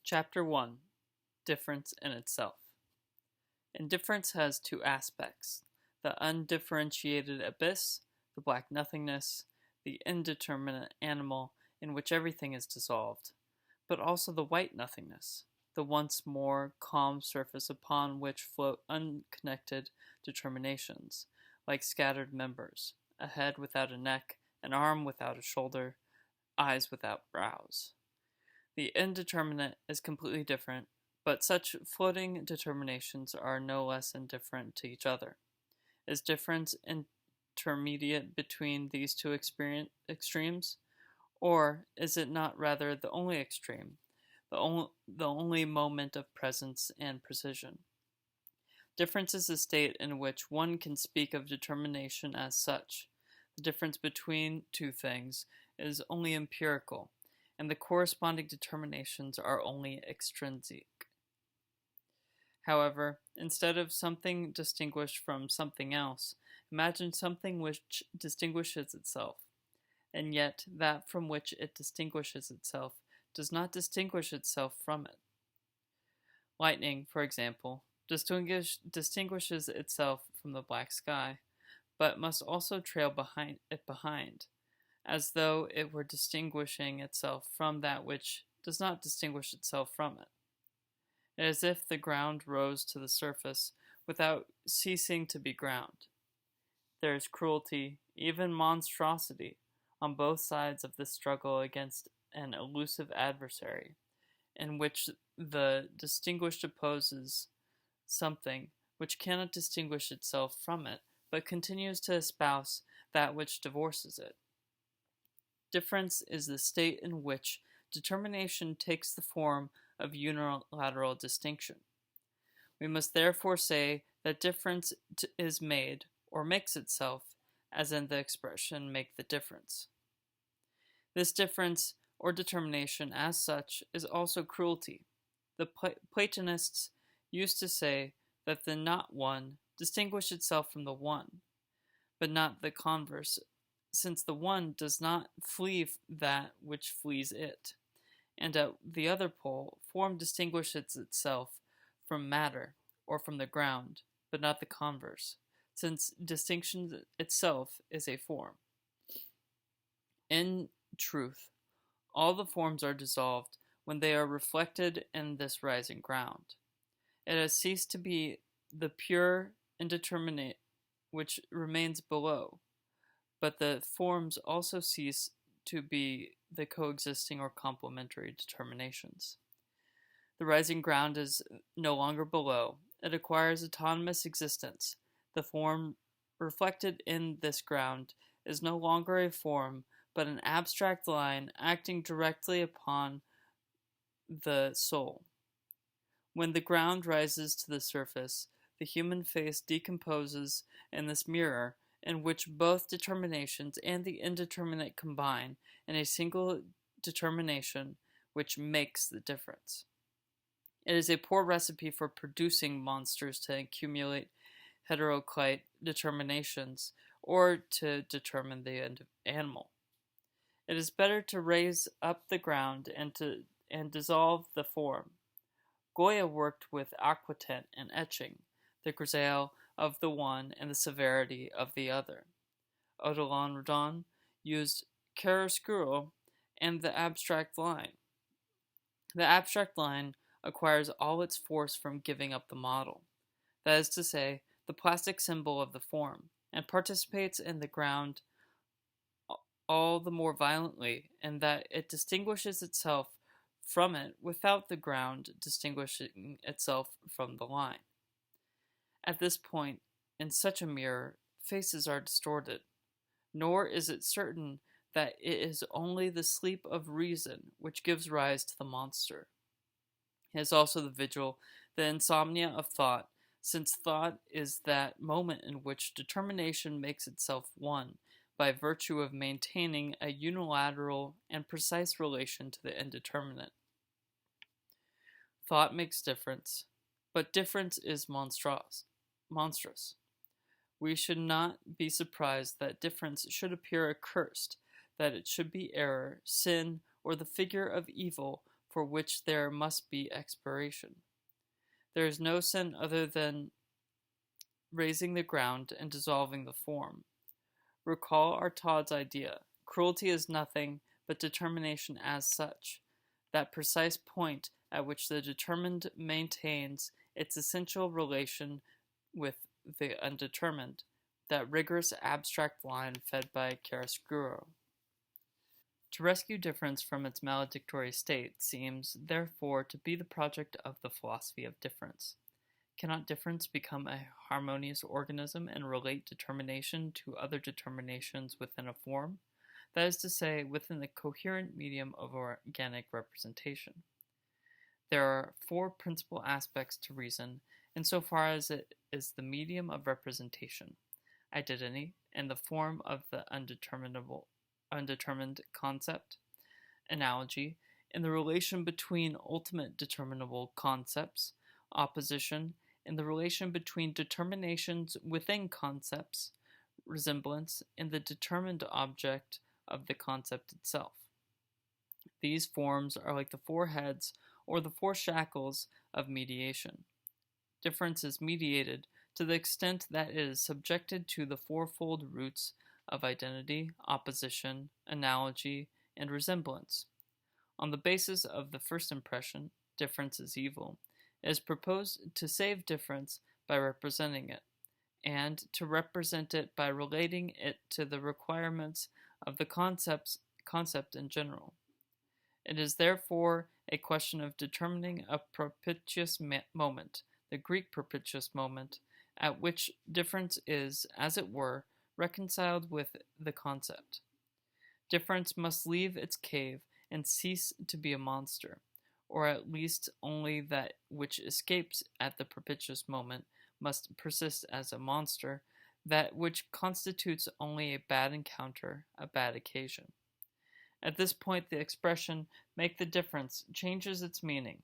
Chapter 1. Difference in itself. Indifference has two aspects: the undifferentiated abyss, the black nothingness, the indeterminate animal in which everything is dissolved, but also the white nothingness, the once more calm surface upon which float unconnected determinations, like scattered members, a head without a neck, an arm without a shoulder, eyes without brows. The indeterminate is completely different, but such floating determinations are no less indifferent to each other. Is difference intermediate between these two extremes, or is it not rather the only extreme, the only moment of presence and precision? Difference is a state in which one can speak of determination as such. The difference between two things is only empirical, and the corresponding determinations are only extrinsic. However, instead of something distinguished from something else, imagine something which distinguishes itself, and yet that from which it distinguishes itself does not distinguish itself from it. Lightning, for example, distinguishes itself from the black sky, but must also trail behind, as though it were distinguishing itself from that which does not distinguish itself from it. It is as if the ground rose to the surface without ceasing to be ground. There is cruelty, even monstrosity, on both sides of this struggle against an elusive adversary, in which the distinguished opposes something which cannot distinguish itself from it, but continues to espouse that which divorces it. Difference is the state in which determination takes the form of unilateral distinction. We must therefore say that difference is made, or makes itself, as in the expression make the difference. This difference, or determination as such, is also cruelty. The Platonists used to say that the not one distinguished itself from the one, but not the converse, since the one does not flee that which flees it, and at the other pole, form distinguishes itself from matter, or from the ground, but not the converse, since distinction itself is a form. In truth, all the forms are dissolved when they are reflected in this rising ground. It has ceased to be the pure indeterminate which remains below, but the forms also cease to be the coexisting or complementary determinations. The rising ground is no longer below. It acquires autonomous existence. The form reflected in this ground is no longer a form, but an abstract line acting directly upon the soul. When the ground rises to the surface, the human face decomposes in this mirror in which both determinations and the indeterminate combine in a single determination which makes the difference. It is a poor recipe for producing monsters to accumulate heteroclite determinations or to determine the animal. It is better to raise up the ground and dissolve the form. Goya worked with aquatint and etching, the grisaille of the one and the severity of the other. Odilon Redon used chiaroscuro and the abstract line. The abstract line acquires all its force from giving up the model, that is to say, the plastic symbol of the form, and participates in the ground all the more violently in that it distinguishes itself from it without the ground distinguishing itself from the line. At this point, in such a mirror, faces are distorted, nor is it certain that it is only the sleep of reason which gives rise to the monster. It is also the vigil, the insomnia of thought, since thought is that moment in which determination makes itself one by virtue of maintaining a unilateral and precise relation to the indeterminate. Thought makes difference, but difference is monstrous. We should not be surprised that difference should appear accursed, that it should be error, sin, or the figure of evil for which there must be expiration. There is no sin other than raising the ground and dissolving the form. Recall Artaud's idea. Cruelty is nothing but determination as such, that precise point at which the determined maintains its essential relation with the undetermined, that rigorous abstract line fed by chiaroscuro. To rescue difference from its maledictory state seems, therefore, to be the project of the philosophy of difference. Cannot difference become a harmonious organism and relate determination to other determinations within a form? That is to say, within the coherent medium of organic representation. There are four principal aspects to reason, insofar as it is the medium of representation: identity, in the form of the undetermined concept; analogy, in the relation between ultimate determinable concepts; opposition, in the relation between determinations within concepts; resemblance, in the determined object of the concept itself. These forms are like the four heads or the four shackles of mediation. Difference is mediated to the extent that it is subjected to the fourfold roots of identity, opposition, analogy, and resemblance. On the basis of the first impression, difference is evil, it is proposed to save difference by representing it, and to represent it by relating it to the requirements of the concept in general. It is therefore a question of determining a propitious moment, the Greek propitious moment, at which difference is, as it were, reconciled with the concept. Difference must leave its cave and cease to be a monster, or at least only that which escapes at the propitious moment must persist as a monster, that which constitutes only a bad encounter, a bad occasion. At this point the expression "make the difference" changes its meaning.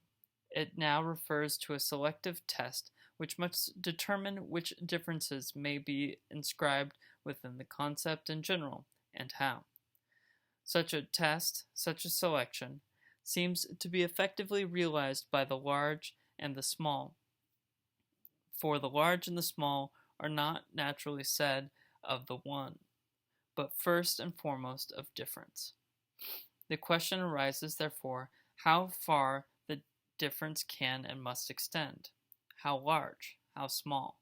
It now refers to a selective test which must determine which differences may be inscribed within the concept in general, and how. Such a test, such a selection, seems to be effectively realized by the large and the small, for the large and the small are not naturally said of the one, but first and foremost of difference. The question arises, therefore, how far the difference can and must extend, how large, how small,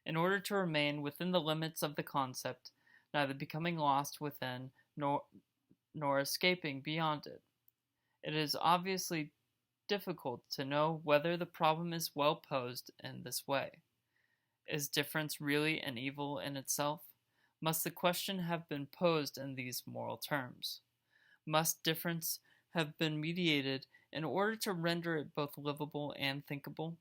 in order to remain within the limits of the concept, neither becoming lost within nor escaping beyond it. It is obviously difficult to know whether the problem is well posed in this way. Is difference really an evil in itself? Must the question have been posed in these moral terms? Must difference have been mediated in order to render it both livable and thinkable?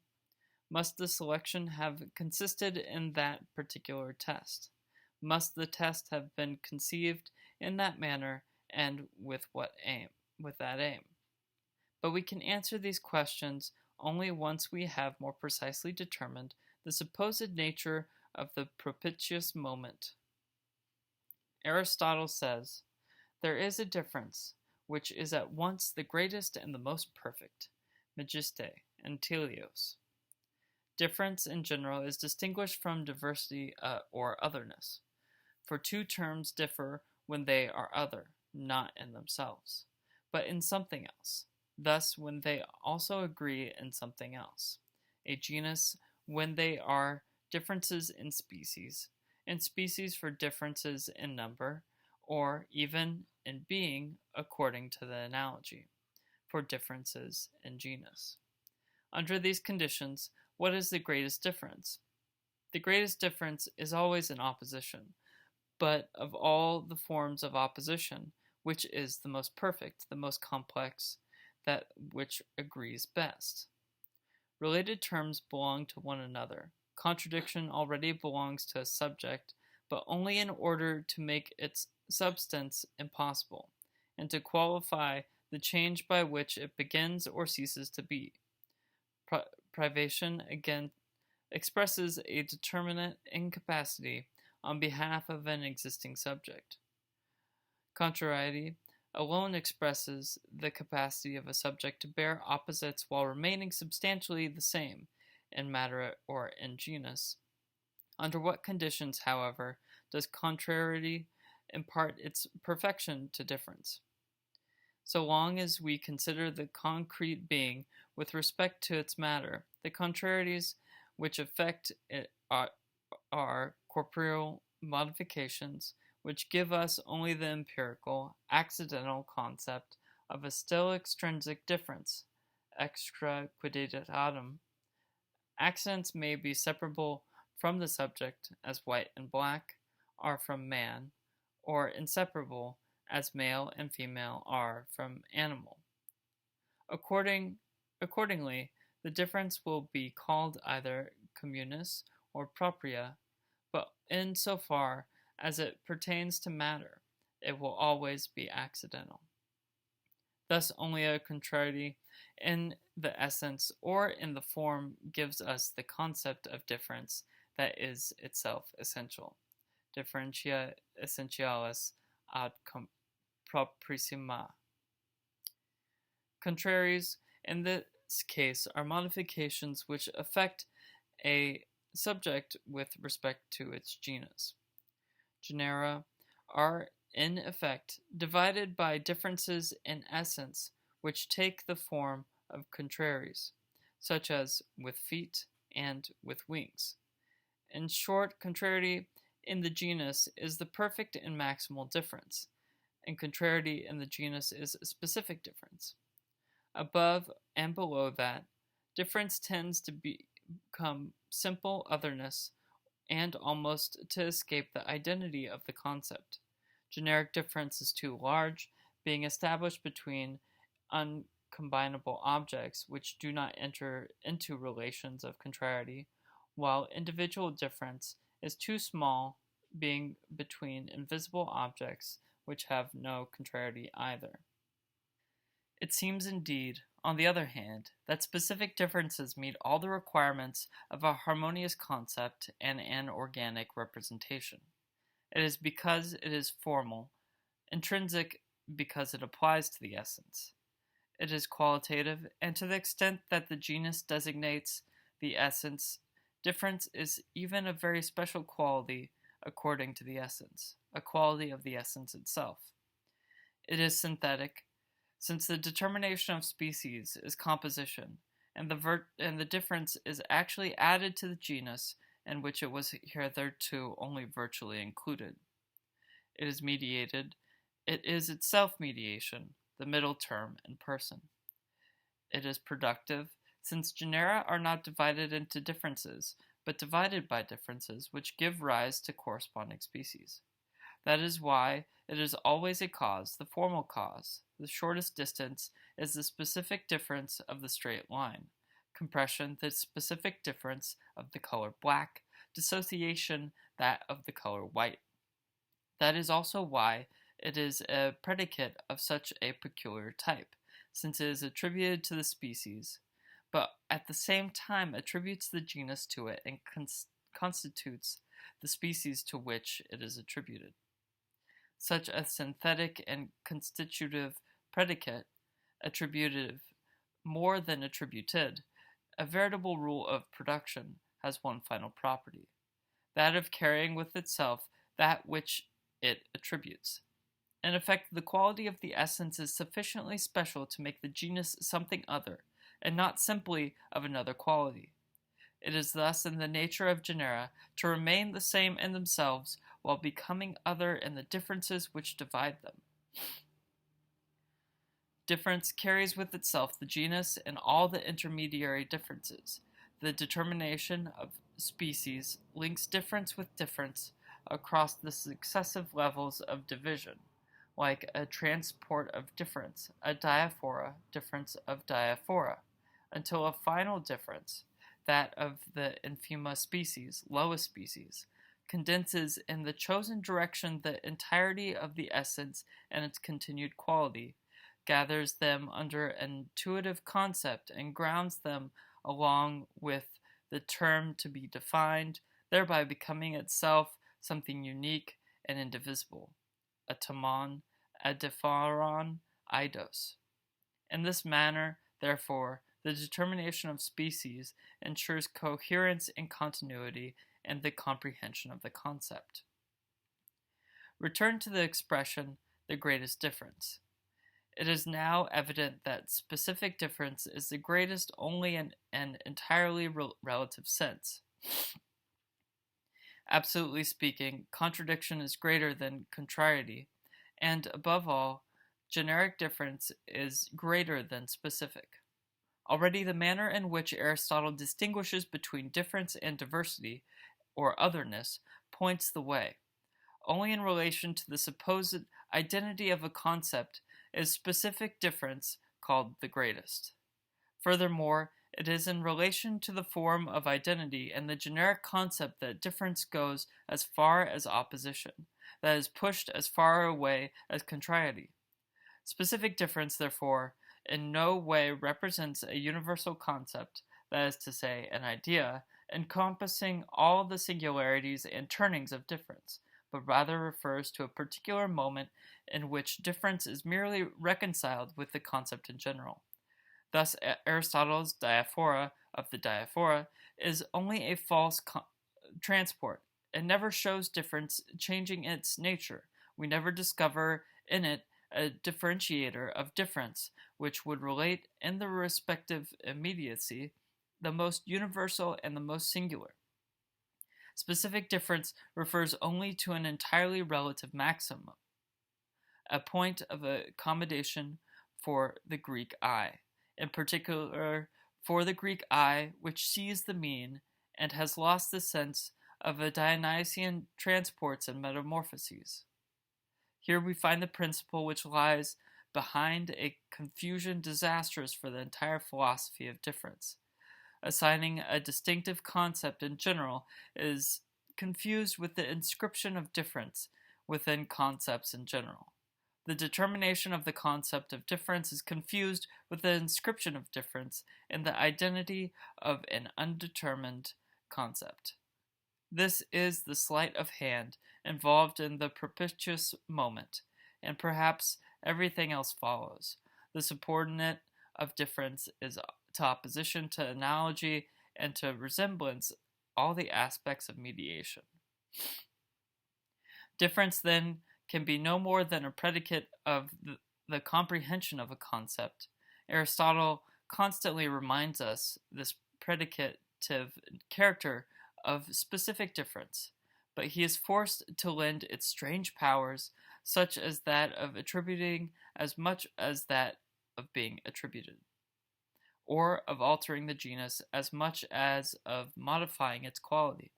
Must the selection have consisted in that particular test? Must the test have been conceived in that manner and with that aim? But we can answer these questions only once we have more precisely determined the supposed nature of the propitious moment. Aristotle says, "There is a difference, which is at once the greatest and the most perfect, megiste and teleos." Difference in general is distinguished from diversity or otherness, for two terms differ when they are other, not in themselves, but in something else. Thus, when they also agree in something else, a genus when they are differences in species for differences in number, or even in being, according to the analogy, for differences in genus. Under these conditions, what is the greatest difference? The greatest difference is always in opposition, but of all the forms of opposition, which is the most perfect, the most complex, that which agrees best? Related terms belong to one another. Contradiction already belongs to a subject, but only in order to make its substance impossible, and to qualify the change by which it begins or ceases to be. Privation, again, expresses a determinate incapacity on behalf of an existing subject. Contrariety alone expresses the capacity of a subject to bear opposites while remaining substantially the same in matter or in genus. Under what conditions, however, does contrariety impart its perfection to difference? So long as we consider the concrete being with respect to its matter, the contrarieties which affect it are corporeal modifications which give us only the empirical, accidental concept of a still extrinsic difference, extra quiddatum. Accidents may be separable from the subject, as white and black are from man, or inseparable, as male and female are from animal. Accordingly, the difference will be called either communis or propria, but in so far as it pertains to matter, it will always be accidental. Thus, only a contrariety in the essence or in the form gives us the concept of difference that is itself essential. Differentia essentialis ad proprissima. Contraries in this case are modifications which affect a subject with respect to its genus. Genera are in effect divided by differences in essence which take the form of contraries, such as with feet and with wings. In short, contrariety in the genus is the perfect and maximal difference, and contrariety in the genus is a specific difference. Above and below that, difference tends to become simple otherness and almost to escape the identity of the concept. Generic difference is too large, being established between uncombinable objects which do not enter into relations of contrariety, while individual difference is too small, being between invisible objects which have no contrariety either. It seems indeed, on the other hand, that specific differences meet all the requirements of a harmonious concept and an organic representation. It is because it is formal, intrinsic because it applies to the essence. It is qualitative, and to the extent that the genus designates the essence, difference is even a very special quality according to the essence, a quality of the essence itself. It is synthetic, since the determination of species is composition, and the difference is actually added to the genus in which it was hitherto only virtually included. It is mediated, it is itself mediation, the middle term in person. It is productive, since genera are not divided into differences, but divided by differences which give rise to corresponding species. That is why it is always a cause, the formal cause. The shortest distance is the specific difference of the straight line. Compression, the specific difference of the color black. Dissociation, that of the color white. That is also why it is a predicate of such a peculiar type, since it is attributed to the species, but at the same time attributes the genus to it and constitutes the species to which it is attributed. Such a synthetic and constitutive predicate, attributive more than attributed, a veritable rule of production, has one final property, that of carrying with itself that which it attributes. In effect, the quality of the essence is sufficiently special to make the genus something other, and not simply of another quality. It is thus in the nature of genera to remain the same in themselves while becoming other in the differences which divide them. Difference carries with itself the genus and all the intermediary differences. The determination of species links difference with difference across the successive levels of division, like a transport of difference, a diaphora difference of diaphora, until a final difference, that of the infima species, lowest species, condenses in the chosen direction the entirety of the essence and its continued quality, gathers them under an intuitive concept and grounds them along with the term to be defined, thereby becoming itself something unique and indivisible, a tamon, adiphoron eidos. In this manner, therefore, the determination of species ensures coherence and continuity in the comprehension of the concept. Return to the expression, the greatest difference. It is now evident that specific difference is the greatest only in an entirely relative sense. Absolutely speaking, contradiction is greater than contrariety, and above all, generic difference is greater than specific. Already the manner in which Aristotle distinguishes between difference and diversity, or otherness, points the way. Only in relation to the supposed identity of a concept is specific difference called the greatest. Furthermore, it is in relation to the form of identity and the generic concept that difference goes as far as opposition, that is pushed as far away as contrariety. Specific difference, therefore, in no way represents a universal concept, that is to say, an idea, encompassing all the singularities and turnings of difference, but rather refers to a particular moment in which difference is merely reconciled with the concept in general. Thus, Aristotle's diaphora of the diaphora is only a false transport. It never shows difference changing its nature. We never discover in it a differentiator of difference, which would relate in the respective immediacy the most universal and the most singular. Specific difference refers only to an entirely relative maximum, a point of accommodation for the Greek eye, in particular for the Greek eye which sees the mean and has lost the sense of a Dionysian transports and metamorphoses. Here we find the principle which lies behind a confusion disastrous for the entire philosophy of difference. Assigning a distinctive concept in general is confused with the inscription of difference within concepts in general. The determination of the concept of difference is confused with the inscription of difference in the identity of an undetermined concept. This is the sleight of hand involved in the propitious moment, and perhaps everything else follows. The subordinate of difference is to opposition, to analogy, and to resemblance, all the aspects of mediation. Difference, then, can be no more than a predicate of the comprehension of a concept. Aristotle constantly reminds us this predicative character of specific difference, but he is forced to lend its strange powers, such as that of attributing as much as that of being attributed, or of altering the genus as much as of modifying its quality.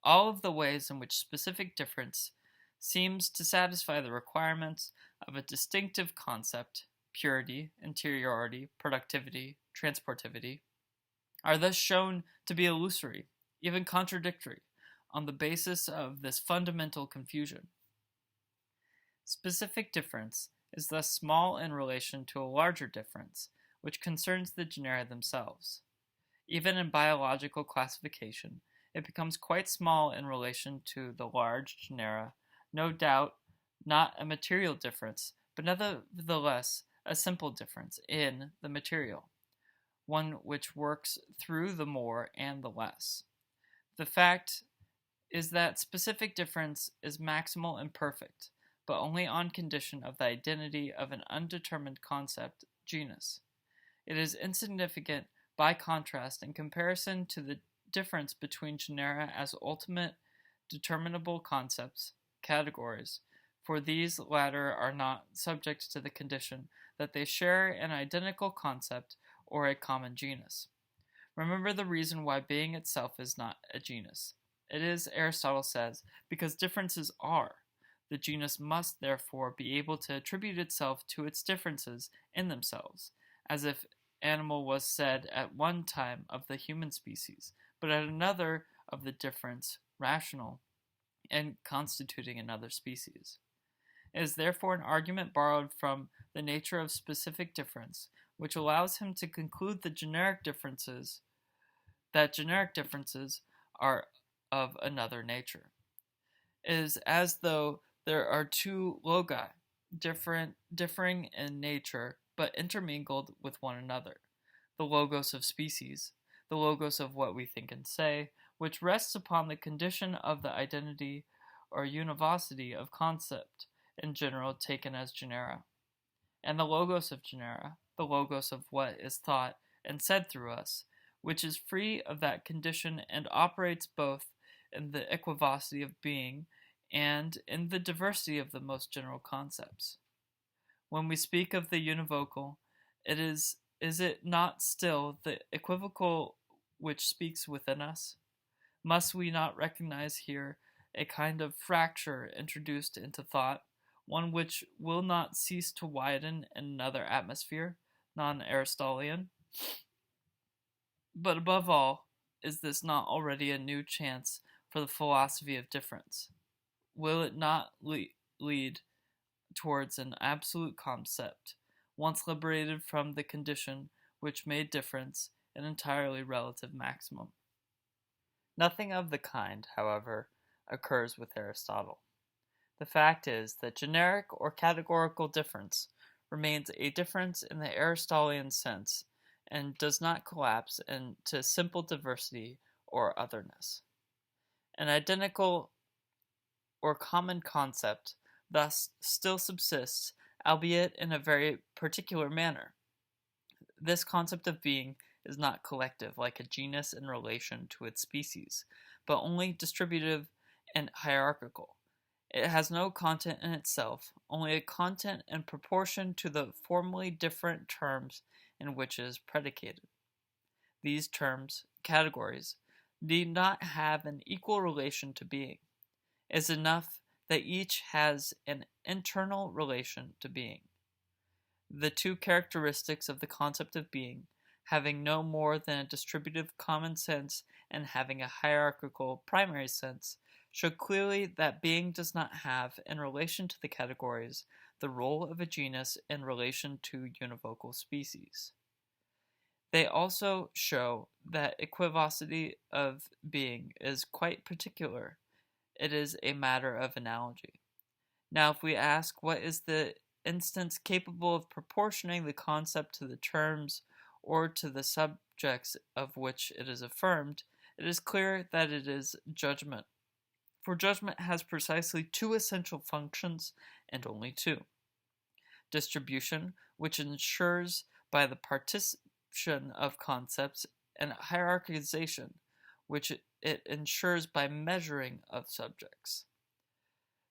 All of the ways in which specific difference seems to satisfy the requirements of a distinctive concept, purity, interiority, productivity, transportivity, are thus shown to be illusory, even contradictory, on the basis of this fundamental confusion. Specific difference is thus small in relation to a larger difference, which concerns the genera themselves. Even in biological classification, it becomes quite small in relation to the large genera, no doubt not a material difference, but nevertheless a simple difference in the material, one which works through the more and the less. The fact is that specific difference is maximal and perfect, but only on condition of the identity of an undetermined concept, genus. It is insignificant, by contrast, in comparison to the difference between genera as ultimate determinable concepts, categories, for these latter are not subject to the condition that they share an identical concept or a common genus. Remember the reason why being itself is not a genus. It is, Aristotle says, because differences are. The genus must therefore be able to attribute itself to its differences in themselves, as if animal was said at one time of the human species, but at another of the difference rational and constituting another species. It is therefore an argument borrowed from the nature of specific difference, which allows him to conclude that generic differences are of another nature. It is as though there are two logi, differing in nature, but intermingled with one another. The logos of species, the logos of what we think and say, which rests upon the condition of the identity or univocity of concept in general taken as genera, and the logos of genera, the logos of what is thought and said through us, which is free of that condition and operates both in the equivocity of being and in the diversity of the most general concepts. When we speak of the univocal, is it not still the equivocal which speaks within us? Must we not recognize here a kind of fracture introduced into thought, one which will not cease to widen in another atmosphere, non-Aristotelian? But above all, is this not already a new chance for the philosophy of difference? Will it not lead towards an absolute concept, once liberated from the condition which made difference an entirely relative maximum? Nothing of the kind, however, occurs with Aristotle. The fact is that generic or categorical difference remains a difference in the Aristotelian sense and does not collapse into simple diversity or otherness. An identical or common concept thus still subsists, albeit in a very particular manner. This concept of being is not collective like a genus in relation to its species, but only distributive and hierarchical. It has no content in itself, only a content in proportion to the formally different terms in which it is predicated. These terms, categories, need not have an equal relation to being. It is enough that each has an internal relation to being. The two characteristics of the concept of being, having no more than a distributive common sense and having a hierarchical primary sense, show clearly that being does not have, in relation to the categories, the role of a genus in relation to univocal species. They also show that equivocity of being is quite particular. It is a matter of analogy. Now, if we ask what is the instance capable of proportioning the concept to the terms or to the subjects of which it is affirmed, it is clear that it is judgment. For judgment has precisely two essential functions, and only two: distribution, which ensures by the partition of concepts, and hierarchization, which it ensures by measuring of subjects.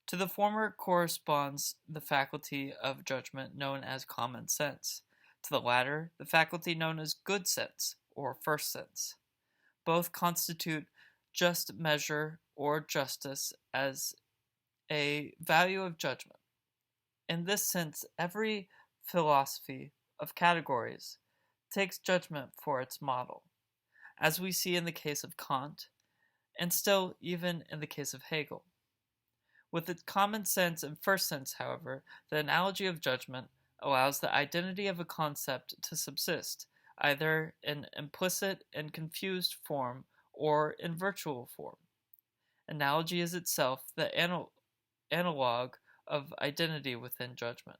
To the former corresponds the faculty of judgment known as common sense; to the latter, the faculty known as good sense, or first sense. Both constitute just measure or justice as a value of judgment. In this sense, every philosophy of categories takes judgment for its model, as we see in the case of Kant, and still even in the case of Hegel. With its common sense and first sense, however, the analogy of judgment allows the identity of a concept to subsist, either in implicit and confused form or in virtual form. Analogy is itself the analog of identity within judgment.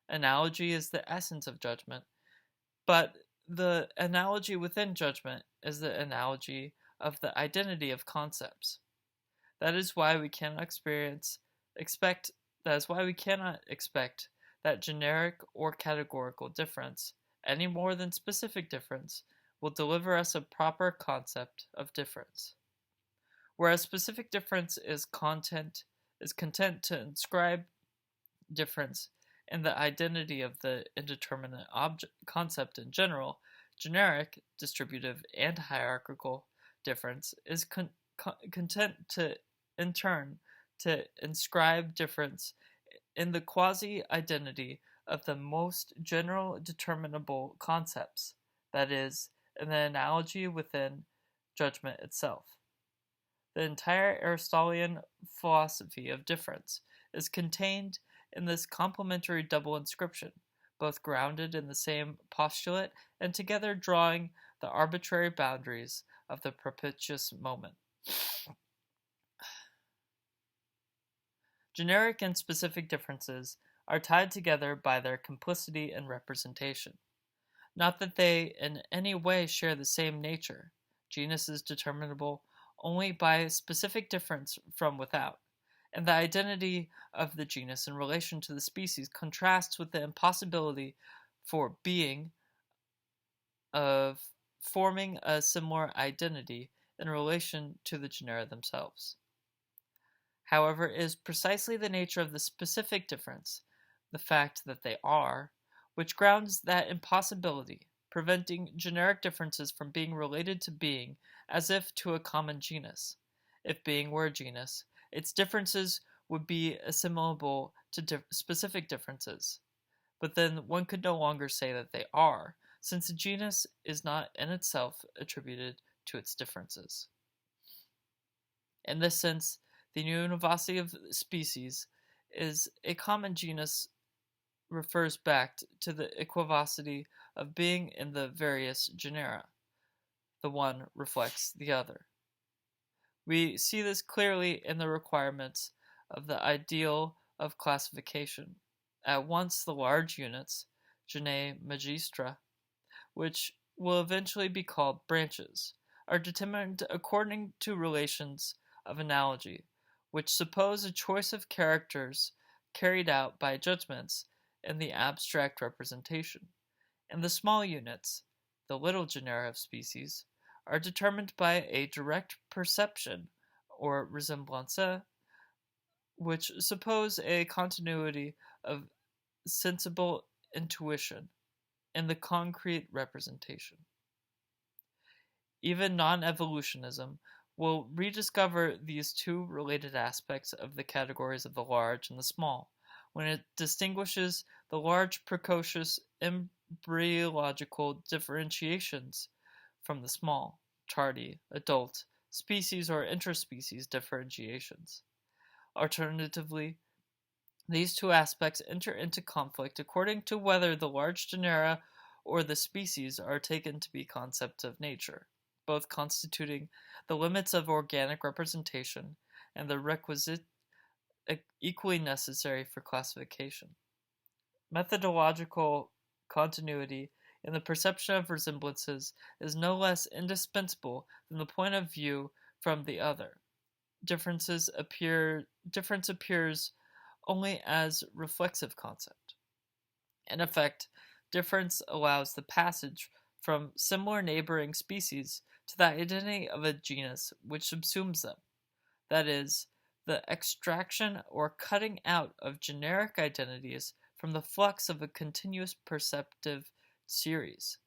Analogy is the essence of judgment, but the analogy within judgment is the analogy of the identity of concepts. That is why we cannot expect that generic or categorical difference, any more than specific difference, will deliver us a proper concept of difference. Whereas specific difference is content to inscribe difference in the identity of the indeterminate concept in general, generic, distributive, and hierarchical difference is content to, in turn, to inscribe difference in the quasi-identity of the most general determinable concepts, that is, in the analogy within judgment itself. The entire Aristotelian philosophy of difference is contained in this complementary double inscription, both grounded in the same postulate and together drawing the arbitrary boundaries of the propitious moment. Generic and specific differences are tied together by their complicity and representation. Not that they in any way share the same nature. Genus is determinable only by specific difference from without, and the identity of the genus in relation to the species contrasts with the impossibility for being of forming a similar identity in relation to the genera themselves. However, it is precisely the nature of the specific difference, the fact that they are, which grounds that impossibility, preventing generic differences from being related to being as if to a common genus. If being were a genus, its differences would be assimilable to specific differences. But then one could no longer say that they are, since a genus is not in itself attributed to its differences. In this sense, the univocity of species is a common genus refers back to the equivocity of being in the various genera. The one reflects the other. We see this clearly in the requirements of the ideal of classification. At once the large units, genera magistra, which will eventually be called branches, are determined according to relations of analogy, which suppose a choice of characters carried out by judgments in the abstract representation. And the small units, the little genera of species, are determined by a direct perception or resemblance, which suppose a continuity of sensible intuition in the concrete representation. Even non-evolutionism will rediscover these two related aspects of the categories of the large and the small, when it distinguishes the large precocious embryological differentiations from the small, tardy, adult, species or interspecies differentiations. Alternatively, these two aspects enter into conflict according to whether the large genera or the species are taken to be concepts of nature, both constituting the limits of organic representation and the requisite equally necessary for classification. Methodological continuity in the perception of resemblances is no less indispensable than the point of view from the other. Difference appears only as reflexive concept. In effect, difference allows the passage from similar neighboring species to the identity of a genus which subsumes them, that is, the extraction or cutting out of generic identities from the flux of a continuous perceptible series.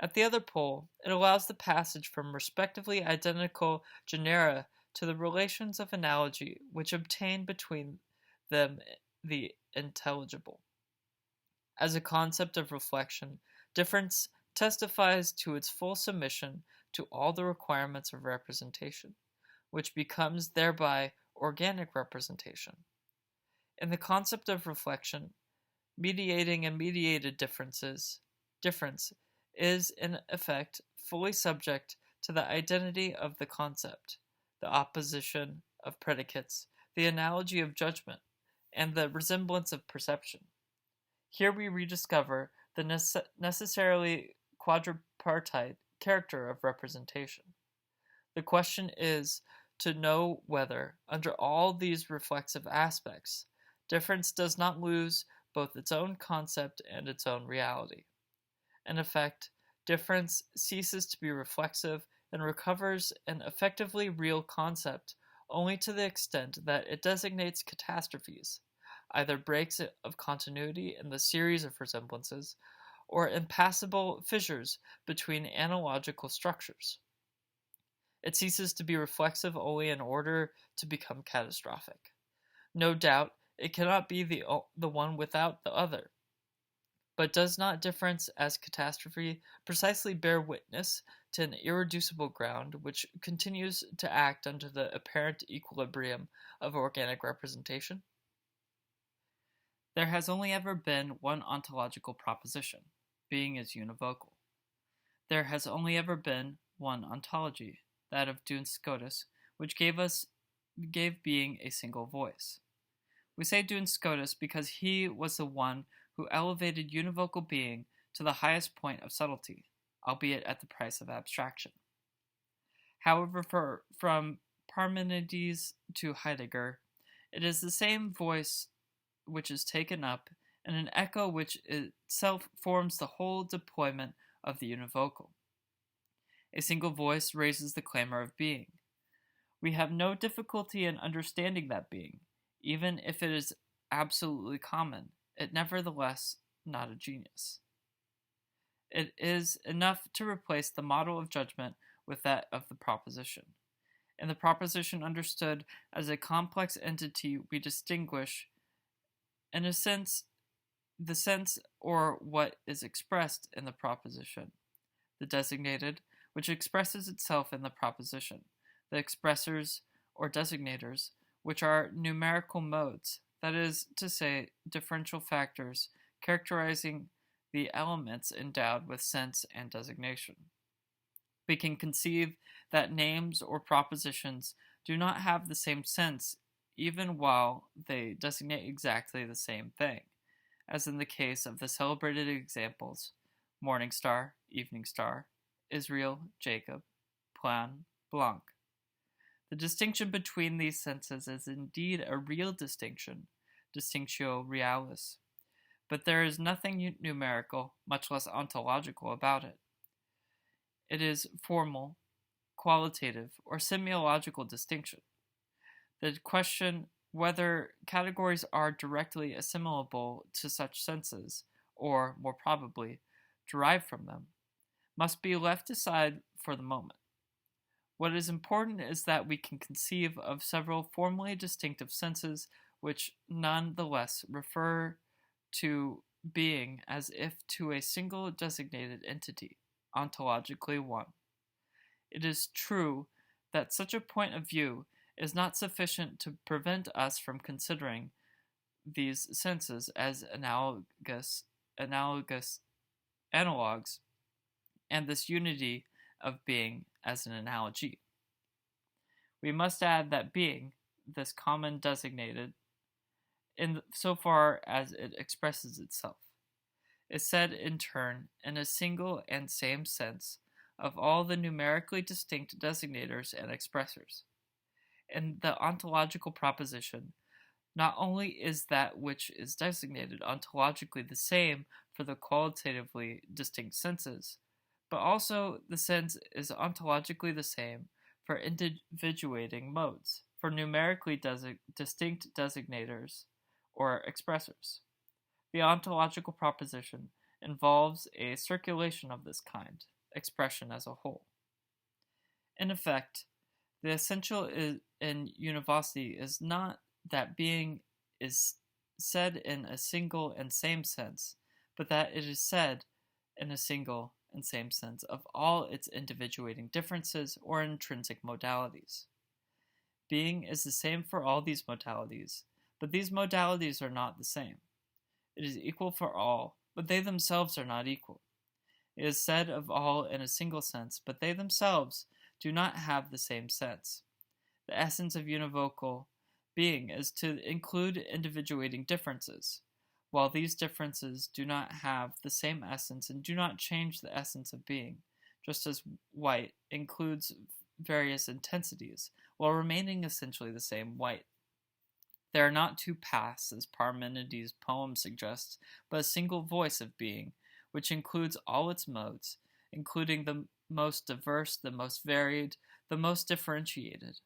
At the other pole, it allows the passage from respectively identical genera to the relations of analogy which obtain between them the intelligible. As a concept of reflection, difference testifies to its full submission to all the requirements of representation, which becomes thereby organic representation. In the concept of reflection, mediating and mediated difference is in effect fully subject to the identity of the concept, the opposition of predicates, the analogy of judgment, and the resemblance of perception. Here we rediscover the necessarily quadripartite character of representation. The question is to know whether, under all these reflexive aspects, difference does not lose both its own concept and its own reality. In effect, difference ceases to be reflexive and recovers an effectively real concept only to the extent that it designates catastrophes, either breaks of continuity in the series of resemblances, or impassable fissures between analogical structures. It ceases to be reflexive only in order to become catastrophic. No doubt, it cannot be the one without the other. But does not difference as catastrophe precisely bear witness to an irreducible ground which continues to act under the apparent equilibrium of organic representation? There has only ever been one ontological proposition: being is univocal. There has only ever been one ontology, that of Duns Scotus, which gave being a single voice. We say Duns Scotus because he was the one who elevated univocal being to the highest point of subtlety, albeit at the price of abstraction. However, from Parmenides to Heidegger, it is the same voice which is taken up, and an echo which itself forms the whole deployment of the univocal. A single voice raises the clamor of being. We have no difficulty in understanding that being, even if it is absolutely common, it nevertheless not a genius. It is enough to replace the model of judgment with that of the proposition. In the proposition understood as a complex entity, we distinguish, in a sense, the sense or what is expressed in the proposition, the designated, which expresses itself in the proposition, the expressors or designators, which are numerical modes, that is to say, differential factors characterizing the elements endowed with sense and designation. We can conceive that names or propositions do not have the same sense even while they designate exactly the same thing, as in the case of the celebrated examples morning star, evening star, Israel, Jacob, Plan, Blanc. The distinction between these senses is indeed a real distinction, distinctio realis, but there is nothing numerical, much less ontological, about it. It is formal, qualitative, or semiological distinction. The question whether categories are directly assimilable to such senses, or, more probably, derived from them, must be left aside for the moment. What is important is that we can conceive of several formally distinctive senses which none the less refer to being as if to a single designated entity, ontologically one. It is true that such a point of view is not sufficient to prevent us from considering these senses as analogs, and this unity of being as an analogy. We must add that being, this common designated, in so far as it expresses itself, is said in turn in a single and same sense of all the numerically distinct designators and expressors. In the ontological proposition, not only is that which is designated ontologically the same for the qualitatively distinct senses, but also the sense is ontologically the same for individuating modes, for numerically distinct designators or expressors. The ontological proposition involves a circulation of this kind, expression as a whole. In effect, the essential in univocity is not that being is said in a single and same sense, but that it is said in a single and same sense of all its individuating differences or intrinsic modalities. Being is the same for all these modalities, but these modalities are not the same. It is equal for all, but they themselves are not equal. It is said of all in a single sense, but they themselves do not have the same sense. The essence of univocal being is to include individuating differences, while these differences do not have the same essence and do not change the essence of being, just as white includes various intensities, while remaining essentially the same white. There are not two paths, as Parmenides' poem suggests, but a single voice of being, which includes all its modes, including the most diverse, the most varied, the most differentiated.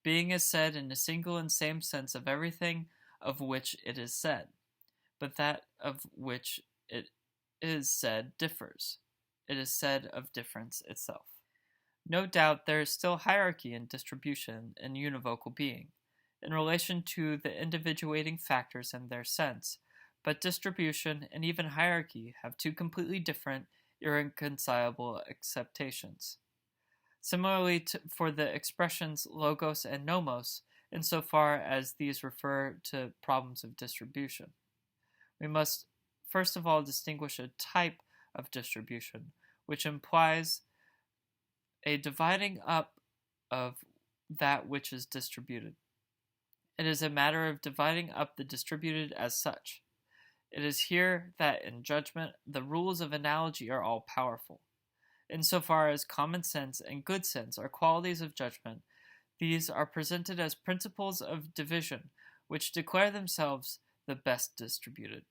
Being is said in a single and same sense of everything of which it is said, but that of which it is said differs. It is said of difference itself. No doubt there is still hierarchy in distribution in univocal being, in relation to the individuating factors and their sense, but distribution and even hierarchy have two completely different, irreconcilable acceptations. Similarly for the expressions logos and nomos, insofar as these refer to problems of distribution. We must first of all distinguish a type of distribution, which implies a dividing up of that which is distributed. It is a matter of dividing up the distributed as such. It is here that in judgment the rules of analogy are all powerful. Insofar as common sense and good sense are qualities of judgment, these are presented as principles of division which declare themselves the best distributed.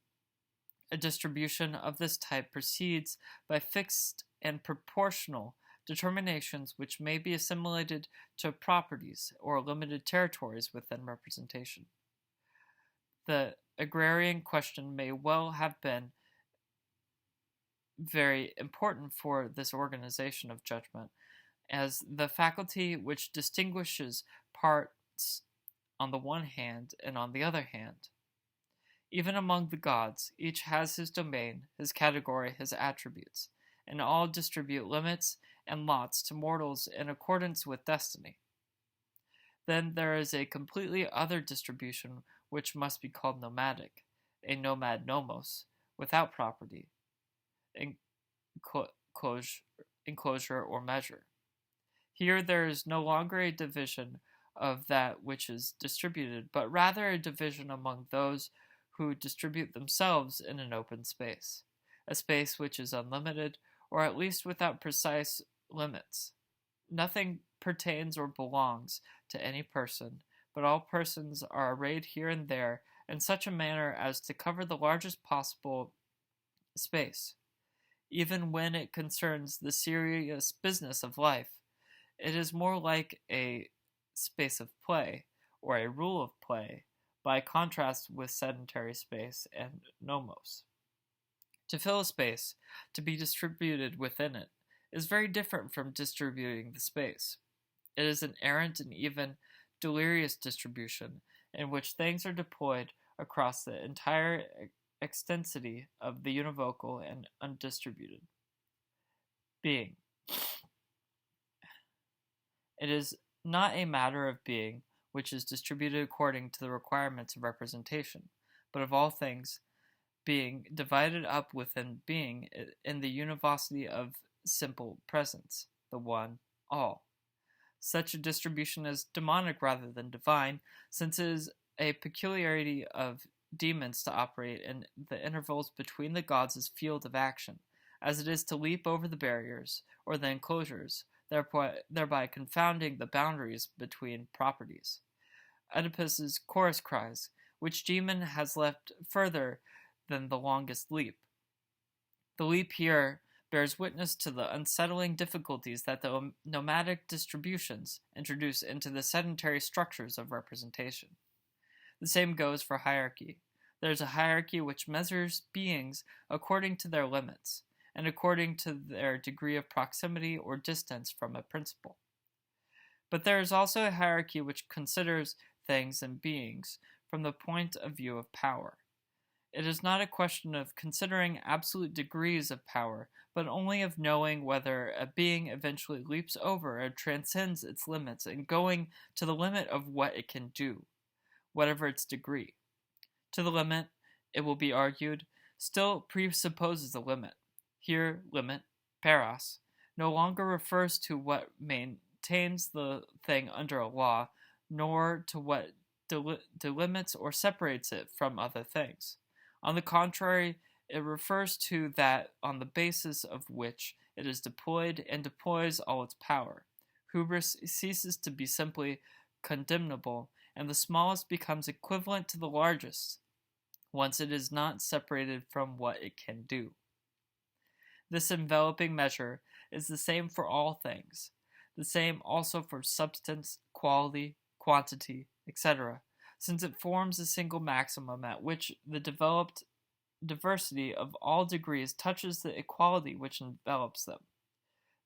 A distribution of this type proceeds by fixed and proportional determinations which may be assimilated to properties or limited territories within representation. The agrarian question may well have been very important for this organization of judgment, as the faculty which distinguishes parts on the one hand and on the other hand. Even among the gods, each has his domain, his category, his attributes, and all distribute limits and lots to mortals in accordance with destiny. Then there is a completely other distribution which must be called nomadic, a nomad nomos, without property, enclosure, or measure. Here there is no longer a division of that which is distributed, but rather a division among those who distribute themselves in an open space, a space which is unlimited, or at least without precise limits. Nothing pertains or belongs to any person, but all persons are arrayed here and there in such a manner as to cover the largest possible space. Even when it concerns the serious business of life, it is more like a space of play, or a rule of play, by contrast with sedentary space and nomos. To fill a space, to be distributed within it, is very different from distributing the space. It is an errant and even delirious distribution, in which things are deployed across the entire extensity of the univocal and undistributed. Being. It is not a matter of being which is distributed according to the requirements of representation, but of all things being divided up within being in the univocity of simple presence, the one, all. Such a distribution is demonic rather than divine, since it is a peculiarity of demons to operate in the intervals between the gods' field of action, as it is to leap over the barriers, or the enclosures, thereby confounding the boundaries between properties. Oedipus's chorus cries, which demon has left further than the longest leap. The leap here bears witness to the unsettling difficulties that the nomadic distributions introduce into the sedentary structures of representation. The same goes for hierarchy. There is a hierarchy which measures beings according to their limits, and according to their degree of proximity or distance from a principle. But there is also a hierarchy which considers things and beings from the point of view of power. It is not a question of considering absolute degrees of power, but only of knowing whether a being eventually leaps over or transcends its limits and going to the limit of what it can do, whatever its degree. To the limit, it will be argued, still presupposes a limit. Here, limit, paros, no longer refers to what maintains the thing under a law, nor to what delimits or separates it from other things. On the contrary, it refers to that on the basis of which it is deployed and deploys all its power. Hubris ceases to be simply condemnable, and the smallest becomes equivalent to the largest, once it is not separated from what it can do. This enveloping measure is the same for all things, the same also for substance, quality, quantity, etc., since it forms a single maximum at which the developed diversity of all degrees touches the equality which envelops them.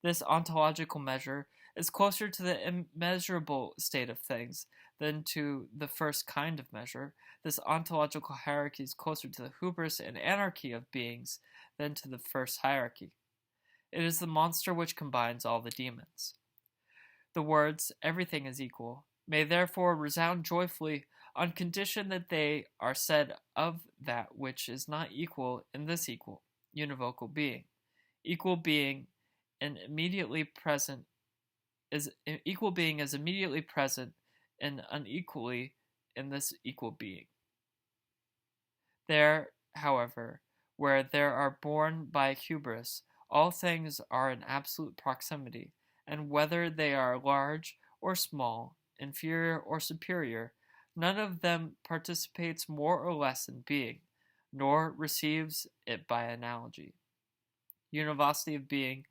This ontological measure is closer to the immeasurable state of things than to the first kind of measure. This ontological hierarchy is closer to the hubris and anarchy of beings than to the first hierarchy. It is the monster which combines all the demons. The words, everything is equal, may therefore resound joyfully on condition that they are said of that which is not equal in this equal, univocal being. Equal being and immediately present equal being is immediately present and unequally in this equal being. There, however, where there are born by hubris, all things are in absolute proximity, and whether they are large or small, inferior or superior, none of them participates more or less in being, nor receives it by analogy. Univocity of being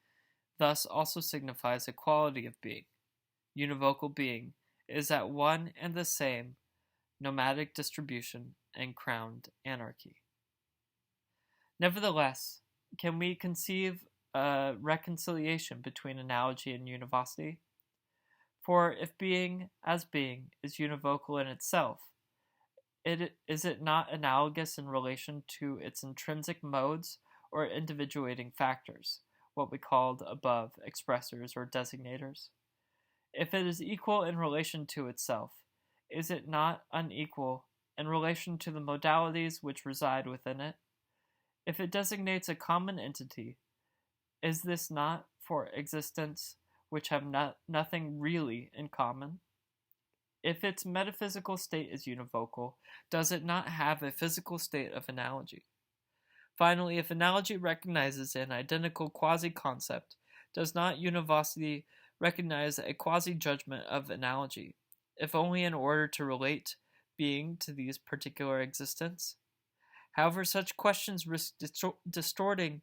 thus also signifies equality of being. Univocal being is at one and the same nomadic distribution and crowned anarchy. Nevertheless, can we conceive a reconciliation between analogy and univocity? For if being, as being, is univocal in itself, is it not analogous in relation to its intrinsic modes or individuating factors, what we called above expressors or designators? If it is equal in relation to itself, is it not unequal in relation to the modalities which reside within it? If it designates a common entity, is this not for existence which have nothing really in common? If its metaphysical state is univocal, does it not have a physical state of analogy? Finally, if analogy recognizes an identical quasi-concept, does not univocity recognize a quasi-judgment of analogy, if only in order to relate being to these particular existence? However, such questions risk distorting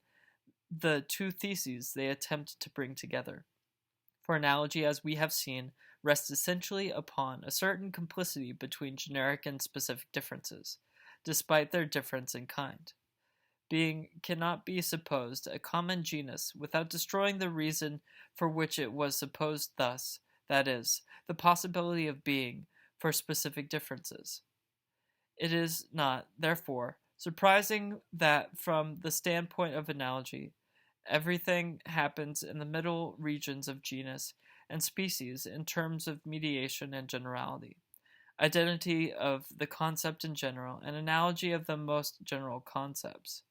the two theses they attempt to bring together. For analogy, as we have seen, rests essentially upon a certain complicity between generic and specific differences, despite their difference in kind. Being cannot be supposed a common genus without destroying the reason for which it was supposed thus, that is, the possibility of being for specific differences. It is not, therefore, surprising that from the standpoint of analogy, everything happens in the middle regions of genus and species in terms of mediation and generality, identity of the concept in general, and analogy of the most general concepts.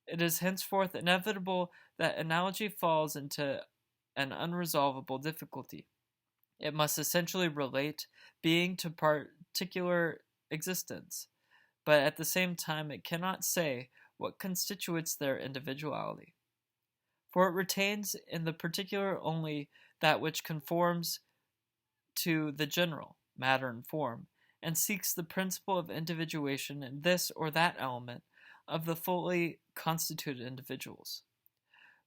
It is henceforth inevitable that analogy falls into an unresolvable difficulty. It must essentially relate being to particular existence, but at the same time it cannot say what constitutes their individuality. For it retains in the particular only that which conforms to the general, matter and form, and seeks the principle of individuation in this or that element of the fully constituted individuals.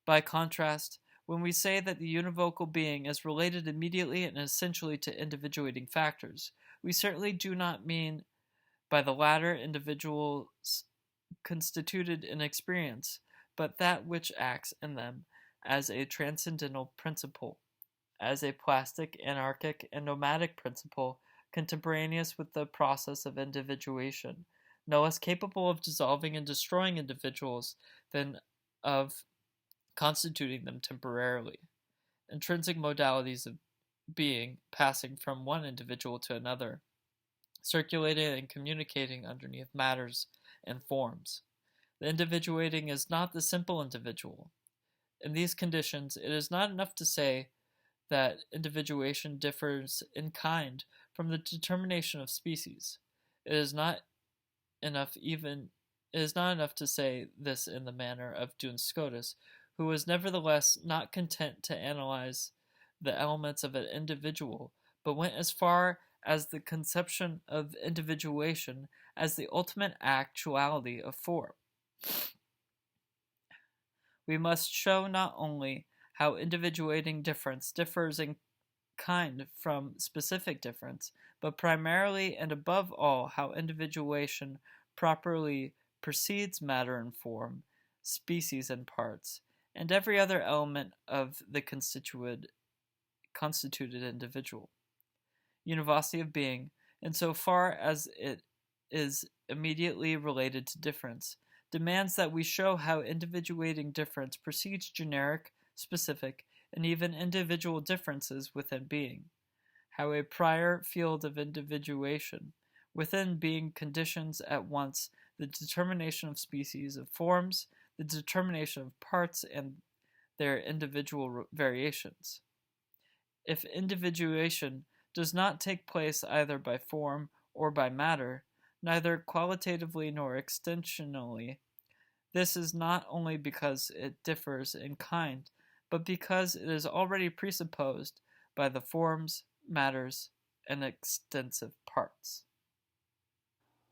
By contrast, when we say that the univocal being is related immediately and essentially to individuating factors, we certainly do not mean by the latter individuals constituted in experience, but that which acts in them as a transcendental principle, as a plastic, anarchic, and nomadic principle contemporaneous with the process of individuation, no less capable of dissolving and destroying individuals than of constituting them temporarily. Intrinsic modalities of being passing from one individual to another, circulating and communicating underneath matters and forms. The individuating is not the simple individual. In these conditions, it is not enough to say that individuation differs in kind from the determination of species. It is not enough to say this in the manner of Duns Scotus, who was nevertheless not content to analyze the elements of an individual, but went as far as the conception of individuation as the ultimate actuality of form. We must show not only how individuating difference differs in kind from specific difference, but primarily and above all how individuation properly precedes matter and form, species and parts, and every other element of the constituted individual. Univocity of being, in so far as it is immediately related to difference, demands that we show how individuating difference precedes generic, specific, and even individual differences within being, how a prior field of individuation within being conditions at once the determination of species, of forms, the determination of parts, and their individual variations. If individuation does not take place either by form or by matter, neither qualitatively nor extensionally, this is not only because it differs in kind, but because it is already presupposed by the forms, matters, and extensive parts.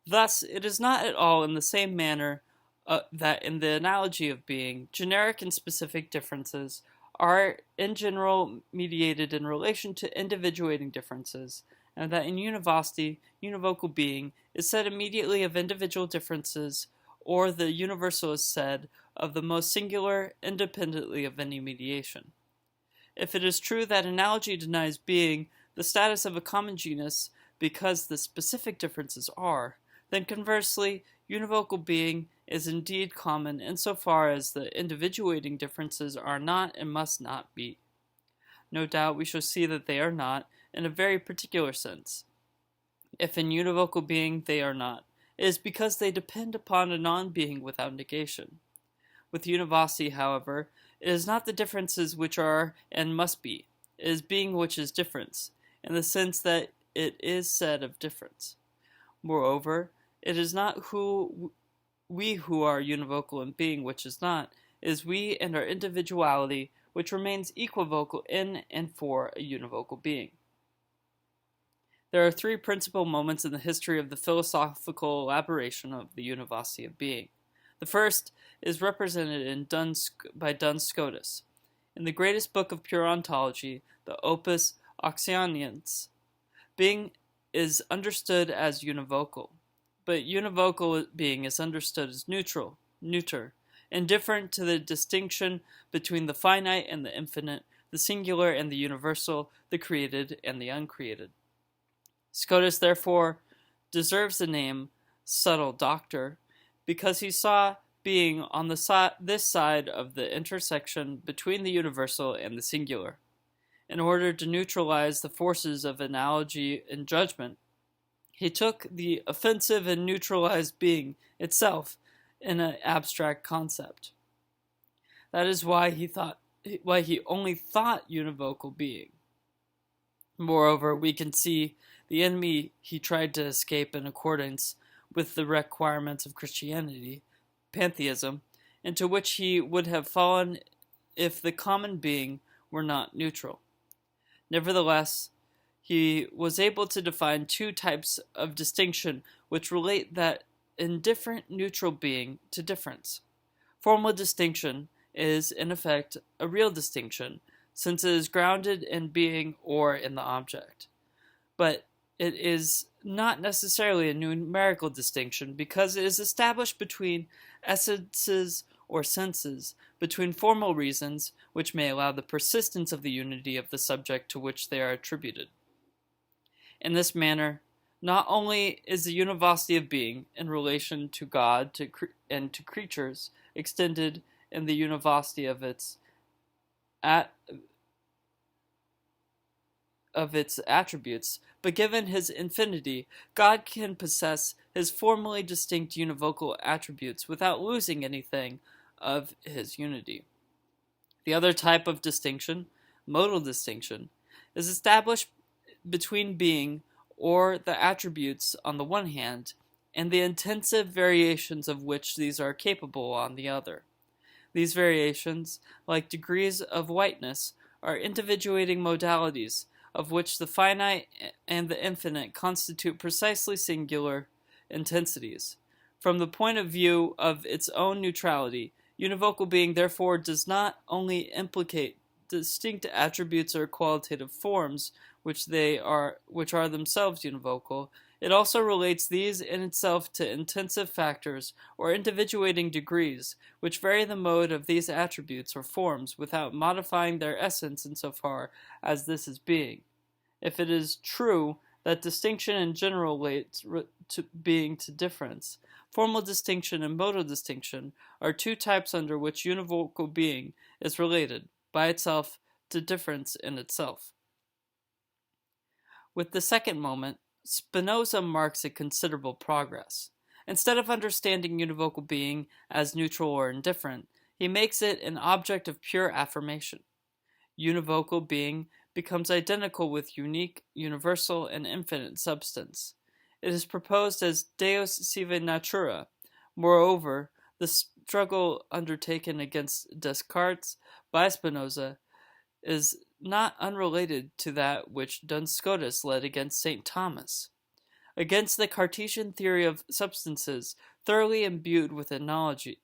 Thus, it is not at all in the same manner that in the analogy of being, generic and specific differences are in general mediated in relation to individuating differences, and that in univocity, univocal being is said immediately of individual differences, or the universal is said of the most singular independently of any mediation. If it is true that analogy denies being the status of a common genus because the specific differences are, then conversely, univocal being is indeed common insofar as the individuating differences are not and must not be. No doubt we shall see that they are not, in a very particular sense. If in univocal being they are not, it is because they depend upon a non-being without negation. With univocity, however, it is not the differences which are and must be, it is being which is difference, in the sense that it is said of difference. Moreover, it is not we who are univocal in being which is not, it is we and our individuality which remains equivocal in and for a univocal being. There are three principal moments in the history of the philosophical elaboration of the univocity of being. The first is represented by Duns Scotus. In the greatest book of pure ontology, the Opus Oxoniense, being is understood as univocal, but univocal being is understood as neuter, indifferent to the distinction between the finite and the infinite, the singular and the universal, the created and the uncreated. Scotus, therefore, deserves the name subtle doctor, because he saw being on this side of the intersection between the universal and the singular. In order to neutralize the forces of analogy and judgment, he took the offensive and neutralized being itself in an abstract concept. That is why he only thought univocal being. Moreover, we can see the enemy he tried to escape in accordance with the requirements of Christianity, pantheism, into which he would have fallen if the common being were not neutral. Nevertheless, he was able to define two types of distinction which relate that indifferent neutral being to difference. Formal distinction is, in effect, a real distinction, since it is grounded in being or in the object. But it is not necessarily a numerical distinction, because it is established between essences or senses, between formal reasons, which may allow the persistence of the unity of the subject to which they are attributed. In this manner, not only is the univocity of being in relation to God and to creatures extended in the univocity of its attributes, but given his infinity, God can possess his formally distinct univocal attributes without losing anything of his unity. The other type of distinction, modal distinction, is established between being or the attributes on the one hand, and the intensive variations of which these are capable on the other. These variations, like degrees of whiteness, are individuating modalities, of which the finite and the infinite constitute precisely singular intensities. From the point of view of its own neutrality, univocal being therefore does not only implicate distinct attributes or qualitative forms, which are themselves univocal, it also relates these in itself to intensive factors or individuating degrees, which vary the mode of these attributes or forms without modifying their essence insofar as this is being. If it is true that distinction in general relates to being to difference, formal distinction and modal distinction are two types under which univocal being is related, by itself, to difference in itself. With the second moment, Spinoza marks a considerable progress. Instead of understanding univocal being as neutral or indifferent, he makes it an object of pure affirmation. Univocal being becomes identical with unique, universal, and infinite substance. It is proposed as Deus sive natura. Moreover, the struggle undertaken against Descartes by Spinoza is not unrelated to that which Duns Scotus led against St. Thomas. Against the Cartesian theory of substances, thoroughly imbued with analogy,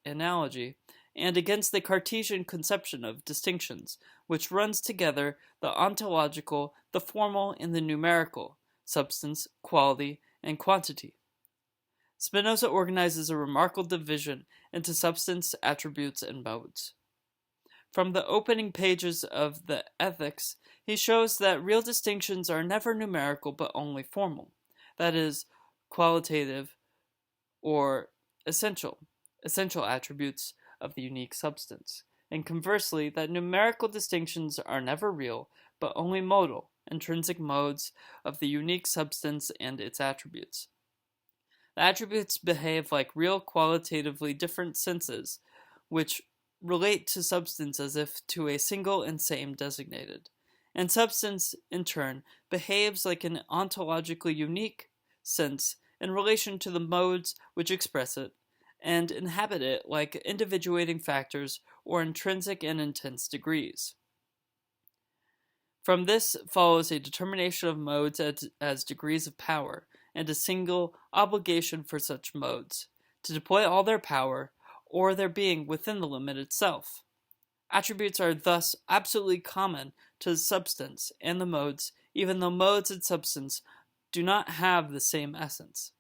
and against the Cartesian conception of distinctions, which runs together the ontological, the formal, and the numerical, substance, quality, and quantity. Spinoza organizes a remarkable division into substance, attributes, and modes. From the opening pages of the Ethics, he shows that real distinctions are never numerical but only formal, that is, qualitative or essential attributes of the unique substance, and conversely, that numerical distinctions are never real but only modal, intrinsic modes of the unique substance and its attributes. The attributes behave like real qualitatively different senses, which relate to substance as if to a single and same designated. And substance, in turn, behaves like an ontologically unique sense in relation to the modes which express it, and inhabit it like individuating factors or intrinsic and intense degrees. From this follows a determination of modes as degrees of power, and a single obligation for such modes, to deploy all their power, or their being within the limit itself. Attributes are thus absolutely common to substance and the modes, even though modes and substance do not have the same essence.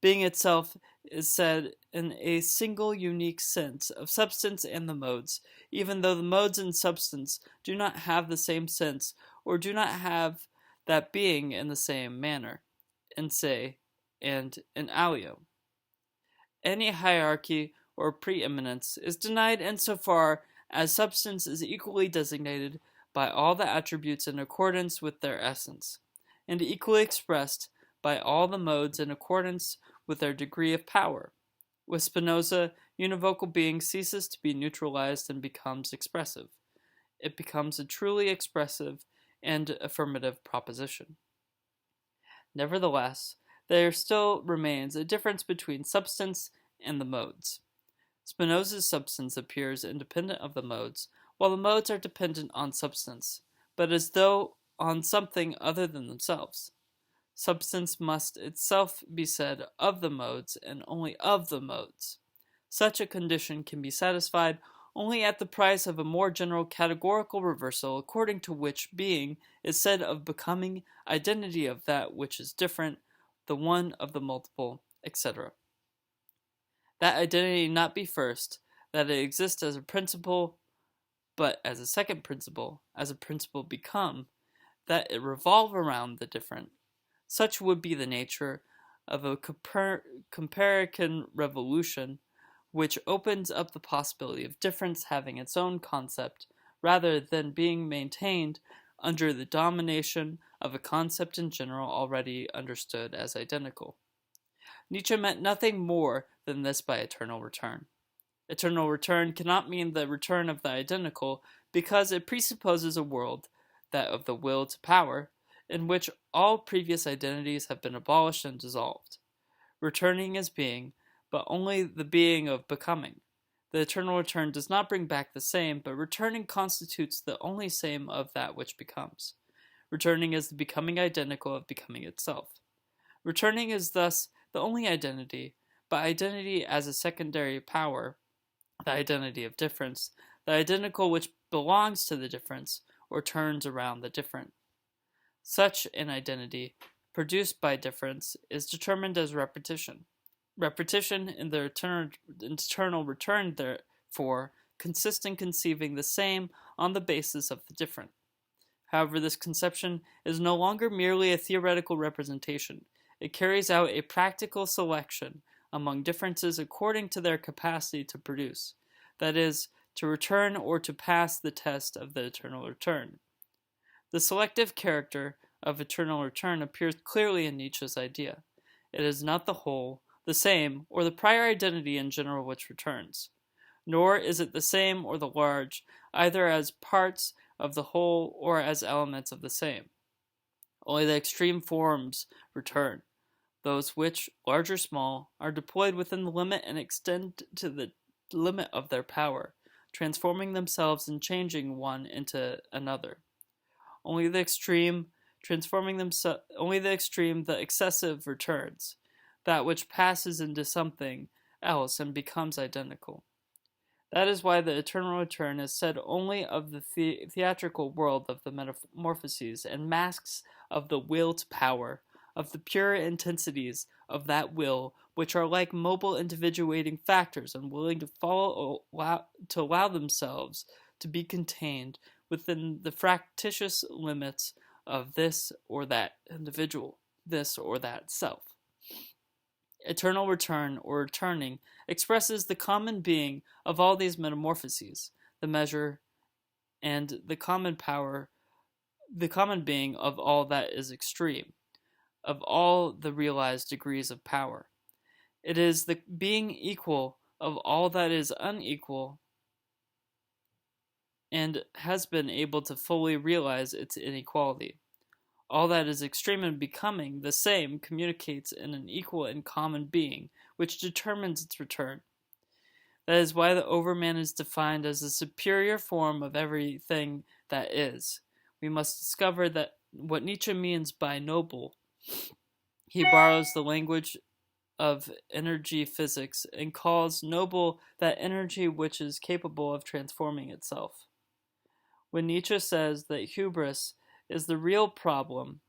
Being itself is said in a single unique sense of substance and the modes, even though the modes and substance do not have the same sense or do not have that being in the same manner, in se and in alio. Any hierarchy or preeminence is denied insofar as substance is equally designated by all the attributes in accordance with their essence, and equally expressed by all the modes in accordance with their degree of power. With Spinoza, univocal being ceases to be neutralized and becomes expressive. It becomes a truly expressive and affirmative proposition. Nevertheless, there still remains a difference between substance and the modes. Spinoza's substance appears independent of the modes, while the modes are dependent on substance, but as though on something other than themselves. Substance must itself be said of the modes and only of the modes. Such a condition can be satisfied only at the price of a more general categorical reversal, according to which being is said of becoming identity of that which is different, the one of the multiple, etc. That identity not be first, that it exists as a principle, but as a second principle, as a principle become, that it revolve around the different. Such would be the nature of a Copernican revolution, which opens up the possibility of difference having its own concept, rather than being maintained under the domination of a concept in general already understood as identical. Nietzsche meant nothing more than this by eternal return. Eternal return cannot mean the return of the identical, because it presupposes a world, that of the will to power, in which all previous identities have been abolished and dissolved. Returning is being, but only the being of becoming. The eternal return does not bring back the same, but returning constitutes the only same of that which becomes. Returning is the becoming identical of becoming itself. Returning is thus the only identity, but identity as a secondary power, the identity of difference, the identical which belongs to the difference, or turns around the different. Such an identity, produced by difference, is determined as repetition. Repetition in the eternal return, therefore, consists in conceiving the same on the basis of the different. However, this conception is no longer merely a theoretical representation. It carries out a practical selection among differences according to their capacity to produce, that is, to return or to pass the test of the eternal return. The selective character of eternal return appears clearly in Nietzsche's idea. It is not the whole, the same, or the prior identity in general which returns, nor is it the same or the large, either as parts of the whole or as elements of the same. Only the extreme forms return. Those which, large or small, are deployed within the limit and extend to the limit of their power, transforming themselves and changing one into another. Only the extreme, the excessive returns, that which passes into something else and becomes identical. That is why the eternal return is said only of the theatrical world of the metamorphoses and masks of the will to power, of the pure intensities of that will, which are like mobile individuating factors, unwilling to to allow themselves to be contained within the fractious limits of this or that individual, this or that self. Eternal return, or returning, expresses the common being of all these metamorphoses, the measure and the common being of all that is extreme, of all the realized degrees of power. It is the being equal of all that is unequal and has been able to fully realize its inequality. All that is extreme in becoming the same communicates in an equal and common being, which determines its return. That is why the Overman is defined as the superior form of everything that is. We must discover that what Nietzsche means by noble. He borrows the language of energy physics and calls noble that energy which is capable of transforming itself. When Nietzsche says that hubris is the real problem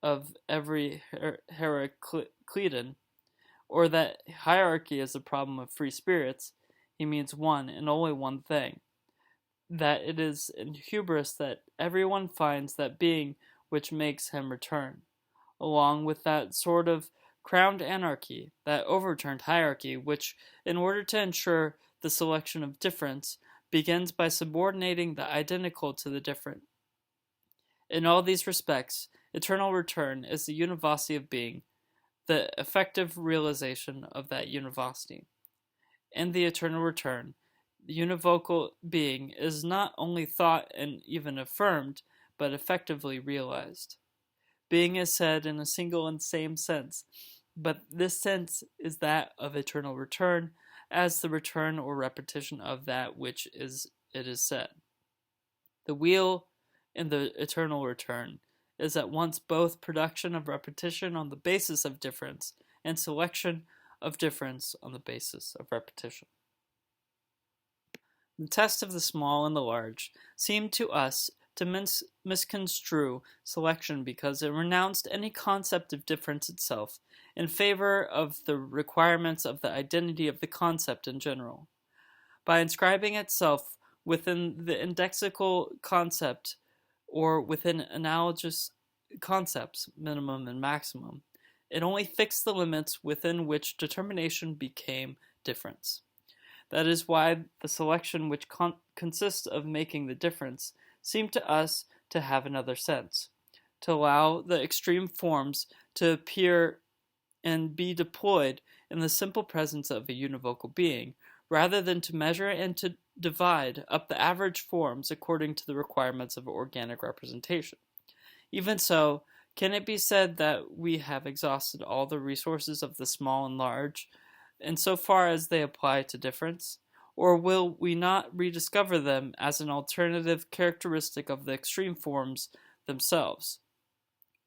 of every Heraclitan, or that hierarchy is the problem of free spirits, he means one and only one thing, that it is in hubris that everyone finds that being which makes him return, along with that sort of crowned anarchy, that overturned hierarchy, which, in order to ensure the selection of difference, begins by subordinating the identical to the different. In all these respects, eternal return is the univocity of being, the effective realization of that univocity. In the eternal return, the univocal being is not only thought and even affirmed, but effectively realized. Being is said in a single and same sense, but this sense is that of eternal return, as the return or repetition of that which it is said. The wheel in the eternal return is at once both production of repetition on the basis of difference and selection of difference on the basis of repetition. The test of the small and the large seemed to us to misconstrue selection because it renounced any concept of difference itself in favor of the requirements of the identity of the concept in general. By inscribing itself within the indexical concept or within analogous concepts, minimum and maximum, it only fixed the limits within which determination became difference. That is why the selection which consists of making the difference seemed to us to have another sense, to allow the extreme forms to appear and be deployed in the simple presence of a univocal being, rather than to measure and to divide up the average forms according to the requirements of organic representation. Even so, can it be said that we have exhausted all the resources of the small and large, in so far as they apply to difference? Or will we not rediscover them as an alternative characteristic of the extreme forms themselves?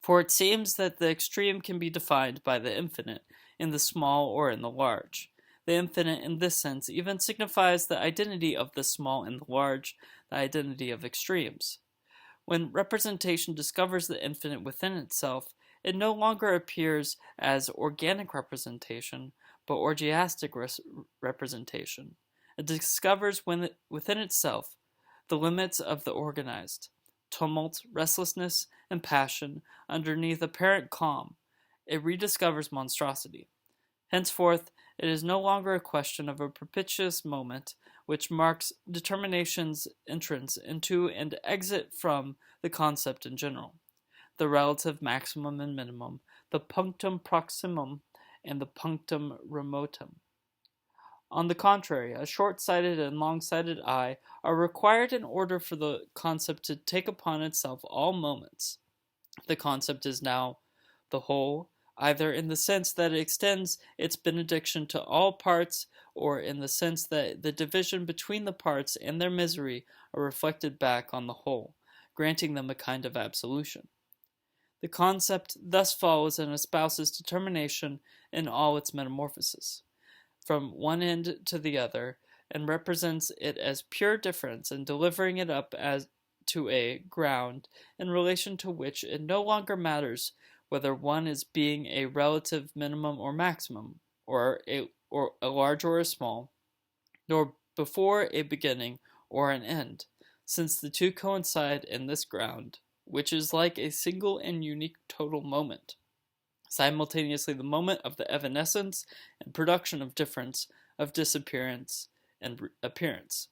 For it seems that the extreme can be defined by the infinite in the small or in the large. The infinite in this sense even signifies the identity of the small and the large, the identity of extremes. When representation discovers the infinite within itself, it no longer appears as organic representation, but orgiastic representation. It discovers within itself the limits of the organized, tumult, restlessness, and passion underneath apparent calm. It rediscovers monstrosity. Henceforth, it is no longer a question of a propitious moment which marks determination's entrance into and exit from the concept in general, the relative maximum and minimum, the punctum proximum and the punctum remotum. On the contrary, a short-sighted and long-sighted eye are required in order for the concept to take upon itself all moments. The concept is now the whole, either in the sense that it extends its benediction to all parts, or in the sense that the division between the parts and their misery are reflected back on the whole, granting them a kind of absolution. The concept thus follows and espouses determination in all its metamorphoses, from one end to the other, and represents it as pure difference, and delivering it up as to a ground in relation to which it no longer matters whether one is being a relative minimum or maximum, or a large or a small, nor before a beginning or an end, since the two coincide in this ground, which is like a single and unique total moment, simultaneously the moment of the evanescence and production of difference, of disappearance and appearance.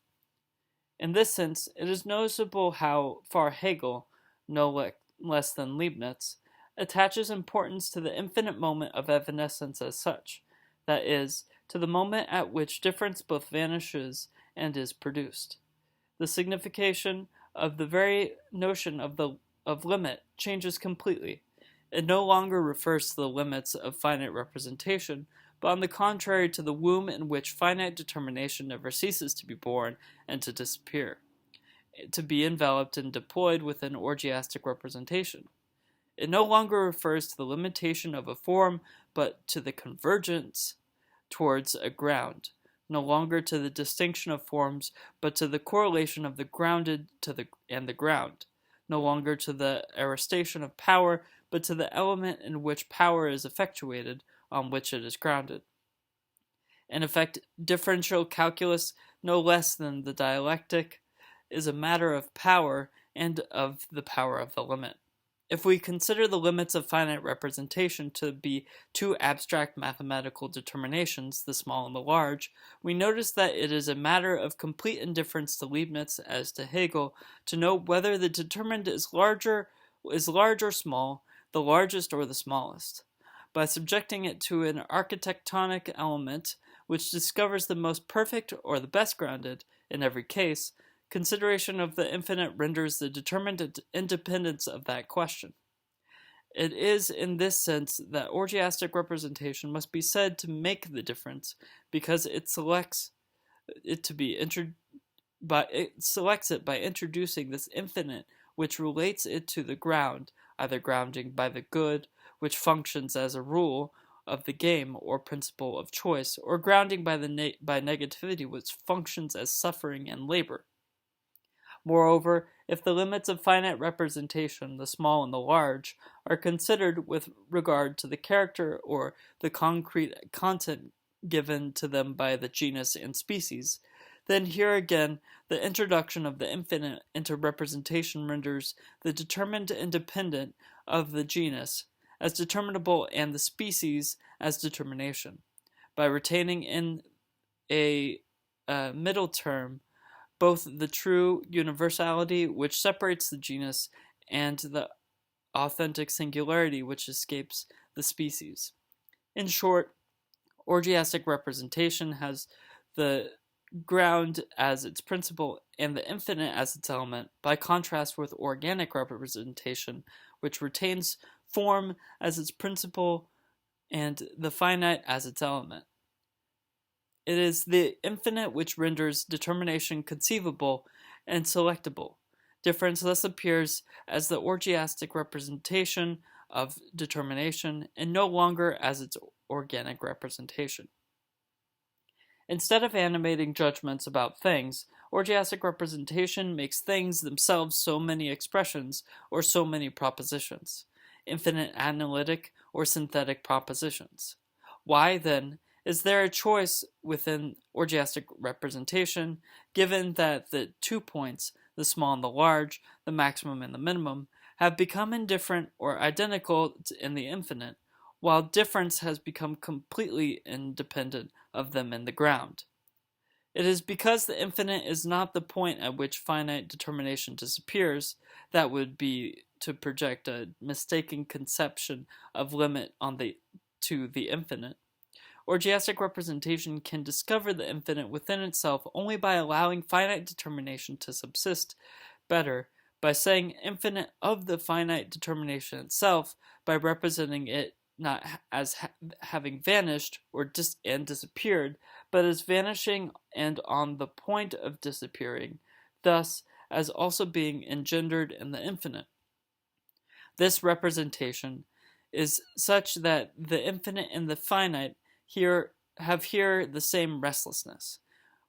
In this sense, it is noticeable how far Hegel, no less than Leibniz, attaches importance to the infinite moment of evanescence as such, that is, to the moment at which difference both vanishes and is produced. The signification of the very notion of limit changes completely. It no longer refers to the limits of finite representation, but on the contrary to the womb in which finite determination never ceases to be born and to disappear, to be enveloped and deployed within orgiastic representation. It no longer refers to the limitation of a form, but to the convergence towards a ground, no longer to the distinction of forms, but to the correlation of the grounded and the ground, no longer to the arrestation of power, but to the element in which power is effectuated, on which it is grounded. In effect, differential calculus, no less than the dialectic, is a matter of power and of the power of the limit. If we consider the limits of finite representation to be two abstract mathematical determinations, the small and the large, we notice that it is a matter of complete indifference to Leibniz as to Hegel to know whether the determined is large or small, the largest or the smallest. By subjecting it to an architectonic element which discovers the most perfect or the best grounded in every case, consideration of the infinite renders the determined independence of that question. It is in this sense that orgiastic representation must be said to make the difference, because it selects it by introducing this infinite which relates it to the ground, either grounding by the good, which functions as a rule of the game or principle of choice, or grounding by by negativity, which functions as suffering and labor. Moreover, if the limits of finite representation, the small and the large, are considered with regard to the character or the concrete content given to them by the genus and species, then here again the introduction of the infinite into representation renders the determined independent of the genus as determinable and the species as determination, by retaining in a middle term both the true universality which separates the genus and the authentic singularity which escapes the species. In short, orgiastic representation has the ground as its principle and the infinite as its element, by contrast with organic representation, which retains form as its principle and the finite as its element. It is the infinite which renders determination conceivable and selectable. Difference thus appears as the orgiastic representation of determination, and no longer as its organic representation. Instead of animating judgments about things, orgiastic representation makes things themselves so many expressions or so many propositions, infinite analytic or synthetic propositions. Why, then, is there a choice within orgiastic representation, given that the 2 points, the small and the large, the maximum and the minimum, have become indifferent or identical in the infinite, while difference has become completely independent of them in the ground? It is because the infinite is not the point at which finite determination disappears. That would be to project a mistaken conception of limit to the infinite, Orgiastic representation can discover the infinite within itself only by allowing finite determination to subsist better, by saying infinite of the finite determination itself, by representing it not as having vanished or disappeared, but as vanishing and on the point of disappearing, thus as also being engendered in the infinite. This representation is such that the infinite and the finite have the same restlessness,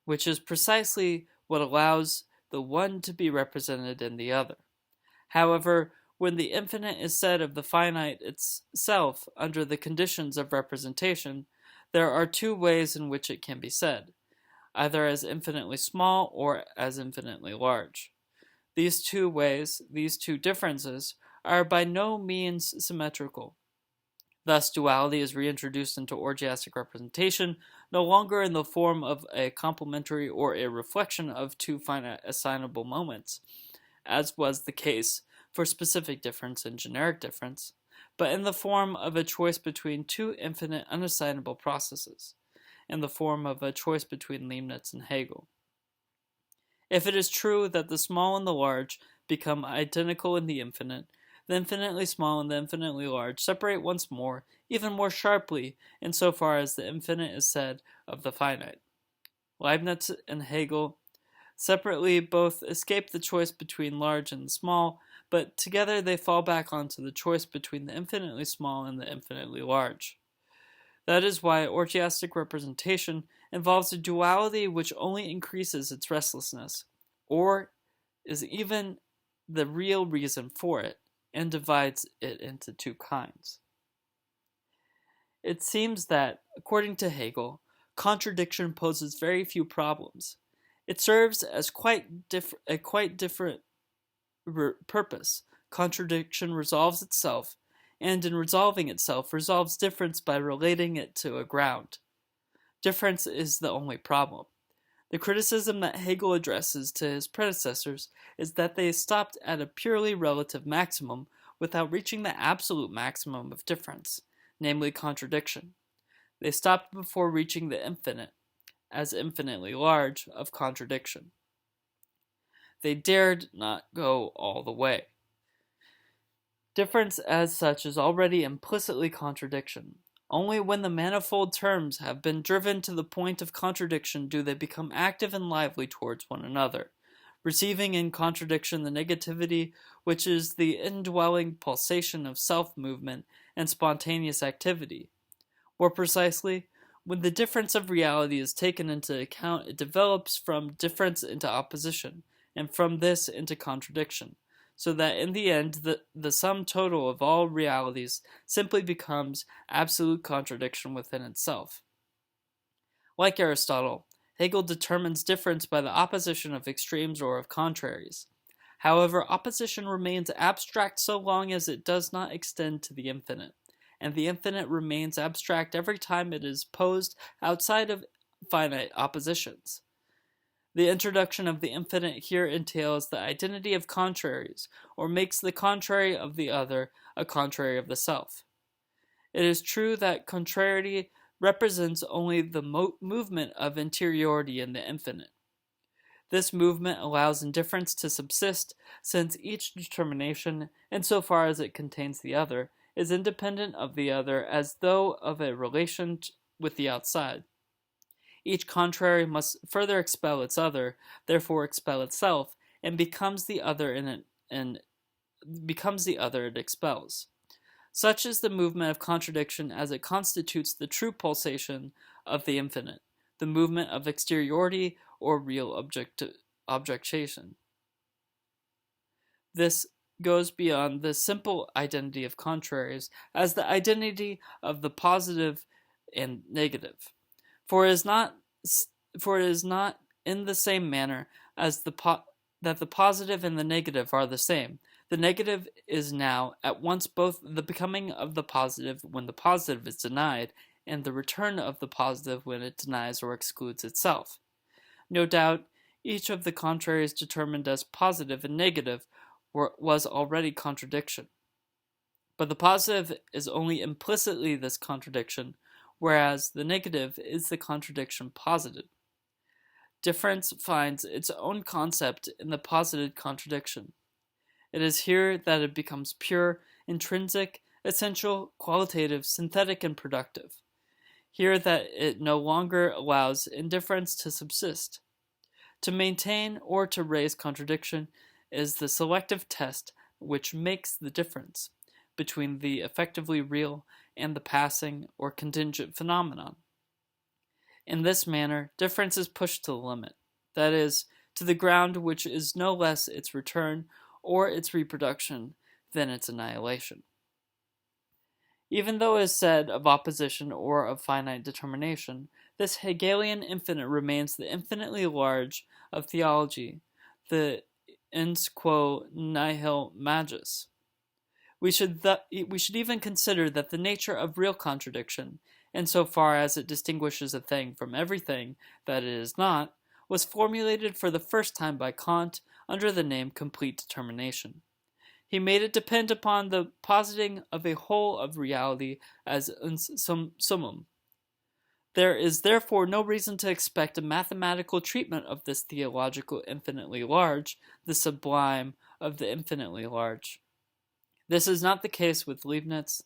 which is precisely what allows the one to be represented in the other. However, when the infinite is said of the finite itself under the conditions of representation, there are two ways in which it can be said, either as infinitely small or as infinitely large. These two ways, these two differences, are by no means symmetrical. Thus, duality is reintroduced into orgiastic representation, no longer in the form of a complementary or a reflection of two finite assignable moments, as was the case for specific difference and generic difference, but in the form of a choice between two infinite unassignable processes, in the form of a choice between Leibniz and Hegel. If it is true that the small and the large become identical in the infinitely small and the infinitely large separate once more, even more sharply, insofar as the infinite is said of the finite. Leibniz and Hegel separately both escape the choice between large and small, but together they fall back onto the choice between the infinitely small and the infinitely large. That is why orgiastic representation involves a duality which only increases its restlessness, or is even the real reason for it, and divides it into two kinds. It seems that, according to Hegel, contradiction poses very few problems. It serves as a quite different purpose. Contradiction resolves itself, and in resolving itself, resolves difference by relating it to a ground. Difference is the only problem. The criticism that Hegel addresses to his predecessors is that they stopped at a purely relative maximum without reaching the absolute maximum of difference, namely contradiction. They stopped before reaching the infinite, as infinitely large, of contradiction. They dared not go all the way. Difference as such is already implicitly contradiction. Only when the manifold terms have been driven to the point of contradiction do they become active and lively towards one another, receiving in contradiction the negativity which is the indwelling pulsation of self-movement and spontaneous activity. More precisely, when the difference of reality is taken into account, it develops from difference into opposition, and from this into contradiction, so that in the end the sum total of all realities simply becomes absolute contradiction within itself. Like Aristotle, Hegel determines difference by the opposition of extremes or of contraries. However, opposition remains abstract so long as it does not extend to the infinite, and the infinite remains abstract every time it is posed outside of finite oppositions. The introduction of the infinite here entails the identity of contraries, or makes the contrary of the other a contrary of the self. It is true that contrariety represents only the movement of interiority in the infinite. This movement allows indifference to subsist, since each determination, insofar as it contains the other, is independent of the other as though of a relation with the outside. Each contrary must further expel its other, therefore expel itself, and becomes the other it expels. Such is the movement of contradiction as it constitutes the true pulsation of the infinite, the movement of exteriority or real objectation. This goes beyond the simple identity of contraries as the identity of the positive and negative. For it is not in the same manner as that the positive and the negative are the same. The negative is now at once both the becoming of the positive when the positive is denied, and the return of the positive when it denies or excludes itself. No doubt, each of the contraries determined as positive and negative was already contradiction. But the positive is only implicitly this contradiction, whereas the negative is the contradiction posited. Difference finds its own concept in the posited contradiction. It is here that it becomes pure, intrinsic, essential, qualitative, synthetic, and productive. Here that it no longer allows indifference to subsist. To maintain or to raise contradiction is the selective test which makes the difference between the effectively real and the passing or contingent phenomenon. In this manner, difference is pushed to the limit, that is, to the ground which is no less its return or its reproduction than its annihilation. Even though it is said of opposition or of finite determination, this Hegelian infinite remains the infinitely large of theology, the ens quo nihil magis. We should even consider that the nature of real contradiction, insofar as it distinguishes a thing from everything that it is not, was formulated for the first time by Kant under the name complete determination. He made it depend upon the positing of a whole of reality as uns summum. There is therefore no reason to expect a mathematical treatment of this theological infinitely large, the sublime of the infinitely large. This is not the case with Leibniz,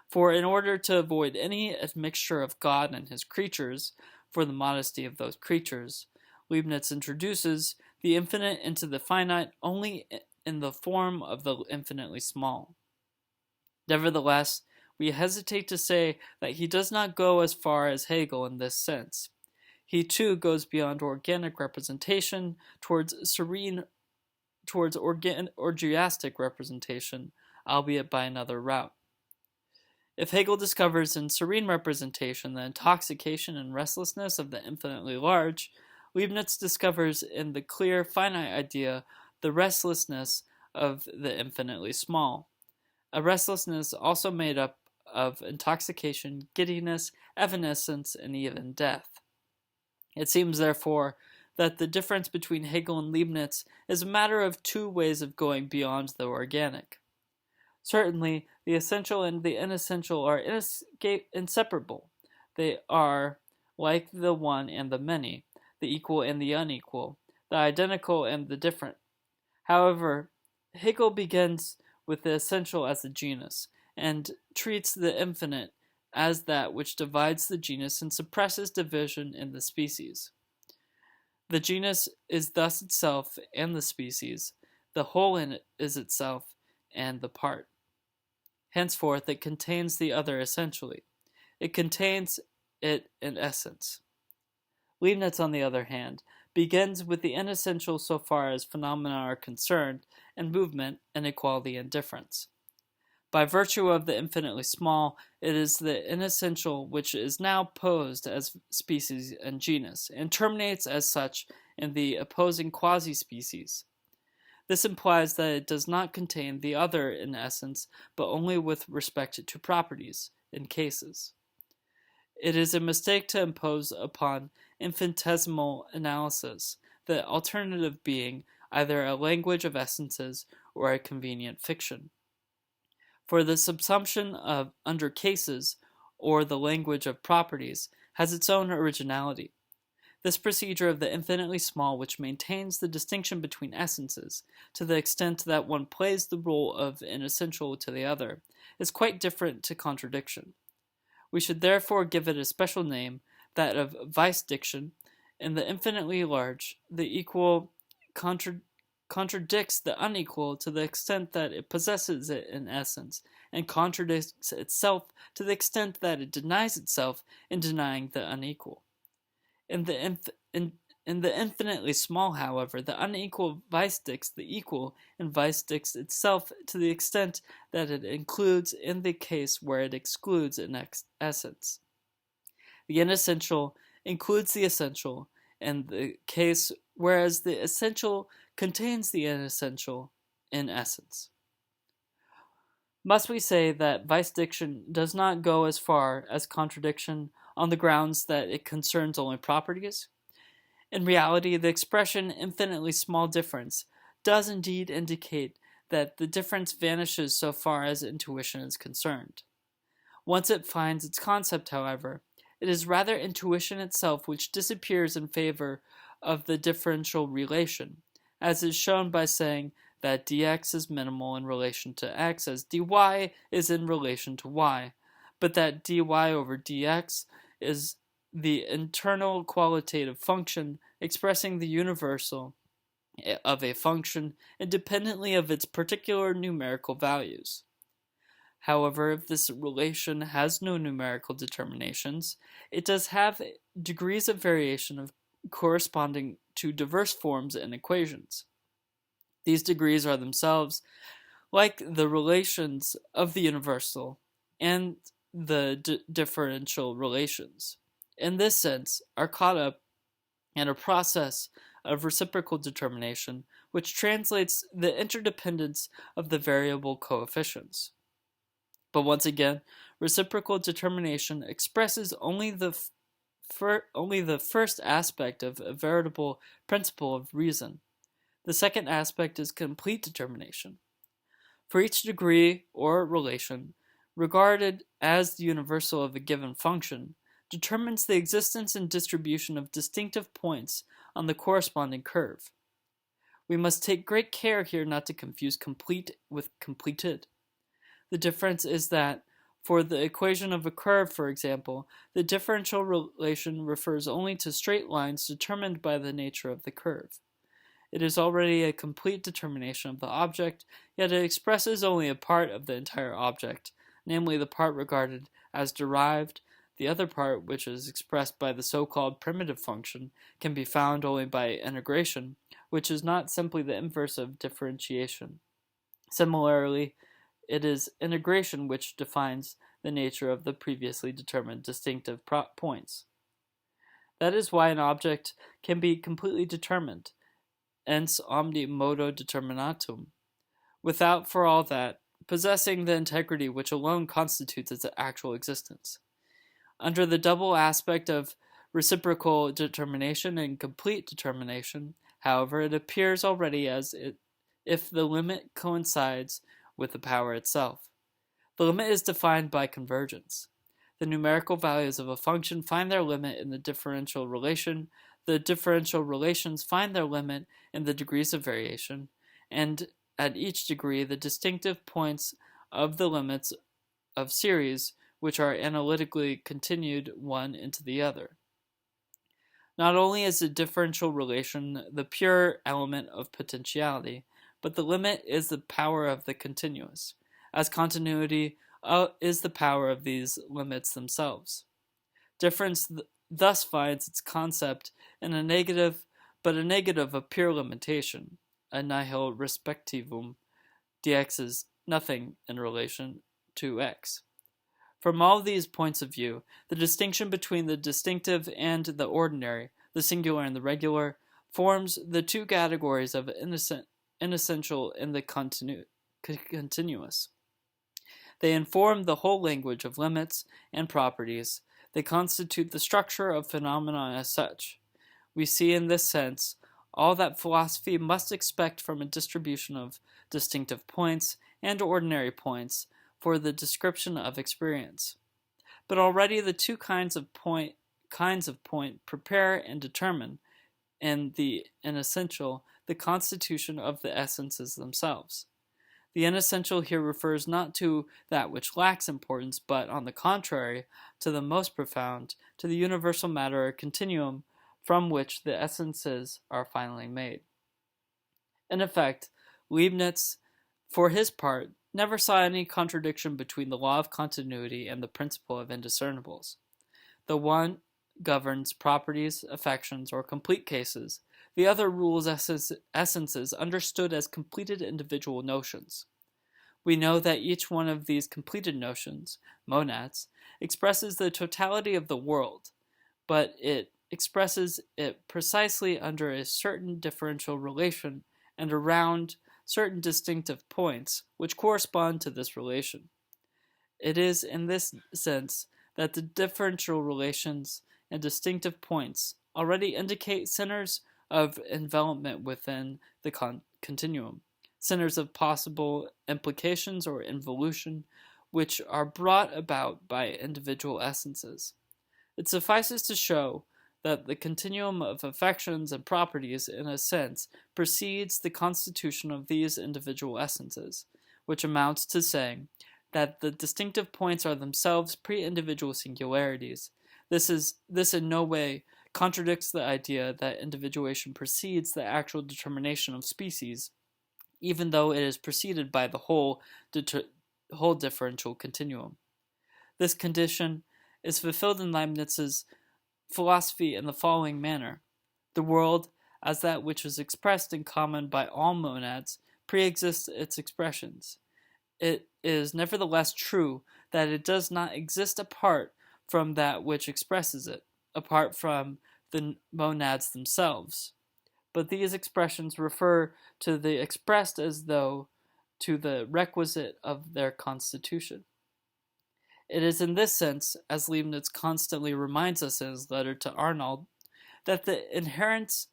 for in order to avoid any admixture of God and his creatures, for the modesty of those creatures, Leibniz introduces the infinite into the finite only in the form of the infinitely small. Nevertheless, we hesitate to say that he does not go as far as Hegel in this sense. He too goes beyond organic representation towards orgiastic representation, albeit by another route. If Hegel discovers in serene representation the intoxication and restlessness of the infinitely large, Leibniz discovers in the clear finite idea the restlessness of the infinitely small, a restlessness also made up of intoxication, giddiness, evanescence, and even death. It seems, therefore, that the difference between Hegel and Leibniz is a matter of two ways of going beyond the organic. Certainly, the essential and the inessential are inseparable. They are like the one and the many, the equal and the unequal, the identical and the different. However, Hegel begins with the essential as the genus, and treats the infinite as that which divides the genus and suppresses division in the species. The genus is thus itself and the species, the whole in it is itself and the part. Henceforth, it contains the other essentially. It contains it in essence. Leibniz, on the other hand, begins with the inessential so far as phenomena are concerned, and movement, inequality, and difference. By virtue of the infinitely small, it is the inessential which is now posed as species and genus, and terminates as such in the opposing quasi-species. This implies that it does not contain the other in essence, but only with respect to properties, in cases. It is a mistake to impose upon infinitesimal analysis the alternative being either a language of essences or a convenient fiction. For the subsumption of under cases, or the language of properties, has its own originality. This procedure of the infinitely small, which maintains the distinction between essences, to the extent that one plays the role of an essential to the other, is quite different to contradiction. We should therefore give it a special name, that of vice-diction. In the infinitely large, the equal contradicts the unequal to the extent that it possesses it in essence, and contradicts itself to the extent that it denies itself in denying the unequal. In the infinitely small, however, the unequal vice-dicts the equal, and vice-dicts itself to the extent that it includes in the case where it excludes in essence. The inessential includes the essential in the case whereas the essential contains the inessential in essence. Must we say that vice-diction does not go as far as contradiction on the grounds that it concerns only properties? In reality, the expression infinitely small difference does indeed indicate that the difference vanishes so far as intuition is concerned. Once it finds its concept, however, It is rather intuition itself which disappears in favor of the differential relation, as is shown by saying that dx is minimal in relation to x as dy is in relation to y, but that dy over dx is the internal qualitative function expressing the universal of a function independently of its particular numerical values. However, if this relation has no numerical determinations, it does have degrees of variation corresponding to diverse forms and equations. These degrees are themselves, like the relations of the universal and the differential relations, in this sense, are caught up in a process of reciprocal determination, which translates the interdependence of the variable coefficients. But once again, reciprocal determination expresses only the first aspect of a veritable principle of reason. The second aspect is complete determination. For each degree or relation, regarded as the universal of a given function, determines the existence and distribution of distinctive points on the corresponding curve. We must take great care here not to confuse complete with completed. The difference is that, for the equation of a curve, for example, the differential relation refers only to straight lines determined by the nature of the curve. It is already a complete determination of the object, yet it expresses only a part of the entire object, namely the part regarded as derived. The other part, which is expressed by the so-called primitive function, can be found only by integration, which is not simply the inverse of differentiation. Similarly, it is integration which defines the nature of the previously determined distinctive points. That is why an object can be completely determined, ens omni modo determinatum, without, for all that, possessing the integrity which alone constitutes its actual existence. Under the double aspect of reciprocal determination and complete determination, however, it appears already as if the limit coincides with the power itself. The limit is defined by convergence. The numerical values of a function find their limit in the differential relation, the differential relations find their limit in the degrees of variation, and at each degree the distinctive points of the limits of series which are analytically continued one into the other. Not only is the differential relation the pure element of potentiality, but the limit is the power of the continuous, as continuity is the power of these limits themselves. Difference thus finds its concept in a negative, but a negative of pure limitation, a nihil respectivum. Dx is nothing in relation to x. From all these points of view, the distinction between the distinctive and the ordinary, the singular and the regular, forms the two categories of inessential and the continuous. They inform the whole language of limits and properties. They constitute the structure of phenomena as such. We see in this sense all that philosophy must expect from a distribution of distinctive points and ordinary points for the description of experience. But already the two kinds of point prepare and determine, in the inessential, the constitution of the essences themselves. The inessential here refers not to that which lacks importance, but, on the contrary, to the most profound, to the universal matter or continuum from which the essences are finally made. In effect, Leibniz, for his part, never saw any contradiction between the law of continuity and the principle of indiscernibles. The one governs properties, affections, or complete cases. The other rules essences understood as completed individual notions. We know that each one of these completed notions, monads, expresses the totality of the world, but it expresses it precisely under a certain differential relation and around certain distinctive points which correspond to this relation. It is in this sense that the differential relations and distinctive points already indicate centers of envelopment within the continuum, centers of possible implications or involution, which are brought about by individual essences. It suffices to show that the continuum of affections and properties, in a sense, precedes the constitution of these individual essences, which amounts to saying that the distinctive points are themselves pre-individual singularities. This in no way contradicts the idea that individuation precedes the actual determination of species, even though it is preceded by the whole differential continuum. This condition is fulfilled in Leibniz's philosophy in the following manner. The world, as that which is expressed in common by all monads, pre-exists its expressions. It is nevertheless true that it does not exist apart from that which expresses it, apart from the monads themselves. But these expressions refer to the expressed as though to the requisite of their constitution. It is in this sense, as Leibniz constantly reminds us in his letter to Arnold, that the inherence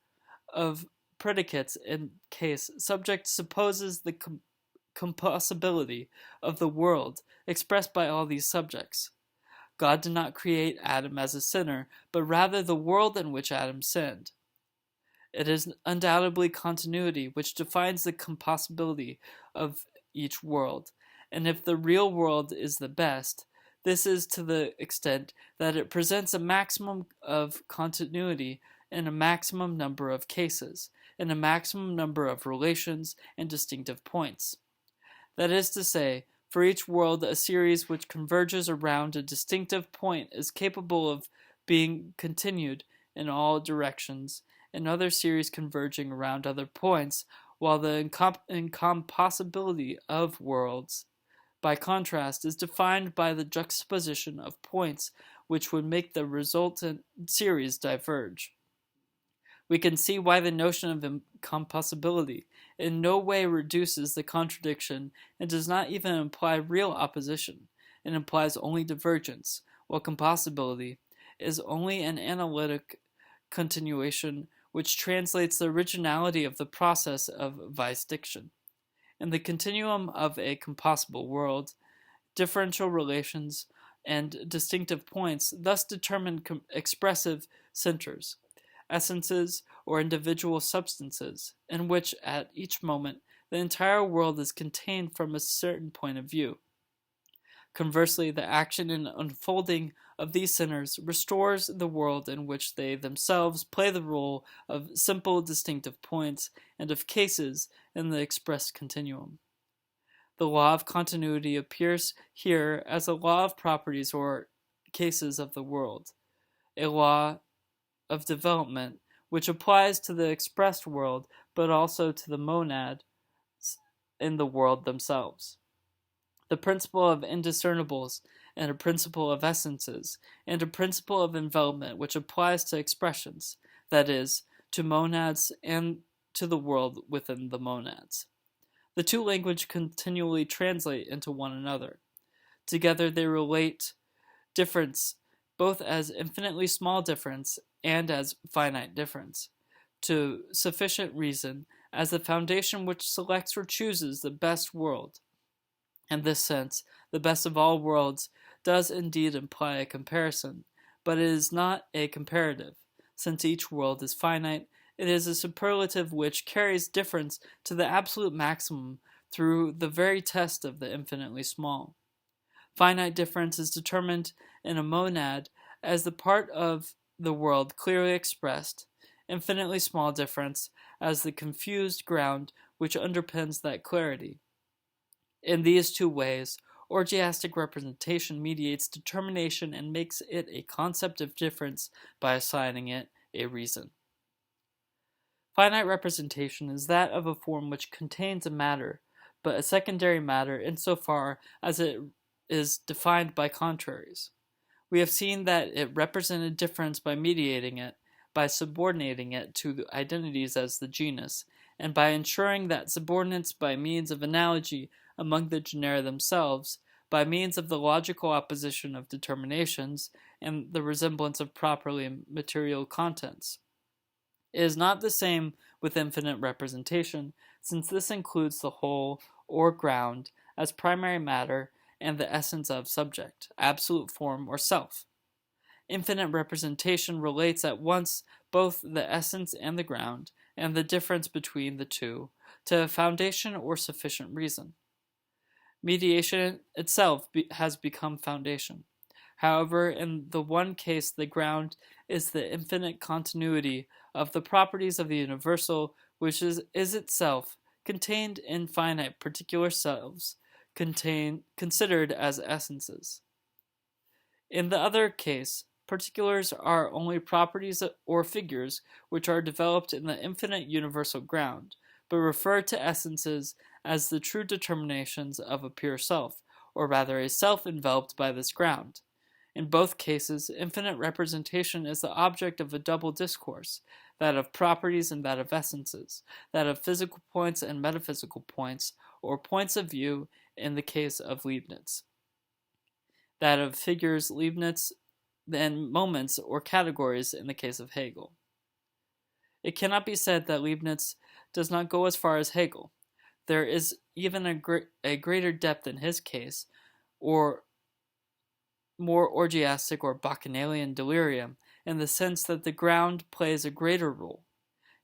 of predicates in case subject supposes the compossibility of the world expressed by all these subjects. God did not create Adam as a sinner, but rather the world in which Adam sinned. It is undoubtedly continuity which defines the compossibility of each world, and if the real world is the best, this is to the extent that it presents a maximum of continuity in a maximum number of cases, in a maximum number of relations and distinctive points. That is to say, for each world, a series which converges around a distinctive point is capable of being continued in all directions, and other series converging around other points, while the incompossibility of worlds, by contrast, is defined by the juxtaposition of points which would make the resultant series diverge. We can see why the notion of incompossibility in no way reduces the contradiction and does not even imply real opposition. It implies only divergence, while compossibility is only an analytic continuation which translates the originality of the process of visdiction. In the continuum of a compossible world, differential relations and distinctive points thus determine expressive centers, essences, or individual substances, in which at each moment the entire world is contained from a certain point of view. Conversely, the action and unfolding of these centers restores the world in which they themselves play the role of simple distinctive points and of cases in the expressed continuum. The law of continuity appears here as a law of properties or cases of the world, a law of development which applies to the expressed world but also to the monad in the world themselves. The principle of indiscernibles and a principle of essences and a principle of envelopment which applies to expressions, that is, to monads and to the world within the monads. The two languages continually translate into one another. Together they relate difference both as infinitely small difference and as finite difference, to sufficient reason as the foundation which selects or chooses the best world. In this sense, the best of all worlds does indeed imply a comparison, but it is not a comparative. Since each world is finite, it is a superlative which carries difference to the absolute maximum through the very test of the infinitely small. Finite difference is determined in a monad as the part of the world clearly expressed, infinitely small difference as the confused ground which underpins that clarity. In these two ways, orgiastic representation mediates determination and makes it a concept of difference by assigning it a reason. Finite representation is that of a form which contains a matter, but a secondary matter insofar as it is defined by contraries. We have seen that it represented difference by mediating it, by subordinating it to the identities as the genus, and by ensuring that subordinates by means of analogy among the genera themselves, by means of the logical opposition of determinations and the resemblance of properly material contents. It is not the same with infinite representation, since this includes the whole or ground as primary matter and the essence of subject, absolute form, or self. Infinite representation relates at once both the essence and the ground, and the difference between the two, to a foundation or sufficient reason. Mediation itself has become foundation. However, in the one case, the ground is the infinite continuity of the properties of the universal, which is itself contained in finite particular selves, considered as essences. In the other case, particulars are only properties or figures which are developed in the infinite universal ground, but refer to essences as the true determinations of a pure self, or rather a self enveloped by this ground. In both cases, infinite representation is the object of a double discourse, that of properties and that of essences, that of physical points and metaphysical points, or points of view in the case of Leibniz, that of figures, Leibniz, and moments or categories in the case of Hegel. It cannot be said that Leibniz does not go as far as Hegel. There is even a greater depth in his case, or more orgiastic or bacchanalian delirium, in the sense that the ground plays a greater role.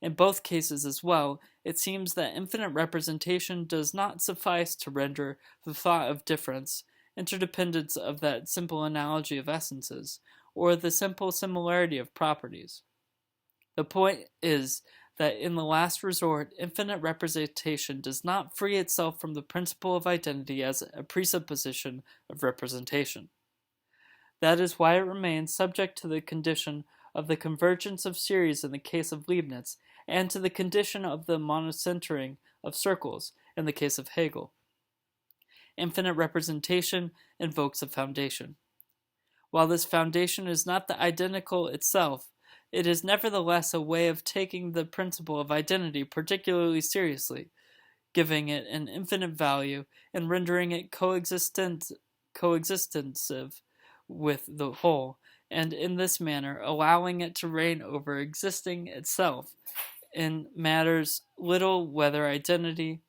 In both cases as well, it seems that infinite representation does not suffice to render the thought of difference, interdependence of that simple analogy of essences, or the simple similarity of properties. The point is that in the last resort, infinite representation does not free itself from the principle of identity as a presupposition of representation. That is why it remains subject to the condition of the convergence of series in the case of Leibniz, and to the condition of the monocentering of circles in the case of Hegel. Infinite representation invokes a foundation. While this foundation is not the identical itself, it is nevertheless a way of taking the principle of identity particularly seriously, giving it an infinite value, and rendering it coexistensive with the whole, and in this manner allowing it to reign over existing itself in matters little whether identity,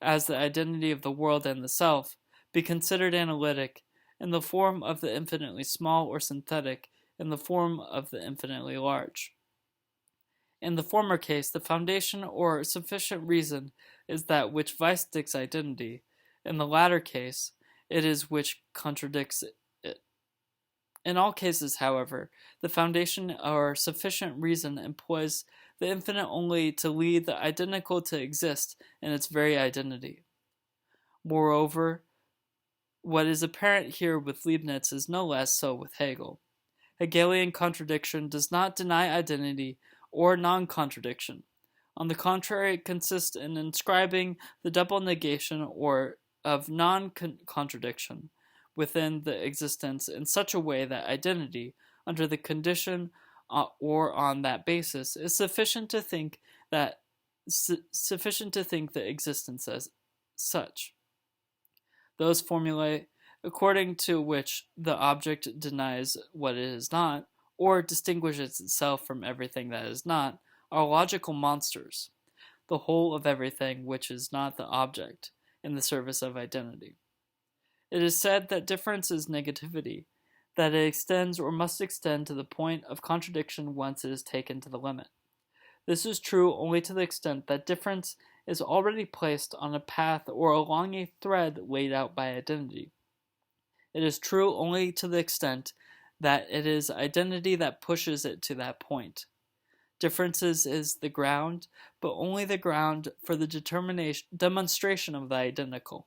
as the identity of the world and the self, be considered analytic in the form of the infinitely small, or synthetic in the form of the infinitely large. In the former case, the foundation or sufficient reason is that which vice-dicts identity. In the latter case, it is which contradicts it. In all cases, however, the foundation or sufficient reason employs the infinite only to lead the identical to exist in its very identity. Moreover, what is apparent here with Leibniz is no less so with Hegel. Hegelian contradiction does not deny identity or non-contradiction. On the contrary, it consists in inscribing the double negation or of non-contradiction within the existence in such a way that identity, under the condition or on that basis, is sufficient to think the existence as such. Those formulae according to which the object denies what it is not, or distinguishes itself from everything that is not, are logical monsters, the whole of everything which is not the object, in the service of identity. It is said that difference is negativity, that it extends or must extend to the point of contradiction once it is taken to the limit. This is true only to the extent that difference is already placed on a path or along a thread laid out by identity. It is true only to the extent that it is identity that pushes it to that point. Differences is the ground, but only the ground for the demonstration of the identical.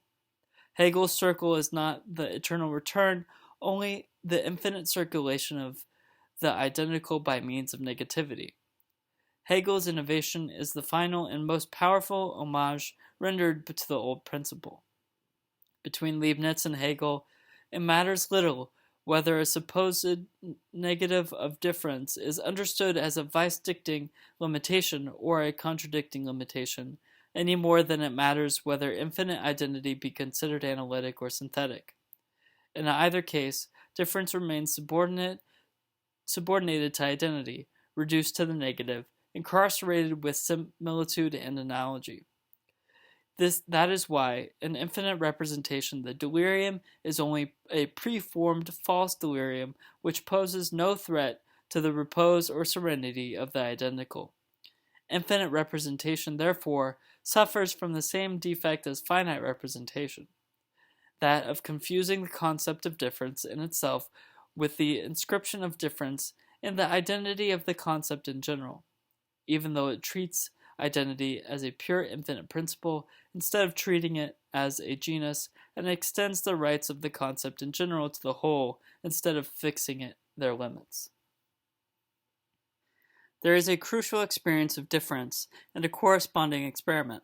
Hegel's circle is not the eternal return, only the infinite circulation of the identical by means of negativity. Hegel's innovation is the final and most powerful homage rendered to the old principle. Between Leibniz and Hegel, it matters little whether a supposed negative of difference is understood as a vice-dicting limitation or a contradicting limitation, any more than it matters whether infinite identity be considered analytic or synthetic. In either case, difference remains subordinated to identity, reduced to the negative, incarcerated with similitude and analogy. That is why, in infinite representation, the delirium is only a preformed false delirium which poses no threat to the repose or serenity of the identical. Infinite representation, therefore, suffers from the same defect as finite representation, that of confusing the concept of difference in itself with the inscription of difference in the identity of the concept in general, even though it treats identity as a pure infinite principle instead of treating it as a genus, and extends the rights of the concept in general to the whole instead of fixing it their limits. There is a crucial experience of difference and a corresponding experiment.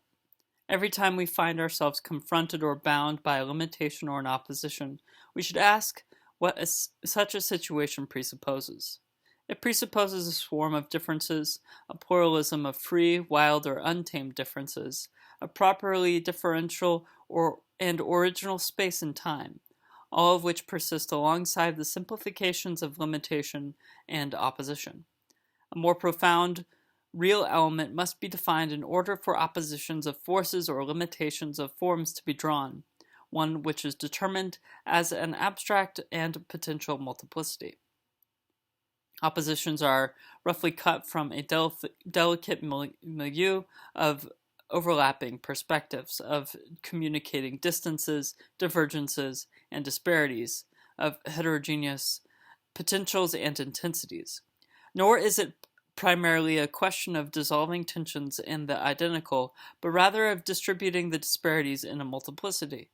Every time we find ourselves confronted or bound by a limitation or an opposition, we should ask what such a situation presupposes. It presupposes a swarm of differences, a pluralism of free, wild, or untamed differences, a properly differential and original space and time, all of which persist alongside the simplifications of limitation and opposition. A more profound, real element must be defined in order for oppositions of forces or limitations of forms to be drawn, one which is determined as an abstract and potential multiplicity. Oppositions are roughly cut from a delicate milieu of overlapping perspectives, of communicating distances, divergences, and disparities, of heterogeneous potentials and intensities. Nor is it primarily a question of dissolving tensions in the identical, but rather of distributing the disparities in a multiplicity.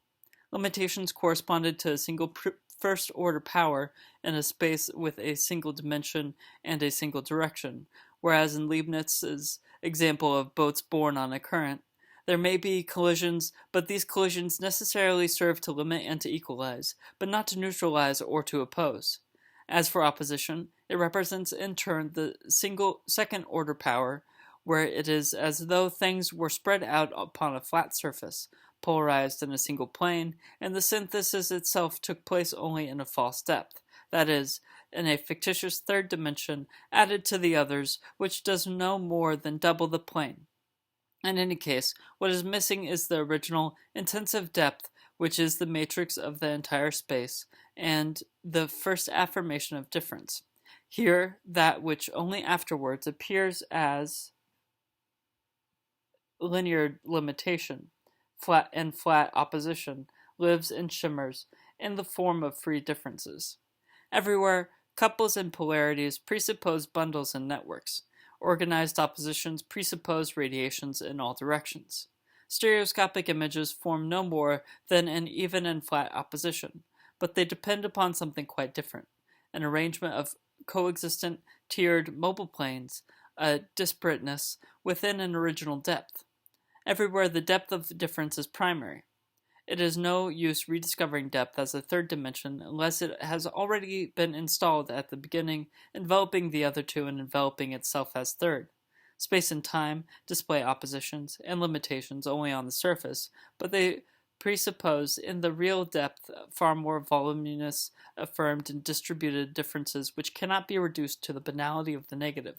Limitations corresponded to a single first-order power in a space with a single dimension and a single direction, whereas in Leibniz's example of boats borne on a current, there may be collisions, but these collisions necessarily serve to limit and to equalize, but not to neutralize or to oppose. As for opposition, it represents in turn the single second-order power, where it is as though things were spread out upon a flat surface, polarized in a single plane, and the synthesis itself took place only in a false depth, that is, in a fictitious third dimension added to the others, which does no more than double the plane. In any case, what is missing is the original intensive depth, which is the matrix of the entire space, and the first affirmation of difference. Here, that which only afterwards appears as linear limitation, flat opposition, lives and shimmers in the form of free differences. Everywhere, couples and polarities presuppose bundles and networks. Organized oppositions presuppose radiations in all directions. Stereoscopic images form no more than an even and flat opposition, but they depend upon something quite different, an arrangement of coexistent, tiered mobile planes, a disparateness within an original depth. Everywhere the depth of difference is primary. It is no use rediscovering depth as a third dimension unless it has already been installed at the beginning, enveloping the other two and enveloping itself as third. Space and time display oppositions and limitations only on the surface, but they presuppose in the real depth far more voluminous, affirmed, and distributed differences which cannot be reduced to the banality of the negative.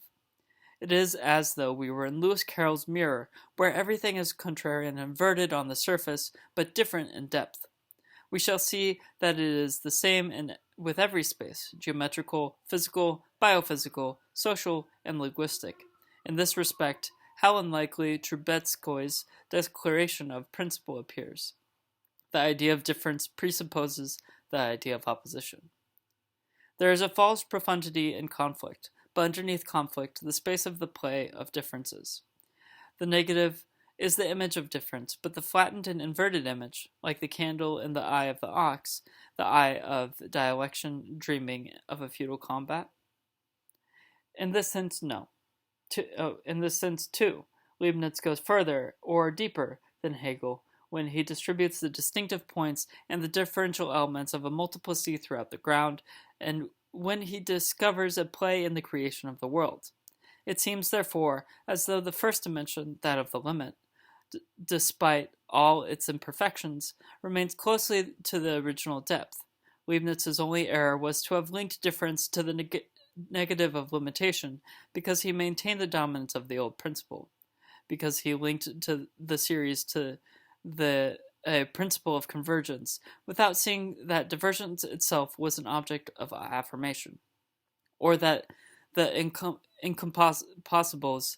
It is as though we were in Lewis Carroll's mirror, where everything is contrary and inverted on the surface, but different in depth. We shall see that it is the same with every space, geometrical, physical, biophysical, social, and linguistic. In this respect, how unlikely Trubetskoy's declaration of principle appears. The idea of difference presupposes the idea of opposition. There is a false profundity in conflict, but underneath conflict, the space of the play of differences. The negative is the image of difference, but the flattened and inverted image, like the candle in the eye of the ox, the eye of dialection dreaming of a futile combat. In this sense, no. In this sense, too, Leibniz goes further, or deeper, than Hegel, when he distributes the distinctive points and the differential elements of a multiplicity throughout the ground, and when he discovers a play in the creation of the world. It seems, therefore, as though the first dimension, that of the limit, despite all its imperfections, remains closely to the original depth. Leibniz's only error was to have linked difference to the negative of limitation, because he maintained the dominance of the old principle, because he linked to the series to a principle of convergence, without seeing that divergence itself was an object of affirmation, or that the incompossibles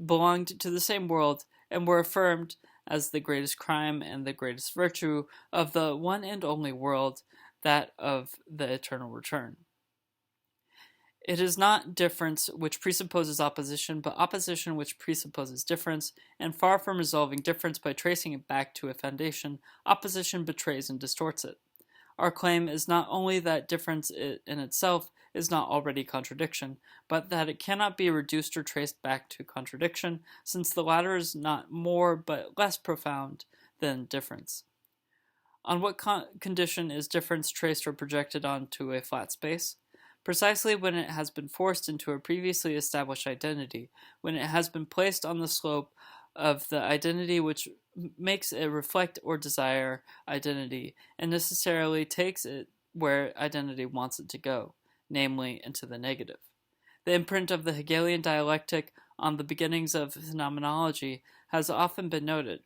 belonged to the same world and were affirmed as the greatest crime and the greatest virtue of the one and only world, that of the eternal return. It is not difference which presupposes opposition, but opposition which presupposes difference, and far from resolving difference by tracing it back to a foundation, opposition betrays and distorts it. Our claim is not only that difference in itself is not already contradiction, but that it cannot be reduced or traced back to contradiction, since the latter is not more but less profound than difference. On what condition is difference traced or projected onto a flat space? Precisely when it has been forced into a previously established identity, when it has been placed on the slope of the identity which makes it reflect or desire identity, and necessarily takes it where identity wants it to go, namely into the negative. The imprint of the Hegelian dialectic on the beginnings of phenomenology has often been noted.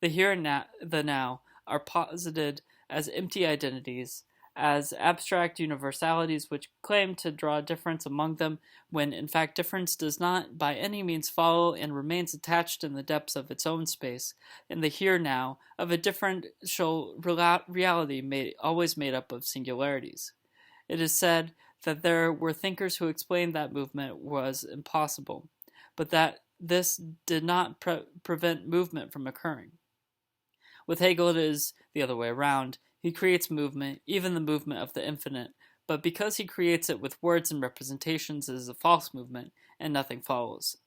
The here and the now are posited as empty identities, as abstract universalities which claim to draw difference among them, when in fact difference does not by any means follow and remains attached in the depths of its own space, in the here now, of a differential reality always made up of singularities. It is said that there were thinkers who explained that movement was impossible, but that this did not prevent movement from occurring. With Hegel it is the other way around. He creates movement, even the movement of the infinite, but because he creates it with words and representations, it is a false movement, and nothing follows.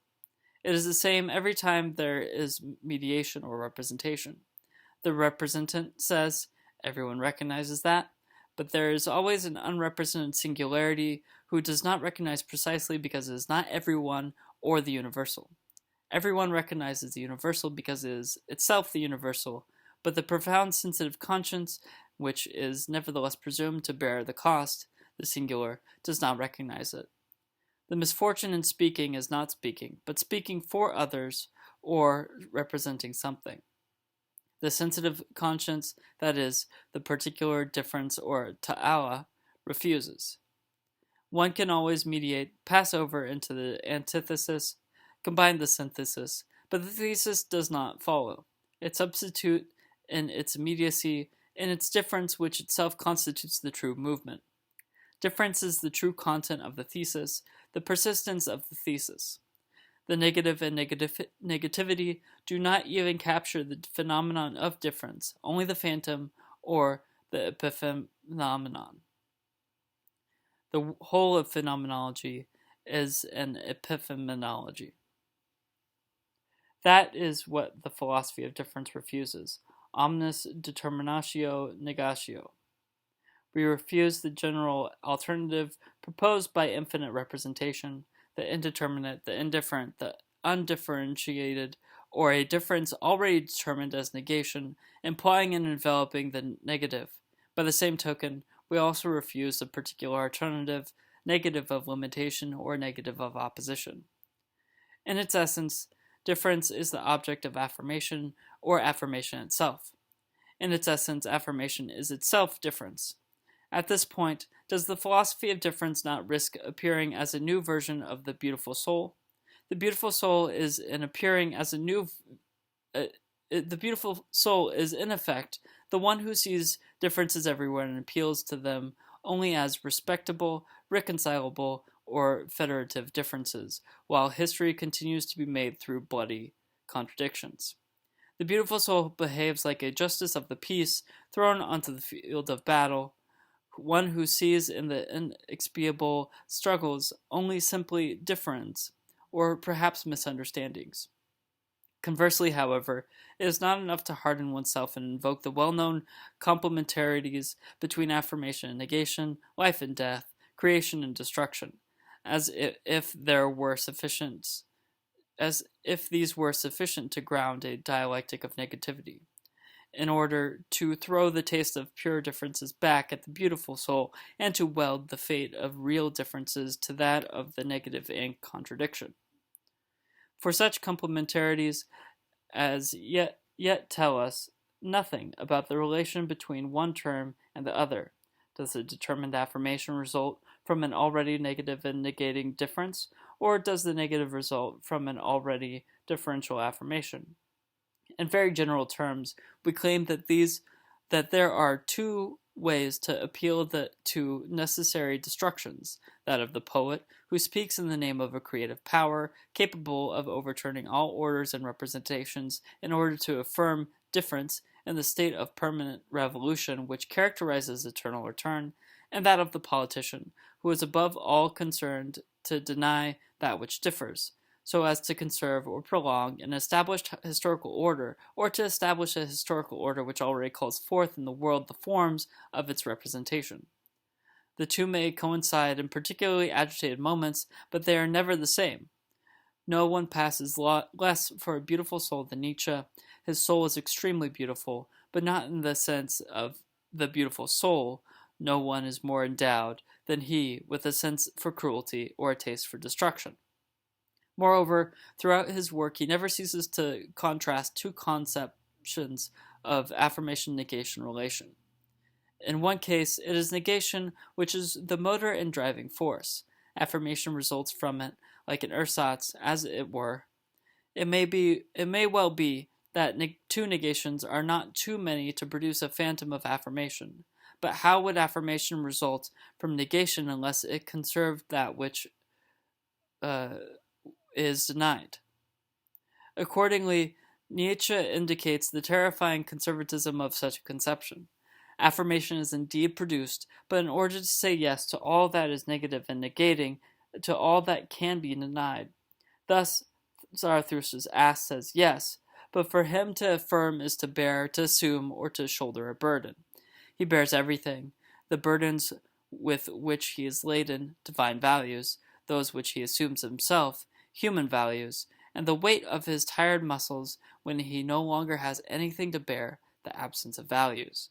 It is the same every time there is mediation or representation. The representant says, everyone recognizes that, but there is always an unrepresented singularity who does not recognize precisely because it is not everyone or the universal. Everyone recognizes the universal because it is itself the universal, but the profound sensitive conscience, which is nevertheless presumed to bear the cost, the singular, does not recognize it. The misfortune in speaking is not speaking, but speaking for others or representing something. The sensitive conscience, that is, the particular difference or ta'ala, refuses. One can always mediate, pass over into the antithesis, combine the synthesis, but the thesis does not follow. It substitutes in its immediacy, in its difference which itself constitutes the true movement. Difference is the true content of the thesis, the persistence of the thesis. The negative and negativity do not even capture the phenomenon of difference, only the phantom or the epiphenomenon. The whole of phenomenology is an epiphenomenology. That is what the philosophy of difference refuses. Omnis determinatio negatio. We refuse the general alternative proposed by infinite representation, the indeterminate, the indifferent, the undifferentiated, or a difference already determined as negation, implying and enveloping the negative. By the same token, we also refuse the particular alternative, negative of limitation or negative of opposition. In its essence, difference is the object of affirmation or affirmation itself. In its essence, affirmation is itself difference. At this point, does the philosophy of difference not risk appearing as a new version of the beautiful soul? The beautiful soul is in appearing as a new. The beautiful soul is in effect the one who sees differences everywhere and appeals to them only as respectable, reconcilable, or federative differences, while history continues to be made through bloody contradictions. The beautiful soul behaves like a justice of the peace thrown onto the field of battle, one who sees in the inexpiable struggles only simply difference, or perhaps misunderstandings. Conversely, however, it is not enough to harden oneself and invoke the well-known complementarities between affirmation and negation, life and death, creation and destruction, as if these were sufficient to ground a dialectic of negativity, in order to throw the taste of pure differences back at the beautiful soul and to weld the fate of real differences to that of the negative and contradiction. For such complementarities as yet tell us nothing about the relation between one term and the other. Does the determined affirmation result from an already negative and negating difference, or does the negative result from an already differential affirmation? In very general terms, we claim that there are two ways to appeal to necessary destructions: that of the poet, who speaks in the name of a creative power capable of overturning all orders and representations in order to affirm difference in the state of permanent revolution which characterizes eternal return; and that of the politician, who is above all concerned to deny that which differs, so as to conserve or prolong an established historical order, or to establish a historical order which already calls forth in the world the forms of its representation. The two may coincide in particularly agitated moments, but they are never the same. No one passes less for a beautiful soul than Nietzsche. His soul is extremely beautiful, but not in the sense of the beautiful soul. No one is more endowed than he with a sense for cruelty or a taste for destruction. Moreover, throughout his work, he never ceases to contrast two conceptions of affirmation-negation relation. In one case, it is negation which is the motor and driving force. Affirmation results from it, like an ersatz, as it were. It may well be that two negations are not too many to produce a phantom of affirmation. But how would affirmation result from negation unless it conserved that which is denied? Accordingly, Nietzsche indicates the terrifying conservatism of such a conception. Affirmation is indeed produced, but in order to say yes to all that is negative and negating to all that can be denied. Thus, Zarathustra's ass says yes, but for him to affirm is to bear, to assume, or to shoulder a burden. He bears everything: the burdens with which he is laden, divine values; those which he assumes himself, human values; and the weight of his tired muscles when he no longer has anything to bear, the absence of values.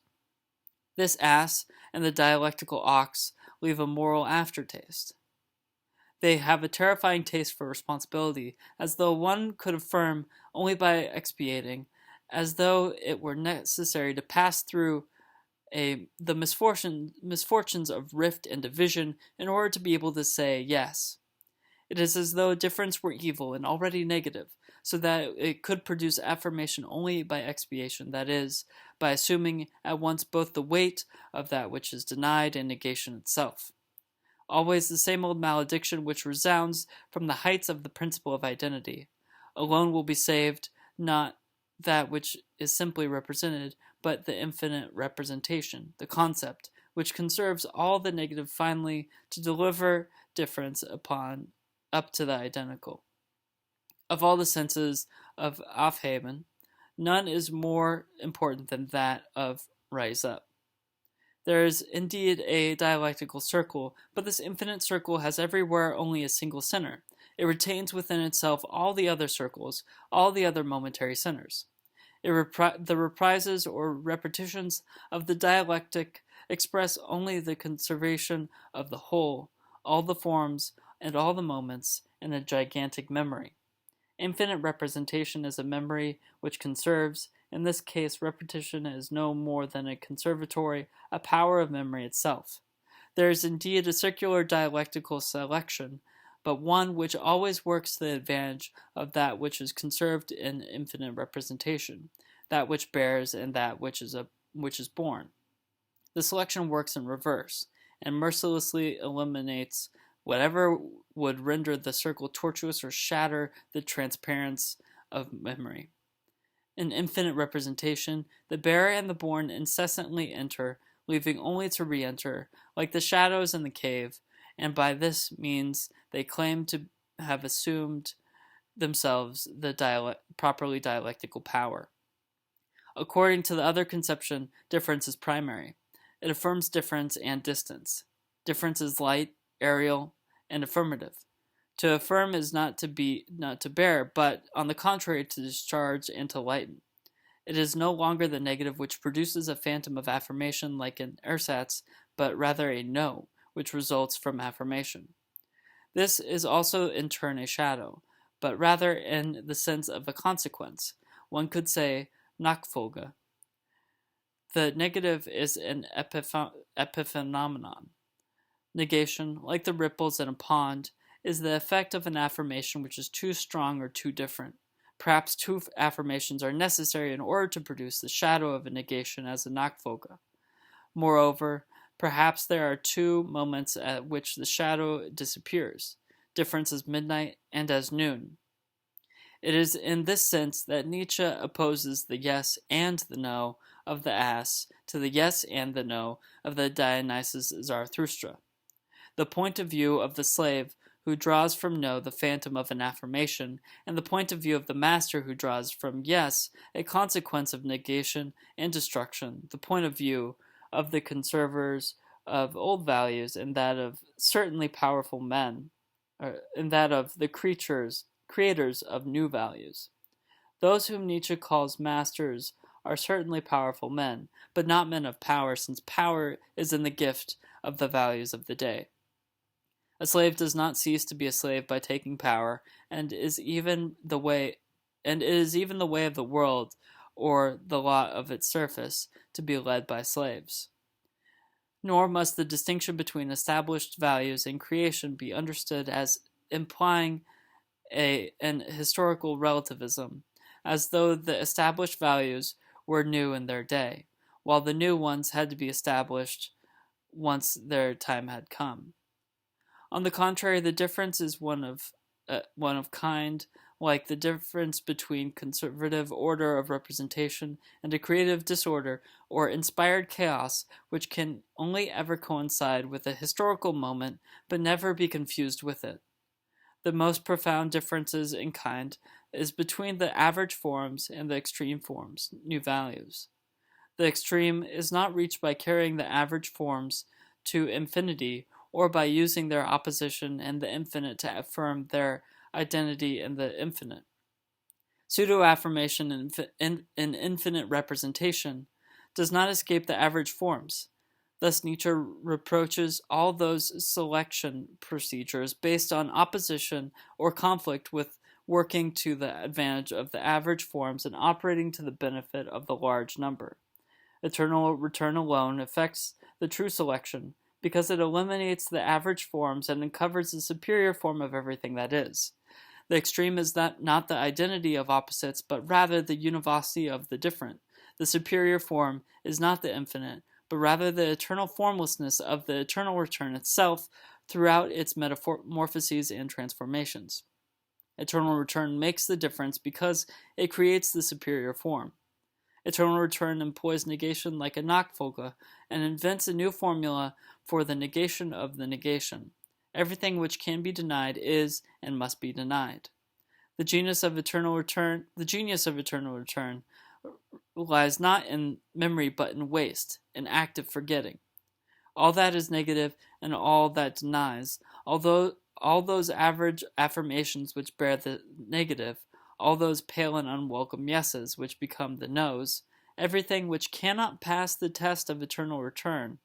This ass and the dialectical ox leave a moral aftertaste. They have a terrifying taste for responsibility, as though one could affirm only by expiating, as though it were necessary to pass through the misfortunes of rift and division in order to be able to say yes. It is as though difference were evil and already negative, so that it could produce affirmation only by expiation, that is, by assuming at once both the weight of that which is denied and negation itself. Always the same old malediction which resounds from the heights of the principle of identity. Alone will be saved, not that which is simply represented, but the infinite representation, the concept, which conserves all the negative finally to deliver difference up to the identical. Of all the senses of Aufheben, none is more important than that of rise up. There is indeed a dialectical circle, but this infinite circle has everywhere only a single center. It retains within itself all the other circles, all the other momentary centers. The reprises or repetitions of the dialectic express only the conservation of the whole, all the forms and all the moments, in a gigantic memory. Infinite representation is a memory which conserves. In this case, repetition is no more than a conservatory, a power of memory itself. There is indeed a circular dialectical selection, but one which always works to the advantage of that which is conserved in infinite representation, that which bears and that which is born. The selection works in reverse, and mercilessly eliminates whatever would render the circle tortuous or shatter the transparence of memory. In infinite representation, the bearer and the born incessantly enter, leaving only to re-enter, like the shadows in the cave, and by this means they claim to have assumed themselves the properly dialectical power. According to the other conception, difference is primary. It affirms difference and distance. Difference is light, aerial, and affirmative. To affirm is not to bear, but on the contrary to discharge and to lighten. It is no longer the negative which produces a phantom of affirmation like an ersatz, but rather a no, which results from affirmation. This is also in turn a shadow, but rather in the sense of a consequence. One could say Nachfolge. The negative is an epiphenomenon. Negation, like the ripples in a pond, is the effect of an affirmation which is too strong or too different. Perhaps two affirmations are necessary in order to produce the shadow of a negation as a Nachfolge. Moreover, perhaps there are two moments at which the shadow disappears, difference as midnight and as noon. It is in this sense that Nietzsche opposes the yes and the no of the ass to the yes and the no of the Dionysus Zarathustra. The point of view of the slave who draws from no the phantom of an affirmation, and the point of view of the master who draws from yes a consequence of negation and destruction, the point of view of the conservers of old values and that of certainly powerful men, and that of the creators of new values. Those whom Nietzsche calls masters are certainly powerful men, but not men of power, since power is in the gift of the values of the day. A slave does not cease to be a slave by taking power, and it is even the way of the world, or the lot of its surface, to be led by slaves. Nor must the distinction between established values and creation be understood as implying an historical relativism, as though the established values were new in their day, while the new ones had to be established once their time had come. On the contrary, the difference is one of kind, like the difference between conservative order of representation and a creative disorder or inspired chaos, which can only ever coincide with a historical moment, but never be confused with it. The most profound differences in kind is between the average forms and the extreme forms, new values. The extreme is not reached by carrying the average forms to infinity, or by using their opposition and the infinite to affirm their identity in the infinite. Pseudo-affirmation in infinite representation does not escape the average forms. Thus Nietzsche reproaches all those selection procedures based on opposition or conflict with working to the advantage of the average forms and operating to the benefit of the large number. Eternal return alone affects the true selection, because it eliminates the average forms and uncovers the superior form of everything that is. The extreme is not the identity of opposites, but rather the univocity of the different. The superior form is not the infinite, but rather the eternal formlessness of the eternal return itself throughout its metamorphoses and transformations. Eternal return makes the difference because it creates the superior form. Eternal return employs negation like a Nachfolge and invents a new formula for the negation of the negation. Everything which can be denied is and must be denied. The genius of eternal return lies not in memory but in waste, in active forgetting. All that is negative and all that denies, although all those average affirmations which bear the negative, all those pale and unwelcome yeses which become the noes, everything which cannot pass the test of eternal return,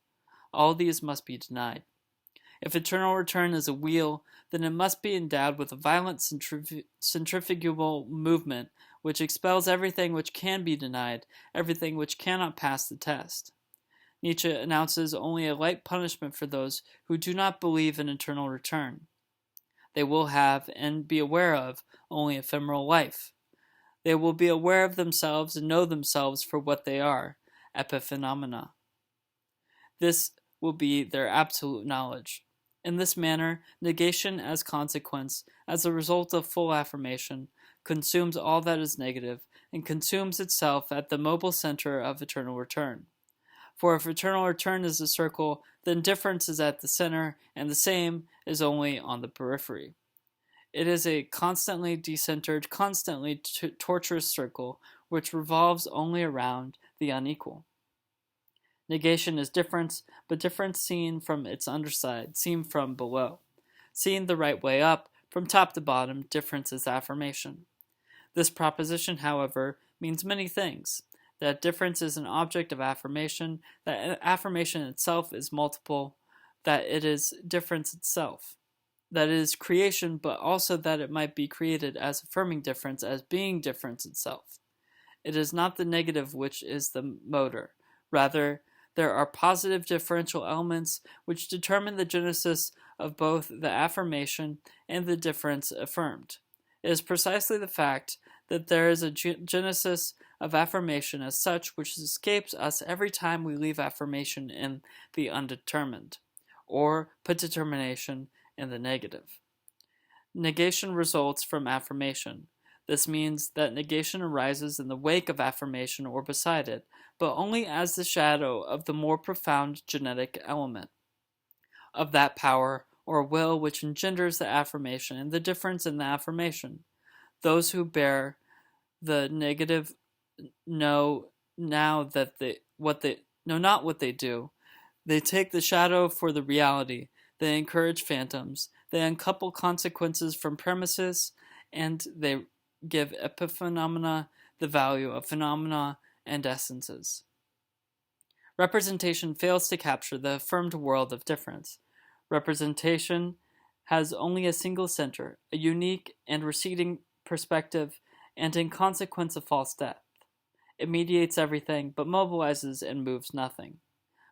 all these must be denied. If eternal return is a wheel, then it must be endowed with a violent centrifugal movement which expels everything which can be denied, everything which cannot pass the test. Nietzsche announces only a light punishment for those who do not believe in eternal return. They will have and be aware of only ephemeral life. They will be aware of themselves and know themselves for what they are, epiphenomena. This will be their absolute knowledge. In this manner, negation as consequence, as a result of full affirmation, consumes all that is negative, and consumes itself at the mobile center of eternal return. For if eternal return is a circle, then difference is at the center, and the same is only on the periphery. It is a constantly decentered, constantly tortuous circle, which revolves only around the unequal. Negation is difference, but difference seen from its underside, seen from below. Seen the right way up, from top to bottom, difference is affirmation. This proposition, however, means many things. That difference is an object of affirmation, that affirmation itself is multiple, that it is difference itself, that it is creation, but also that it might be created as affirming difference, as being difference itself. It is not the negative which is the motor, Rather, there are positive differential elements which determine the genesis of both the affirmation and the difference affirmed. It is precisely the fact that there is a genesis of affirmation as such which escapes us every time we leave affirmation in the undetermined, or put determination in the negative. Negation results from affirmation. This means that negation arises in the wake of affirmation or beside it, but only as the shadow of the more profound genetic element, of that power or will which engenders the affirmation and the difference in the affirmation. Those who bear the negative know now that they know not what they do. They take the shadow for the reality. They encourage phantoms. They uncouple consequences from premises, and they give epiphenomena the value of phenomena and essences. Representation fails to capture the affirmed world of difference. Representation has only a single center, a unique and receding perspective, and in consequence a false depth. It mediates everything, but mobilizes and moves nothing.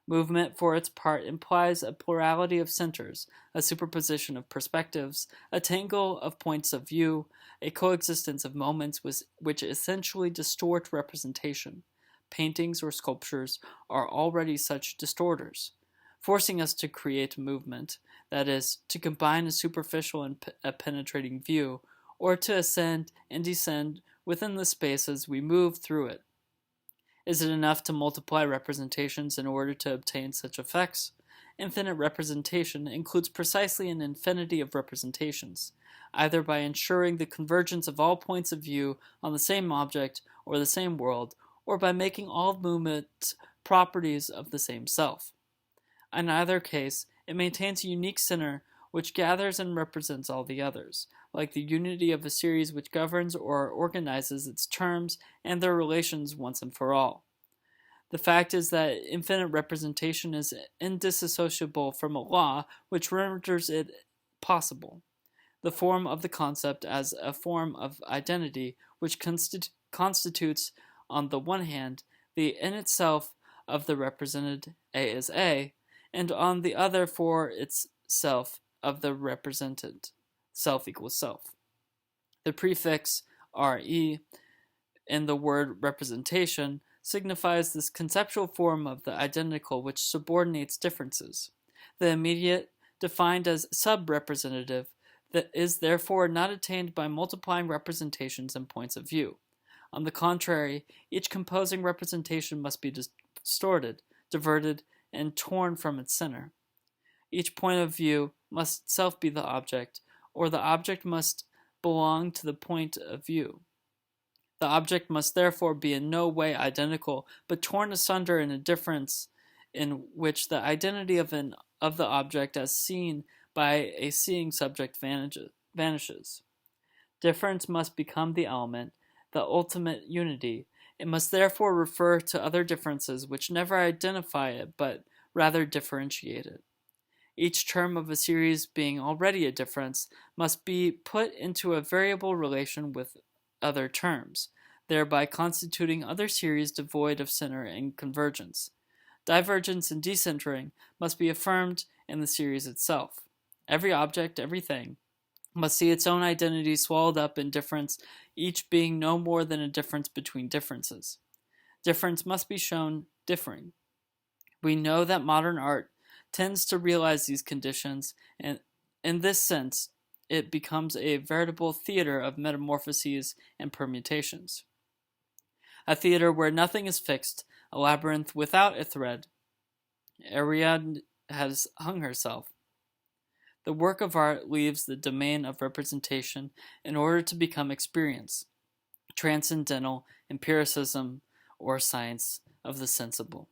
Movement, for its part, implies a plurality of centers, a superposition of perspectives, a tangle of points of view, a coexistence of moments which essentially distort representation. Paintings or sculptures are already such distorters, forcing us to create movement, that is, to combine a superficial and a penetrating view, or to ascend and descend within the space as we move through it. Is it enough to multiply representations in order to obtain such effects? Infinite representation includes precisely an infinity of representations, either by ensuring the convergence of all points of view on the same object or the same world, or by making all movements properties of the same self. In either case, it maintains a unique center which gathers and represents all the others, like the unity of a series which governs or organizes its terms and their relations once and for all. The fact is that infinite representation is indissociable from a law which renders it possible. The form of the concept as a form of identity which constitutes, on the one hand, the in itself of the represented A is A, and on the other for itself of the represented self equals self. The prefix re in the word representation signifies this conceptual form of the identical which subordinates differences. The immediate, defined as sub-representative, that is therefore not attained by multiplying representations and points of view. On the contrary, each composing representation must be distorted, diverted, and torn from its center. Each point of view must itself be the object, or the object must belong to the point of view. The object must therefore be in no way identical, but torn asunder in a difference in which the identity of the object as seen by a seeing subject vanishes. Difference must become the element, the ultimate unity. It must therefore refer to other differences which never identify it, but rather differentiate it. Each term of a series being already a difference must be put into a variable relation with other terms, thereby constituting other series devoid of center and convergence. Divergence and decentering must be affirmed in the series itself. Every object, everything, must see its own identity swallowed up in difference, each being no more than a difference between differences. Difference must be shown differing. We know that modern art tends to realize these conditions, and in this sense, it becomes a veritable theater of metamorphoses and permutations. A theater where nothing is fixed, a labyrinth without a thread. Ariadne has hung herself. The work of art leaves the domain of representation in order to become experience, transcendental empiricism, or science of the sensible.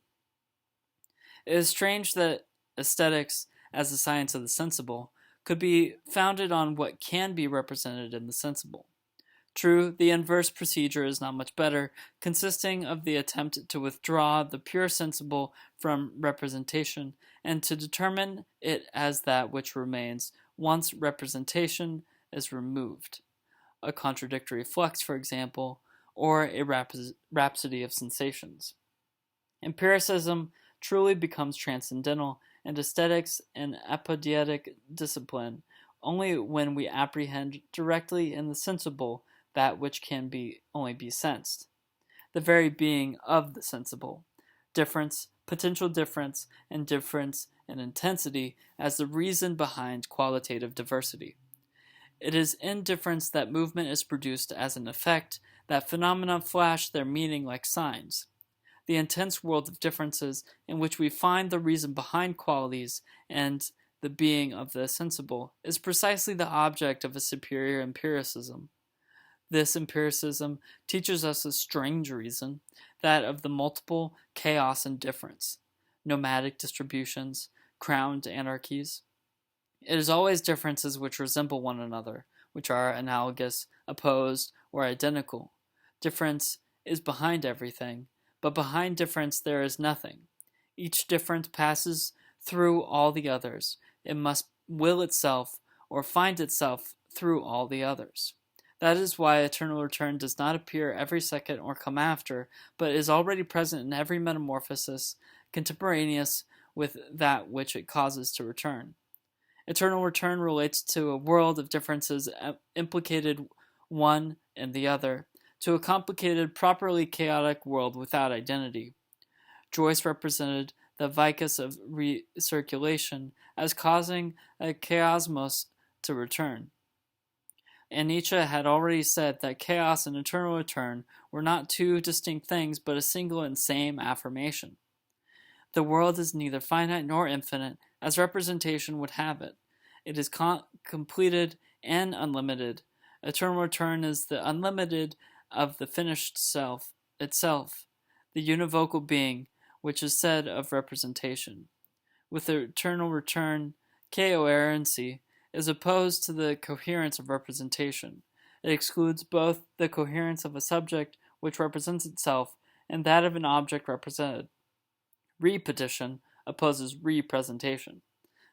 It is strange that aesthetics, as the science of the sensible, could be founded on what can be represented in the sensible. True, the inverse procedure is not much better, consisting of the attempt to withdraw the pure sensible from representation and to determine it as that which remains once representation is removed. A contradictory flux, for example, or a rhapsody of sensations. Empiricism truly becomes transcendental, and aesthetics an apodietic discipline, only when we apprehend directly in the sensible that which can only be sensed, the very being of the sensible, difference, potential difference, and difference in intensity as the reason behind qualitative diversity. It is in difference that movement is produced as an effect, that phenomena flash their meaning like signs. The intense world of differences in which we find the reason behind qualities and the being of the sensible is precisely the object of a superior empiricism. This empiricism teaches us a strange reason, that of the multiple chaos and difference, nomadic distributions, crowned anarchies. It is always differences which resemble one another, which are analogous, opposed, or identical. Difference is behind everything, but behind difference there is nothing. Each difference passes through all the others. It must will itself or find itself through all the others. That is why eternal return does not appear every second or come after, but is already present in every metamorphosis, contemporaneous with that which it causes to return. Eternal return relates to a world of differences implicated one in the other, to a complicated, properly chaotic world without identity. Joyce represented the vicus of recirculation as causing a chaosmos to return. And Nietzsche had already said that chaos and eternal return were not two distinct things, but a single and same affirmation. The world is neither finite nor infinite, as representation would have it. It is completed and unlimited. Eternal return is the unlimited of the finished self itself, the univocal being, which is said of representation. With the eternal return, coherency is opposed to the coherence of representation. It excludes both the coherence of a subject which represents itself and that of an object represented. Repetition opposes representation.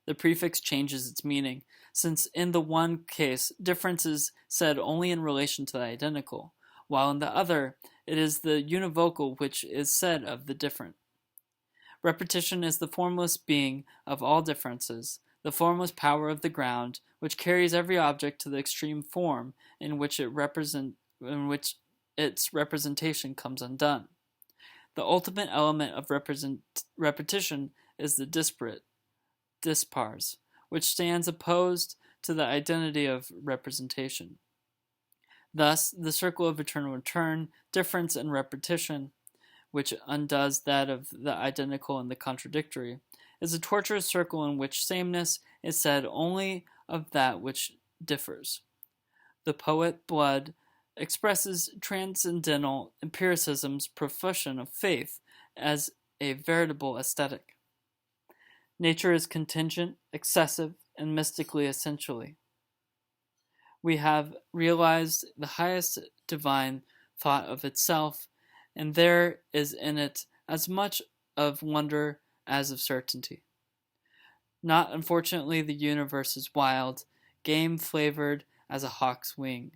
The prefix changes its meaning, since in the one case difference is said only in relation to the identical, while in the other it is the univocal which is said of the different. Repetition is the formless being of all differences, the formless power of the ground, which carries every object to the extreme form in which its representation comes undone. The ultimate element of repetition is the disparate, dispars, which stands opposed to the identity of representation. Thus, the circle of eternal return, difference, and repetition, which undoes that of the identical and the contradictory, is a tortuous circle in which sameness is said only of that which differs. The poet Blood expresses transcendental empiricism's profession of faith as a veritable aesthetic. Nature is contingent, excessive, and mystically essentially. We have realized the highest divine thought of itself, and there is in it as much of wonder as of certainty. Not unfortunately, the universe is wild, game-flavored as a hawk's wing.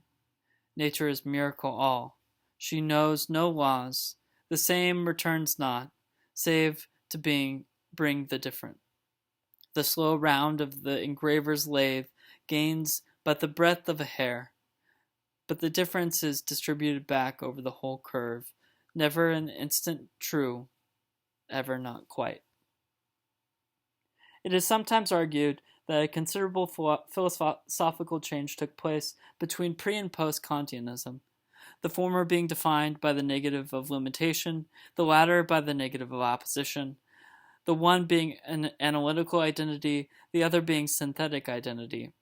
Nature is miracle all. She knows no laws. The same returns not, save to bring the different. The slow round of the engraver's lathe gains but the breadth of a hair, but the difference is distributed back over the whole curve, never an instant true, ever not quite. It is sometimes argued that a considerable philosophical change took place between pre- and post-Kantianism, the former being defined by the negative of limitation, the latter by the negative of opposition, the one being an analytical identity, the other being synthetic identity.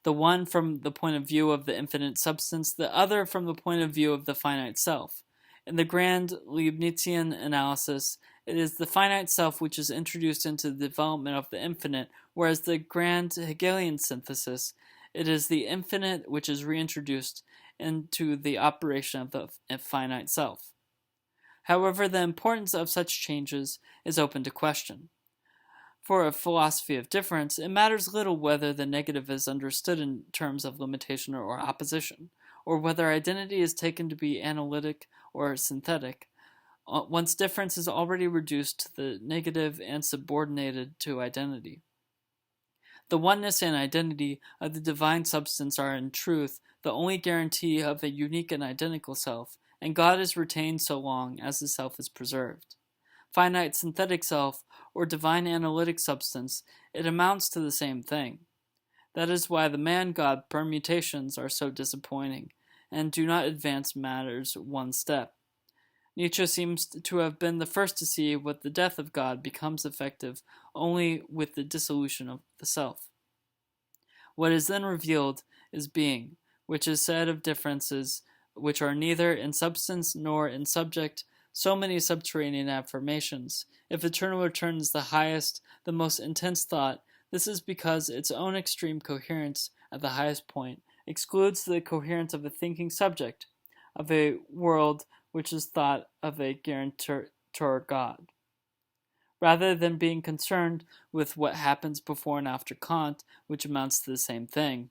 The one from the point of view of the infinite substance, the other from the point of view of the finite self. In the grand Leibnizian analysis, it is the finite self which is introduced into the development of the infinite, whereas the grand Hegelian synthesis, it is the infinite which is reintroduced into the operation of the finite self. However, the importance of such changes is open to question. For a philosophy of difference, it matters little whether the negative is understood in terms of limitation or opposition, or whether identity is taken to be analytic or synthetic. once difference is already reduced to the negative and subordinated to identity. The oneness and identity of the divine substance are in truth the only guarantee of a unique and identical self, and God is retained so long as the self is preserved. Finite synthetic self, or divine analytic substance, it amounts to the same thing. That is why the man-God permutations are so disappointing, and do not advance matters one step. Nietzsche seems to have been the first to see what the death of God becomes effective only with the dissolution of the self. What is then revealed is being, which is said of differences which are neither in substance nor in subject, so many subterranean affirmations. If eternal return is the highest, the most intense thought, this is because its own extreme coherence at the highest point excludes the coherence of a thinking subject, of a world which is thought of a guarantor God. Rather than being concerned with what happens before and after Kant, which amounts to the same thing,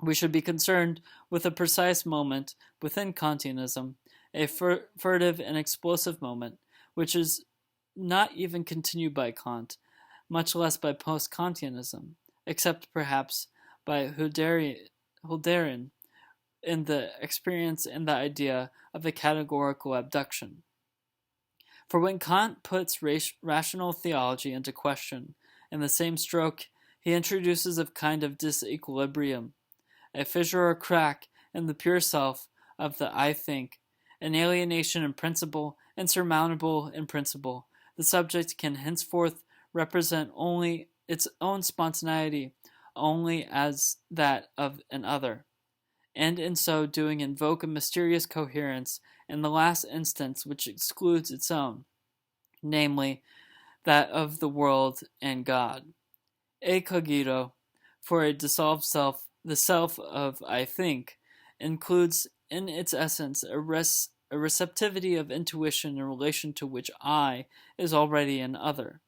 we should be concerned with a precise moment within Kantianism, a furtive and explosive moment, which is not even continued by Kant, much less by post-Kantianism, except perhaps by Hölderlin in the experience and the idea of a categorical abduction. For when Kant puts rational theology into question, in the same stroke he introduces a kind of disequilibrium, a fissure or crack in the pure self of the I think, an alienation in principle, insurmountable in principle. The subject can henceforth represent only its own spontaneity, only as that of an other, and in so doing invoke a mysterious coherence in the last instance which excludes its own, namely, that of the world and God. E cogito, for a dissolved self, the self of I think, includes in its essence a receptivity of intuition in relation to which I is already an other.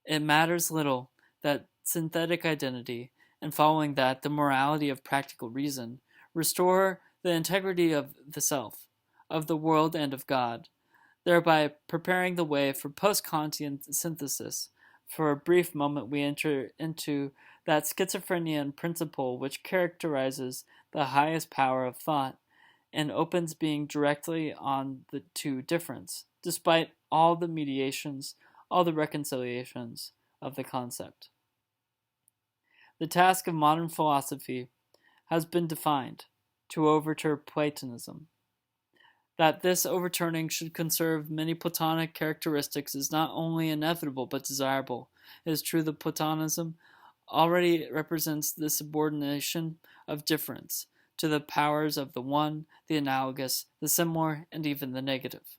It matters little that synthetic identity, and following that the morality of practical reason, restore the integrity of the self, of the world and of God, thereby preparing the way for post-Kantian synthesis. For a brief moment we enter into that schizophrenia in principle which characterizes the highest power of thought, and opens being directly on to difference, despite all the mediations, all the reconciliations of the concept. The task of modern philosophy has been defined, to overturn Platonism. That this overturning should conserve many Platonic characteristics is not only inevitable but desirable. It is true that Platonism already represents the subordination of difference to the powers of the one, the analogous, the similar, and even the negative.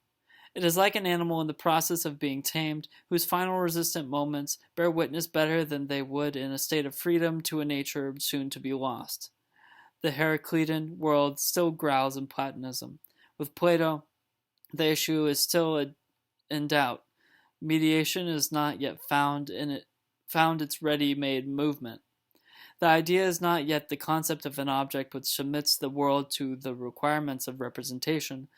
It is like an animal in the process of being tamed, whose final resistant moments bear witness better than they would in a state of freedom to a nature soon to be lost. The Heraclitean world still growls in Platonism. With Plato, the issue is still in doubt. Mediation is not yet found its ready-made movement. The idea is not yet the concept of an object which submits the world to the requirements of representation,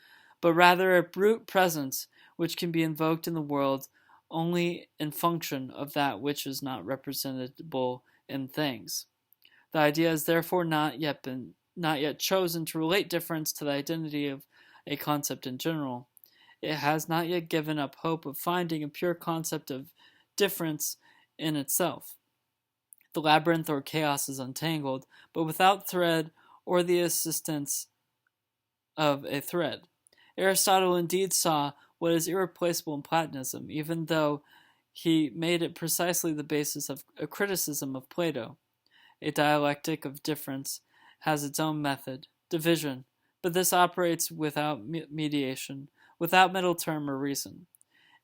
but rather a brute presence which can be invoked in the world only in function of that which is not representable in things. The idea has therefore not yet chosen to relate difference to the identity of a concept in general. It has not yet given up hope of finding a pure concept of difference in itself. The labyrinth or chaos is untangled, but without thread or the assistance of a thread. Aristotle indeed saw what is irreplaceable in Platonism, even though he made it precisely the basis of a criticism of Plato. A dialectic of difference has its own method, division, but this operates without mediation, without middle term or reason.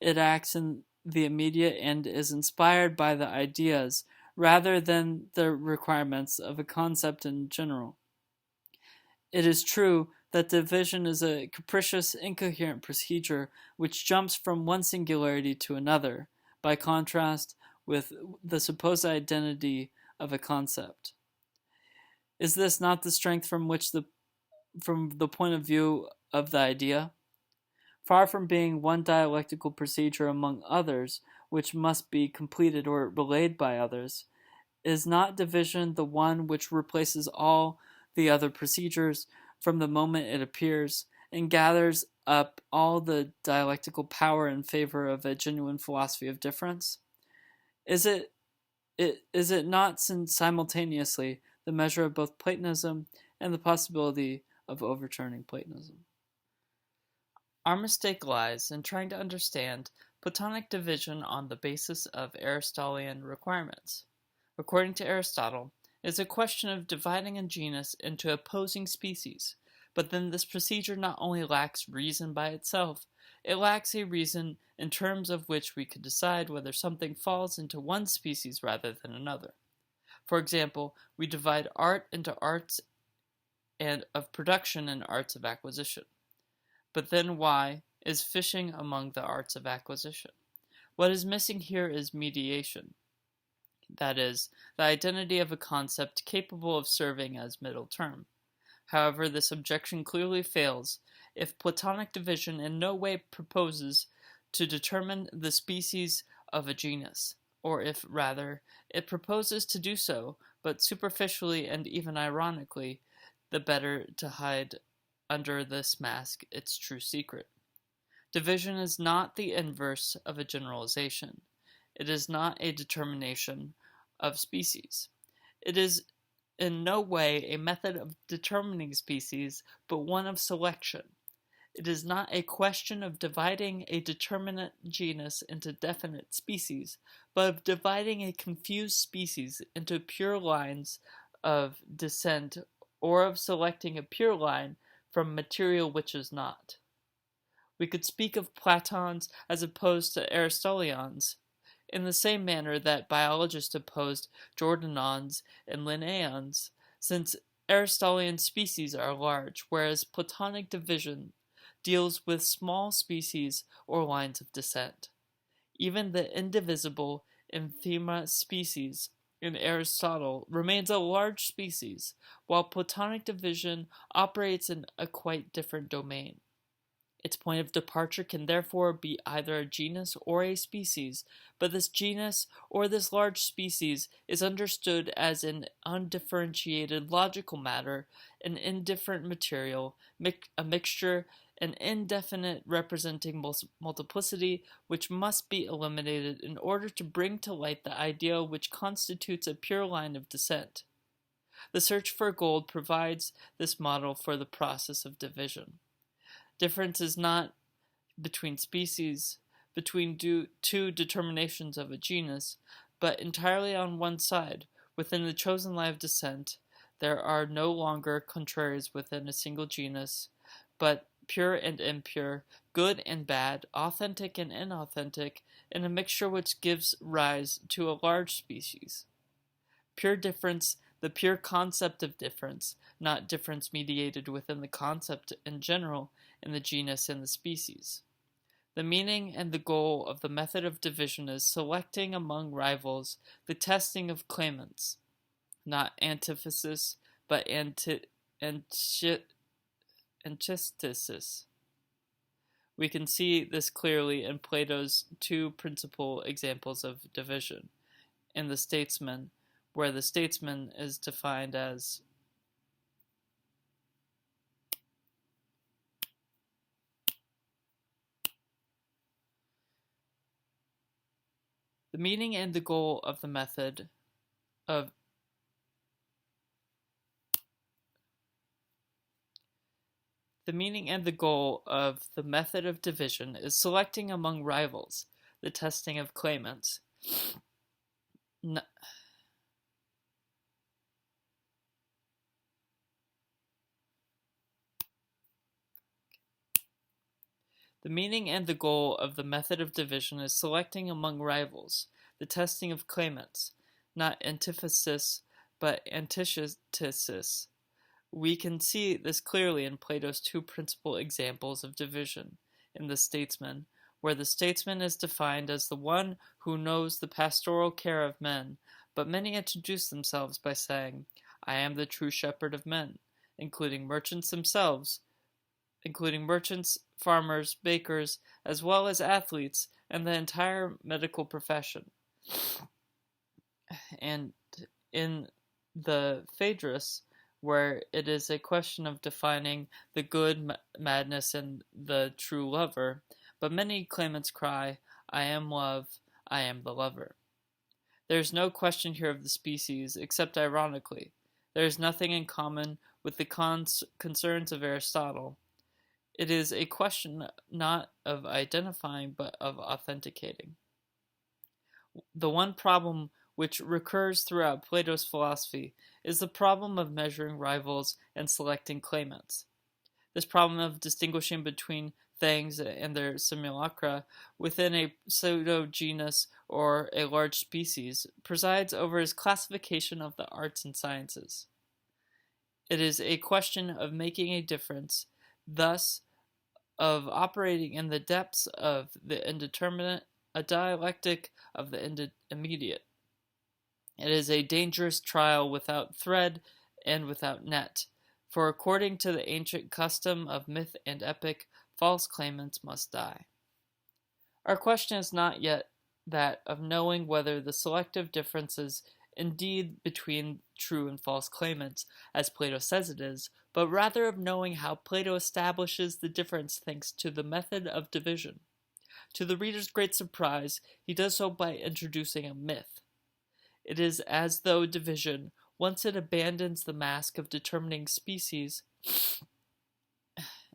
It acts in the immediate and is inspired by the ideas rather than the requirements of a concept in general. It is true that division is a capricious, incoherent procedure which jumps from one singularity to another, by contrast with the supposed identity of a concept. Is this not the strength from the point of view of the idea? Far from being one dialectical procedure among others, which must be completed or relayed by others, is not division the one which replaces all the other procedures from the moment it appears, and gathers up all the dialectical power in favor of a genuine philosophy of difference? Is it not simultaneously the measure of both Platonism and the possibility of overturning Platonism? Our mistake lies in trying to understand Platonic division on the basis of Aristotelian requirements. According to Aristotle, it is a question of dividing a genus into opposing species, but then this procedure not only lacks reason by itself, it lacks a reason in terms of which we could decide whether something falls into one species rather than another. For example, we divide art into arts and of production and arts of acquisition. But then why is fishing among the arts of acquisition? What is missing here is mediation. That is, the identity of a concept capable of serving as middle term. However, this objection clearly fails if Platonic division in no way proposes to determine the species of a genus, or if, rather, it proposes to do so, but superficially and even ironically, the better to hide under this mask its true secret. Division is not the inverse of a generalization. It is not a determination of species. It is in no way a method of determining species, but one of selection. It is not a question of dividing a determinate genus into definite species, but of dividing a confused species into pure lines of descent, or of selecting a pure line from material which is not. We could speak of Platons as opposed to Aristotelians, in the same manner that biologists opposed Jordanons and Linnaeans, since Aristotelian species are large, whereas Platonic division deals with small species or lines of descent. Even the indivisible infima species in Aristotle remains a large species, while Platonic division operates in a quite different domain. Its point of departure can therefore be either a genus or a species, but this genus or this large species is understood as an undifferentiated logical matter, an indifferent material, a mixture, an indefinite representing multiplicity, which must be eliminated in order to bring to light the idea which constitutes a pure line of descent. The search for gold provides this model for the process of division. Difference is not between species, between two determinations of a genus, but entirely on one side. Within the chosen line of descent, there are no longer contraries within a single genus, but pure and impure, good and bad, authentic and inauthentic, in a mixture which gives rise to a large species. Pure difference, the pure concept of difference, not difference mediated within the concept in general, in the genus and the species. The meaning and the goal of the method of division is selecting among rivals, the testing of claimants, not antithesis, but antithesis. We can see this clearly in Plato's two principal examples of division, in the statesman, where the statesman is defined as the meaning and the goal of the method of division is selecting among rivals, the testing of claimants. The meaning and the goal of the method of division is selecting among rivals, the testing of claimants, not antithesis, but antithesis. We can see this clearly in Plato's two principal examples of division, in the statesman, where the statesman is defined as the one who knows the pastoral care of men, but many introduce themselves by saying, I am the true shepherd of men, including merchants, farmers, bakers, as well as athletes, and the entire medical profession. And in the Phaedrus, where it is a question of defining the good madness and the true lover, but many claimants cry, I am love, I am the lover. There is no question here of the species, except ironically. There is nothing in common with the concerns of Aristotle. It is a question not of identifying, but of authenticating. The one problem which recurs throughout Plato's philosophy is the problem of measuring rivals and selecting claimants. This problem of distinguishing between things and their simulacra within a pseudo-genus or a large species presides over his classification of the arts and sciences. It is a question of making a difference, thus of operating in the depths of the indeterminate, a dialectic of the immediate. It is a dangerous trial without thread and without net, for according to the ancient custom of myth and epic, false claimants must die. Our question is not yet that of knowing whether the selective differences indeed between true and false claimants, as Plato says it is, but rather of knowing how Plato establishes the difference thanks to the method of division. To the reader's great surprise, he does so by introducing a myth. It is as though division, once it abandons the mask of determining species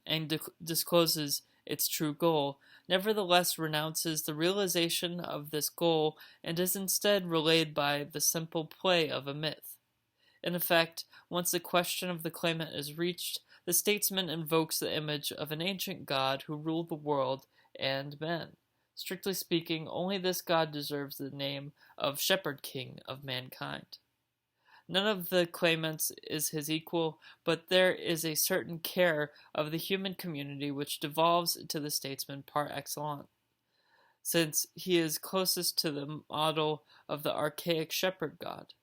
and discloses its true goal, nevertheless renounces the realization of this goal and is instead relayed by the simple play of a myth. In effect, once the question of the claimant is reached, the statesman invokes the image of an ancient god who ruled the world and men. Strictly speaking, only this god deserves the name of Shepherd King of mankind. None of the claimants is his equal, but there is a certain care of the human community which devolves to the statesman par excellence, since he is closest to the model of the archaic shepherd god.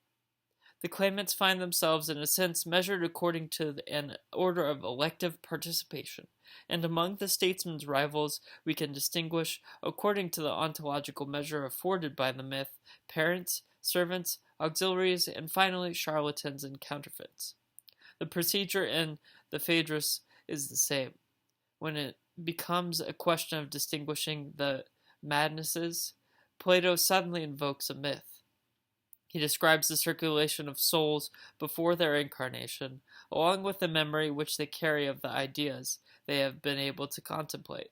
The claimants find themselves, in a sense, measured according to an order of elective participation, and among the statesman's rivals we can distinguish, according to the ontological measure afforded by the myth, parents, servants, auxiliaries, and finally charlatans and counterfeits. The procedure in the Phaedrus is the same. When it becomes a question of distinguishing the madnesses, Plato suddenly invokes a myth. He describes the circulation of souls before their incarnation, along with the memory which they carry of the ideas they have been able to contemplate.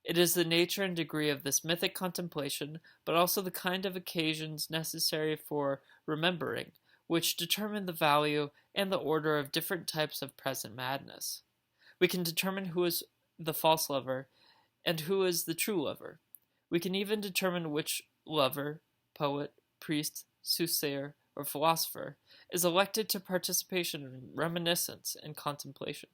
It is the nature and degree of this mythic contemplation, but also the kind of occasions necessary for remembering, which determine the value and the order of different types of present madness. We can determine who is the false lover and who is the true lover. We can even determine which lover, poet, priest, soothsayer, or philosopher is elected to participation in reminiscence and contemplation,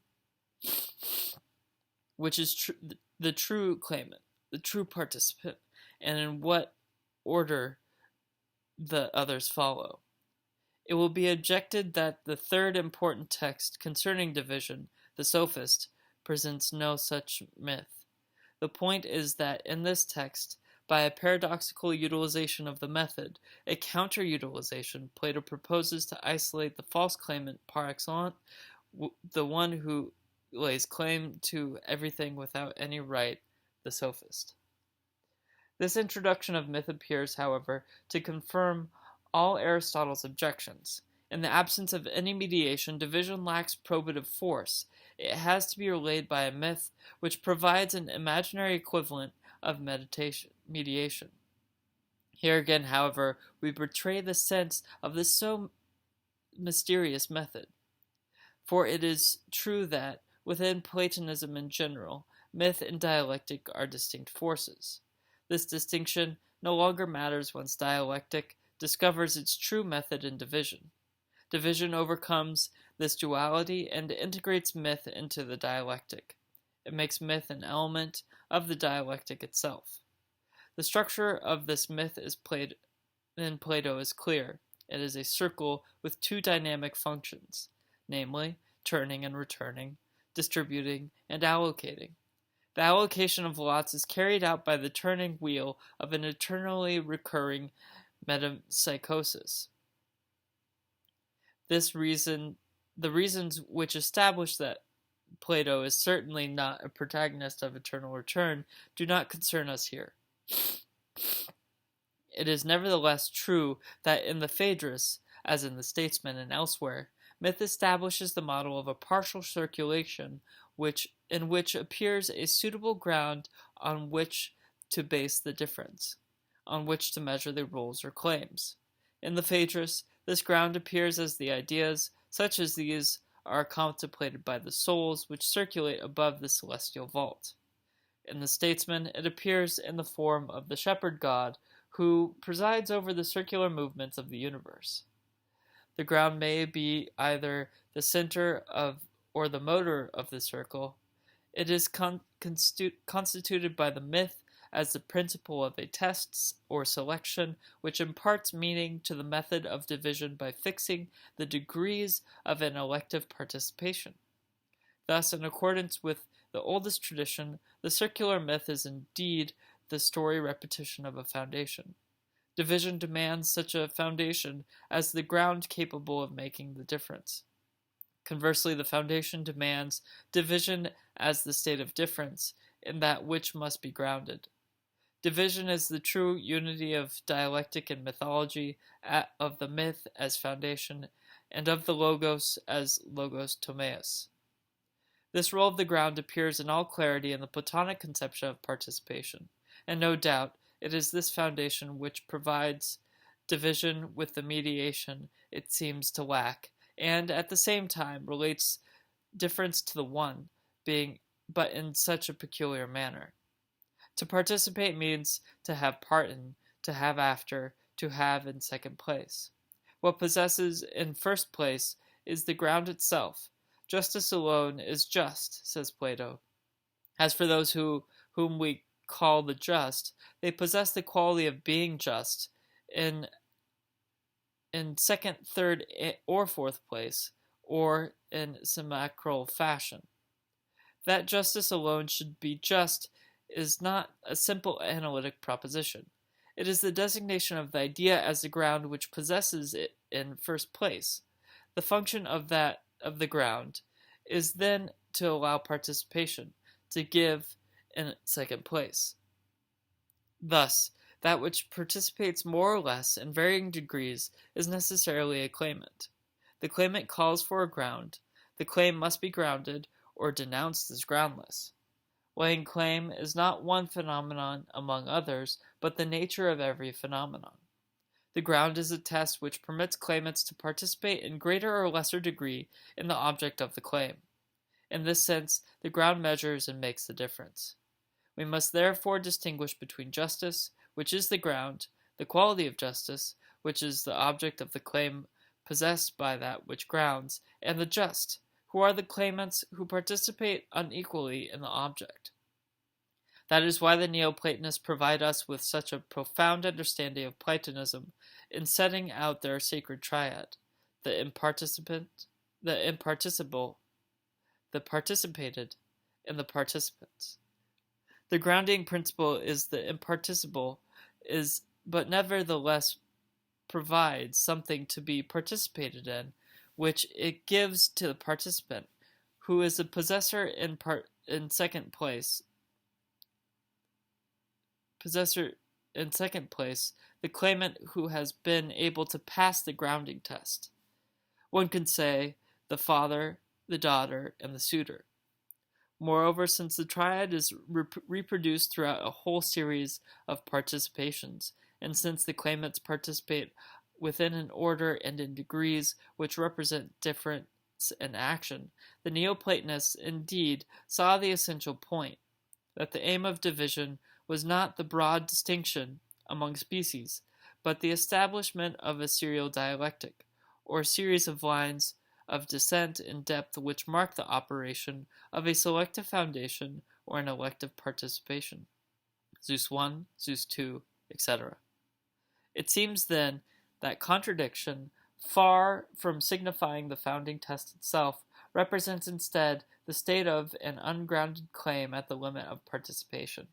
which is the true claimant, the true participant, and in what order the others follow. It will be objected that the third important text concerning division, the Sophist, presents no such myth. The point is that in this text, by a paradoxical utilization of the method, a counter-utilization, Plato proposes to isolate the false claimant par excellence, the one who lays claim to everything without any right, the sophist. This introduction of myth appears, however, to confirm all Aristotle's objections. In the absence of any mediation, division lacks probative force. It has to be relayed by a myth which provides an imaginary equivalent of mediation. Here again, however, we betray the sense of this so mysterious method. For it is true that, within Platonism in general, myth and dialectic are distinct forces. This distinction no longer matters once dialectic discovers its true method in division. Division overcomes this duality and integrates myth into the dialectic. It makes myth an element of the dialectic itself. The structure of this myth in Plato is clear. It is a circle with two dynamic functions, namely, turning and returning, distributing and allocating. The allocation of lots is carried out by the turning wheel of an eternally recurring metempsychosis. The reasons which establish that Plato is certainly not a protagonist of eternal return do not concern us here. It is nevertheless true that in the Phaedrus, as in the Statesman and elsewhere, myth establishes the model of a partial circulation in which appears a suitable ground on which to base the difference, on which to measure the rules or claims. In the Phaedrus, this ground appears as the ideas, such as these, are contemplated by the souls which circulate above the celestial vault. In the Statesman, it appears in the form of the shepherd god who presides over the circular movements of the universe. The ground may be either the center of or the motor of the circle. It is constituted by the myth as the principle of a test or selection which imparts meaning to the method of division by fixing the degrees of an elective participation. Thus, in accordance with the oldest tradition, the circular myth is indeed the story repetition of a foundation. Division demands such a foundation as the ground capable of making the difference. Conversely, the foundation demands division as the state of difference in that which must be grounded. Division is the true unity of dialectic and mythology, of the myth as foundation, and of the logos as logos tomeos. This role of the ground appears in all clarity in the Platonic conception of participation, and no doubt it is this foundation which provides division with the mediation it seems to lack, and at the same time relates difference to the one, but in such a peculiar manner. To participate means to have part in, to have after, to have in second place. What possesses in first place is the ground itself. Justice alone is just, says Plato. As for those whom we call the just, they possess the quality of being just in second, third, or fourth place, or in simulacral fashion. That justice alone should be just is not a simple analytic proposition. It is the designation of the idea as the ground which possesses it in first place. The function of the ground is then to allow participation, to give in second place. Thus, that which participates more or less in varying degrees is necessarily a claimant. The claimant calls for a ground. The claim must be grounded or denounced as groundless. Laying claim is not one phenomenon among others, but the nature of every phenomenon. The ground is a test which permits claimants to participate in greater or lesser degree in the object of the claim. In this sense, the ground measures and makes the difference. We must therefore distinguish between justice, which is the ground, the quality of justice, which is the object of the claim possessed by that which grounds, and the just, who are the claimants who participate unequally in the object. That is why the Neoplatonists provide us with such a profound understanding of Platonism in setting out their sacred triad, the imparticipant, the imparticiple, the participated, and the participants. The grounding principle is the imparticiple, but nevertheless provides something to be participated in, which it gives to the participant, who is the possessor in second place. The claimant who has been able to pass the grounding test. One can say the father, the daughter, and the suitor. Moreover, since the triad is reproduced throughout a whole series of participations, and since the claimants participate within an order and in degrees which represent difference in action, the Neoplatonists indeed saw the essential point, that the aim of division was not the broad distinction among species, but the establishment of a serial dialectic, or a series of lines of descent in depth which mark the operation of a selective foundation or an elective participation. Zeus 1, Zeus 2, etc. It seems then that contradiction, far from signifying the founding test itself, represents instead the state of an ungrounded claim at the limit of participation.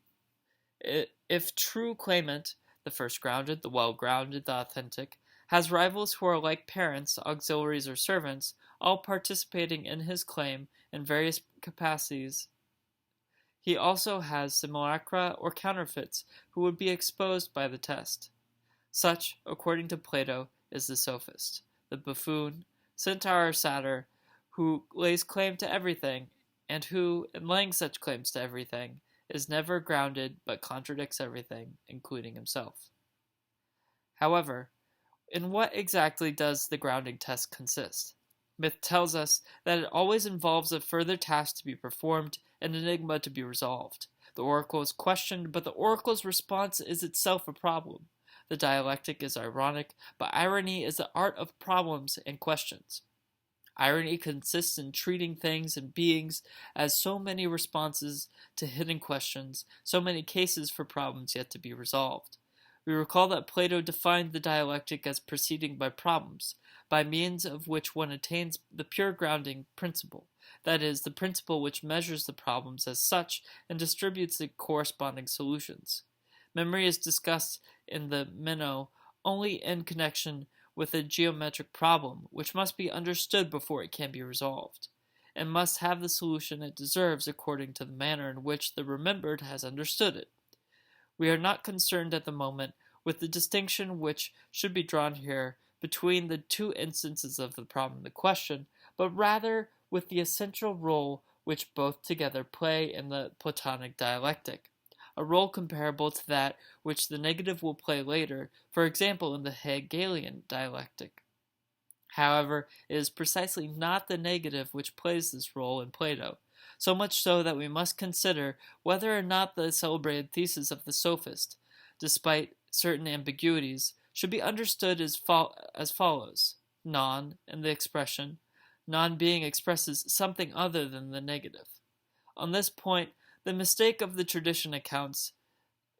If true claimant, the first grounded, the well-grounded, the authentic, has rivals who are like parents, auxiliaries, or servants, all participating in his claim in various capacities, he also has simulacra or counterfeits who would be exposed by the test. Such, according to Plato, is the sophist, the buffoon, centaur or satyr, who lays claim to everything, and who, in laying such claims to everything, is never grounded but contradicts everything, including himself. However, in what exactly does the grounding test consist? Myth tells us that it always involves a further task to be performed, an enigma to be resolved. The oracle is questioned, but the oracle's response is itself a problem. The dialectic is ironic, but irony is the art of problems and questions. Irony consists in treating things and beings as so many responses to hidden questions, so many cases for problems yet to be resolved. We recall that Plato defined the dialectic as proceeding by problems, by means of which one attains the pure grounding principle, that is, the principle which measures the problems as such and distributes the corresponding solutions. Memory is discussed in the Meno only in connection with a geometric problem, which must be understood before it can be resolved, and must have the solution it deserves according to the manner in which the remembered has understood it. We are not concerned at the moment with the distinction which should be drawn here between the two instances of the problem in the question, but rather with the essential role which both together play in the Platonic dialectic, a role comparable to that which the negative will play later, for example in the Hegelian dialectic. However, it is precisely not the negative which plays this role in Plato, so much so that we must consider whether or not the celebrated thesis of the sophist, despite certain ambiguities, should be understood as follows. Non, in the expression, non-being expresses something other than the negative. On this point, the mistake of the tradition accounts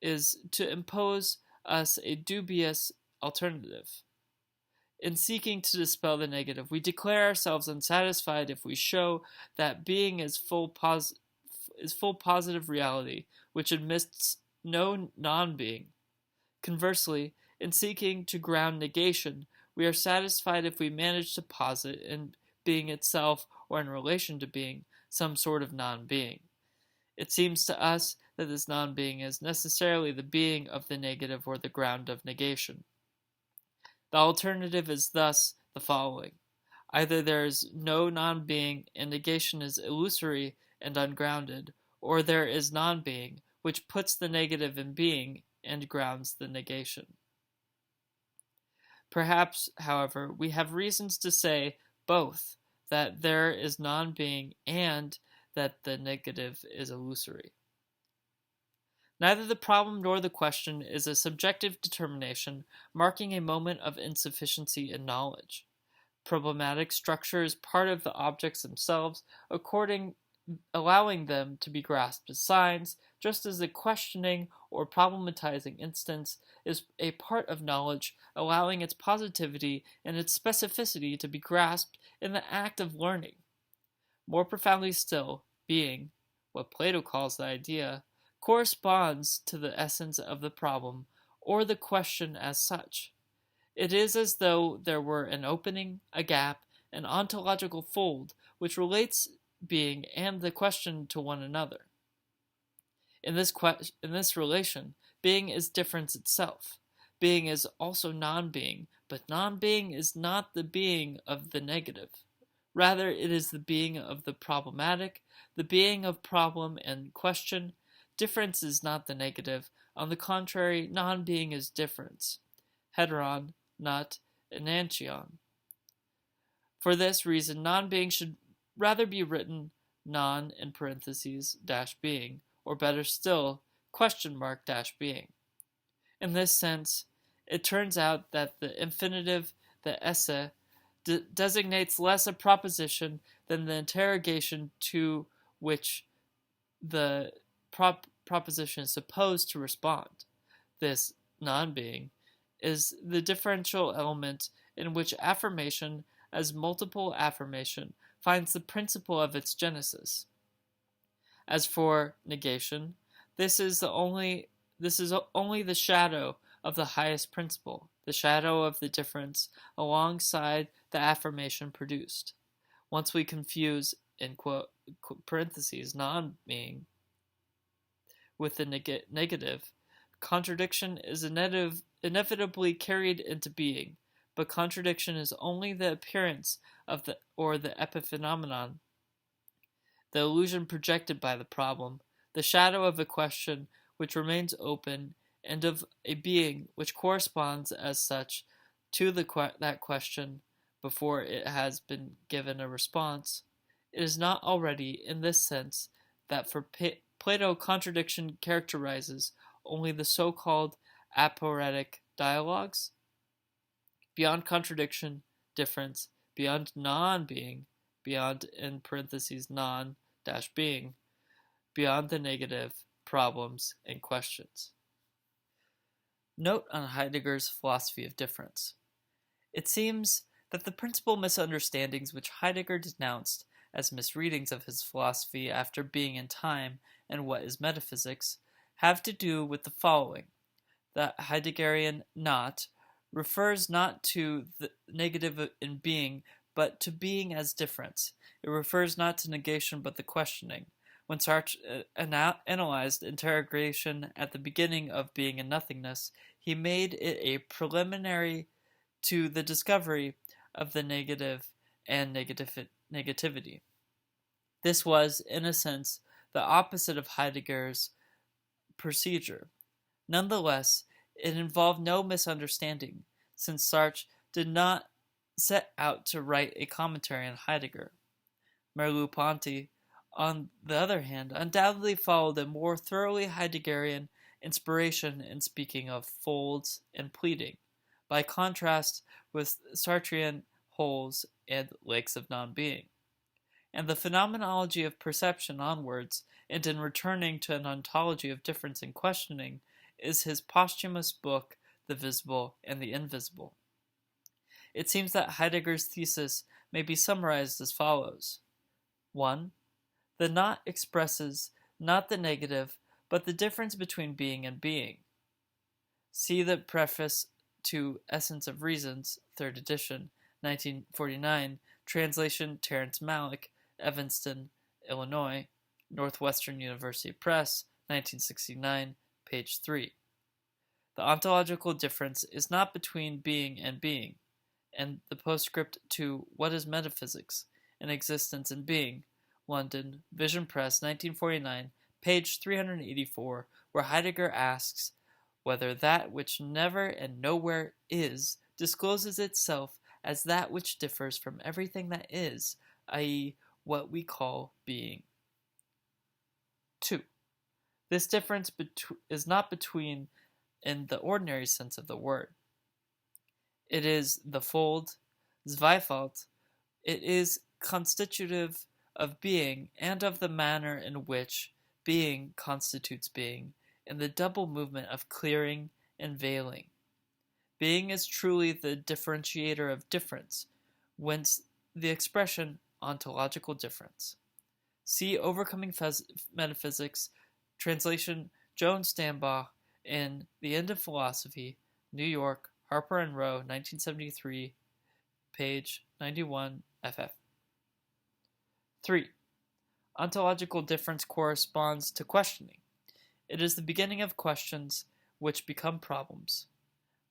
is to impose us a dubious alternative. In seeking to dispel the negative, we declare ourselves unsatisfied if we show that being is full positive reality, which admits no non-being. Conversely, in seeking to ground negation, we are satisfied if we manage to posit in being itself or in relation to being some sort of non-being. It seems to us that this non-being is necessarily the being of the negative or the ground of negation. The alternative is thus the following. Either there is no non-being and negation is illusory and ungrounded, or there is non-being, which puts the negative in being and grounds the negation. Perhaps, however, we have reasons to say both, that there is non-being and that the negative is illusory. Neither the problem nor the question is a subjective determination marking a moment of insufficiency in knowledge. Problematic structure is part of the objects themselves, allowing them to be grasped as signs, just as a questioning or problematizing instance is a part of knowledge, allowing its positivity and its specificity to be grasped in the act of learning. More profoundly still, being, what Plato calls the idea, corresponds to the essence of the problem or the question as such. It is as though there were an opening, a gap, an ontological fold which relates being and the question to one another. In this relation, being is difference itself. Being is also non-being, but non-being is not the being of the negative. Rather, it is the being of the problematic, the being of problem and question. Difference is not the negative. On the contrary, non-being is difference. Heteron, not enantion. For this reason, non-being should rather be written non in parentheses dash being, or better still, question mark dash being. In this sense, it turns out that the infinitive, the esse, designates less a proposition than the interrogation to which the proposition is supposed to respond. This non-being is the differential element in which affirmation as multiple affirmation finds the principle of its genesis. As for negation, this is only the shadow of the highest principle, the shadow of the difference alongside the affirmation produced. Once we confuse, in parentheses, non-being with the negative, contradiction is inevitably carried into being, but contradiction is only the appearance of the epiphenomenon, the illusion projected by the problem, the shadow of a question which remains open, and of a being which corresponds as such to that question before it has been given a response. It is not already in this sense that for Plato contradiction characterizes only the so-called aporetic dialogues. Beyond contradiction, difference, beyond non-being, beyond in parentheses non-being, beyond the negative, problems, and questions. Note on Heidegger's philosophy of difference. It seems that the principal misunderstandings which Heidegger denounced as misreadings of his philosophy after being in time and what is metaphysics have to do with the following. The Heideggerian not refers not to the negative in being, but to being as difference. It refers not to negation, but the questioning. When Sartre analyzed integration at the beginning of being and nothingness, he made it a preliminary to the discovery of the negative and negativity. This was, in a sense, the opposite of Heidegger's procedure. Nonetheless, it involved no misunderstanding, since Sartre did not set out to write a commentary on Heidegger. Merleau-Ponty, on the other hand, undoubtedly followed a more thoroughly Heideggerian inspiration in speaking of folds and pleading, by contrast with Sartrean wholes and lakes of non-being. And the phenomenology of perception onwards, and in returning to an ontology of difference and questioning, is his posthumous book, The Visible and the Invisible. It seems that Heidegger's thesis may be summarized as follows. 1. The not expresses not the negative, but the difference between being and being. See the preface to Essence of Reasons, 3rd edition, 1949, translation Terrence Malick, Evanston, Illinois, Northwestern University Press, 1969, page 3. The ontological difference is not between being, and the postscript to What is Metaphysics? An Existence in Being, London, Vision Press, 1949, page 384, where Heidegger asks whether that which never and nowhere is discloses itself as that which differs from everything that is, i.e., what we call being. 2. This difference is not between in the ordinary sense of the word. It is the fold, Zweifalt. It is constitutive of being and of the manner in which being constitutes being, in the double movement of clearing and veiling. Being is truly the differentiator of difference, whence the expression ontological difference. See Overcoming Metaphysics, translation Joan Stambaugh, in The End of Philosophy, New York, Harper and Row, 1973, page 91 ff. 3. Ontological difference corresponds to questioning. It is the beginning of questions which become problems.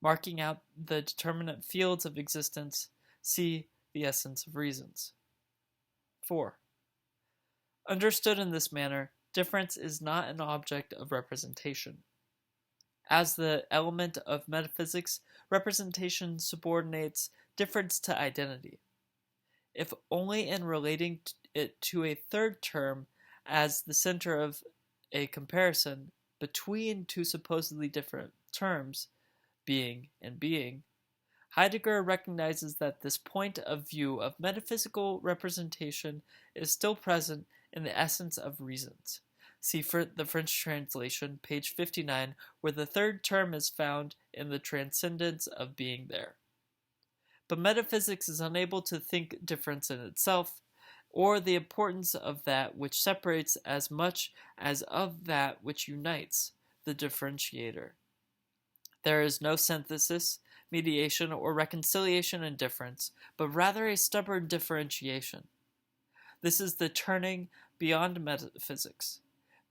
Marking out the determinate fields of existence, see The Essence of Reasons. 4. Understood in this manner, difference is not an object of representation. As the element of metaphysics, representation subordinates difference to identity. If only in relating it to a third term as the center of a comparison between two supposedly different terms, being and being, Heidegger recognizes that this point of view of metaphysical representation is still present in the essence of reasons. See for the French translation, page 59, where the third term is found in the transcendence of being there. But metaphysics is unable to think difference in itself, or the importance of that which separates as much as of that which unites, the differentiator. There is no synthesis, mediation, or reconciliation in difference, but rather a stubborn differentiation. This is the turning beyond metaphysics.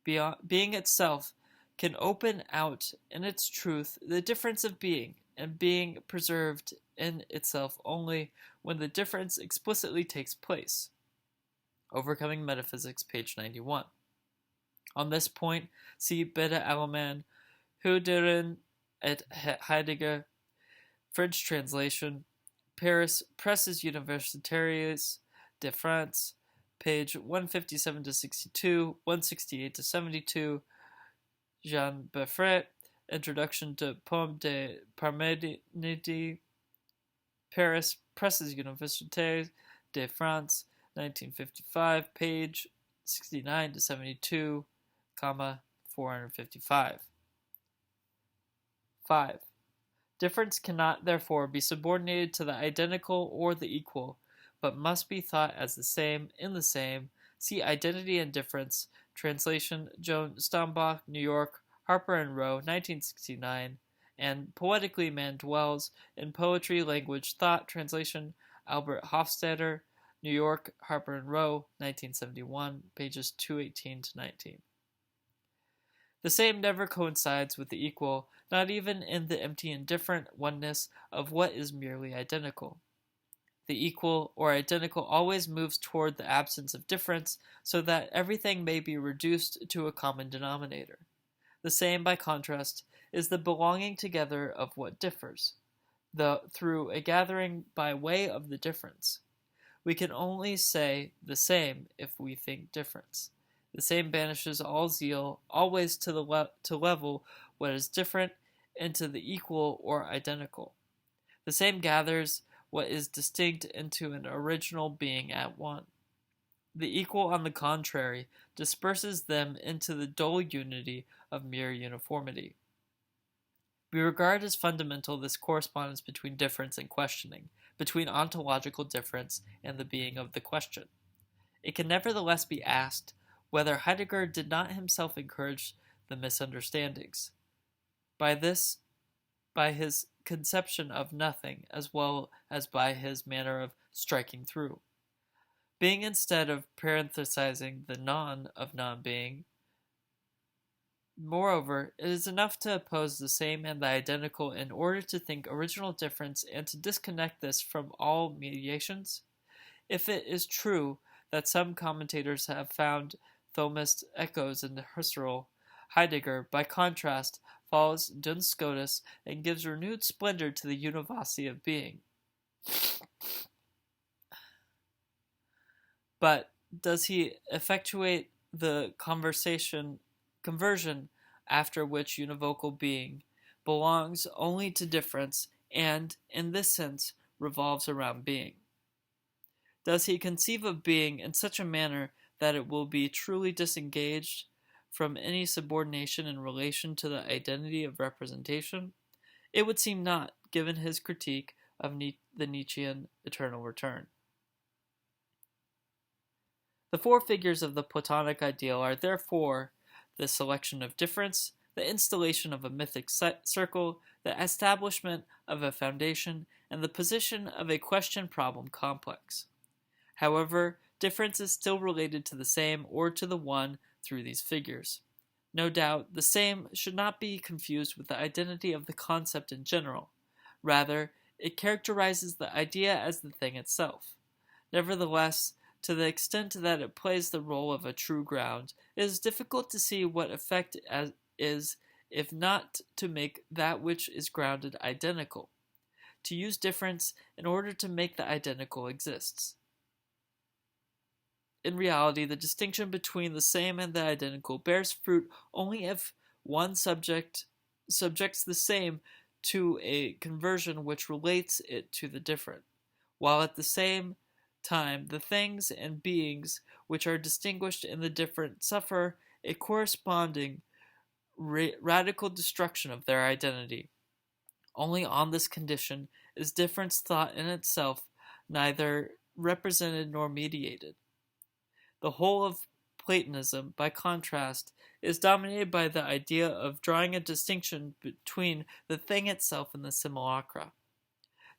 Being itself can open out in its truth the difference of being, and being preserved in itself only when the difference explicitly takes place. Overcoming Metaphysics, page 91. On this point, see Beda Allemand, Hölderlin et Heidegger, French translation, Paris, Presses Universitaires de France, page 157 to 62, 168 to 72, Jean Beffret, Introduction to Poème de Parménide, Paris, Presses Universitaires de France, 1955, page 69 to 72, 455. 5. Difference cannot, therefore, be subordinated to the identical or the equal, but must be thought as the same in the same. See Identity and Difference, translation Joan Stambach, New York, Harper and Row, 1969, and Poetically Man Dwells in Poetry, Language, Thought, translation Albert Hofstadter, New York, Harper and Row, 1971, pages 218 to 19. The same never coincides with the equal, not even in the empty indifferent oneness of what is merely identical. The equal or identical always moves toward the absence of difference, so that everything may be reduced to a common denominator. The same, by contrast, is the belonging together of what differs, through a gathering by way of the difference. We can only say the same if we think difference. The same banishes all zeal, always to level what is different into the equal or identical. The same gathers what is distinct into an original being at one. The equal, on the contrary, disperses them into the dull unity of mere uniformity. We regard as fundamental this correspondence between difference and questioning, between ontological difference and the being of the question. It can nevertheless be asked whether Heidegger did not himself encourage the misunderstandings. By his conception of nothing, as well as by his manner of striking through. Being, instead of parenthesizing the non of non-being. Moreover, it is enough to oppose the same and the identical in order to think original difference and to disconnect this from all mediations. If it is true that some commentators have found Thomist echoes in Husserl, Heidegger, by contrast, follows Duns Scotus and gives renewed splendor to the univocity of being. But does he effectuate the conversion after which univocal being belongs only to difference and, in this sense, revolves around being? Does he conceive of being in such a manner that it will be truly disengaged from any subordination in relation to the identity of representation? It would seem not, given his critique of the Nietzschean eternal return. The four figures of the Platonic ideal are therefore the selection of difference, the installation of a mythic circle, the establishment of a foundation, and the position of a question-problem complex. However, difference is still related to the same or to the one through these figures. No doubt, the same should not be confused with the identity of the concept in general. Rather, it characterizes the idea as the thing itself. Nevertheless, to the extent that it plays the role of a true ground, it is difficult to see what effect is, if not to make that which is grounded identical, to use difference in order to make the identical exists. In reality, the distinction between the same and the identical bears fruit only if one subjects the same to a conversion which relates it to the different, while at the same time the things and beings which are distinguished in the different suffer a corresponding radical destruction of their identity. Only on this condition is difference thought in itself neither represented nor mediated. The whole of Platonism, by contrast, is dominated by the idea of drawing a distinction between the thing itself and the simulacra.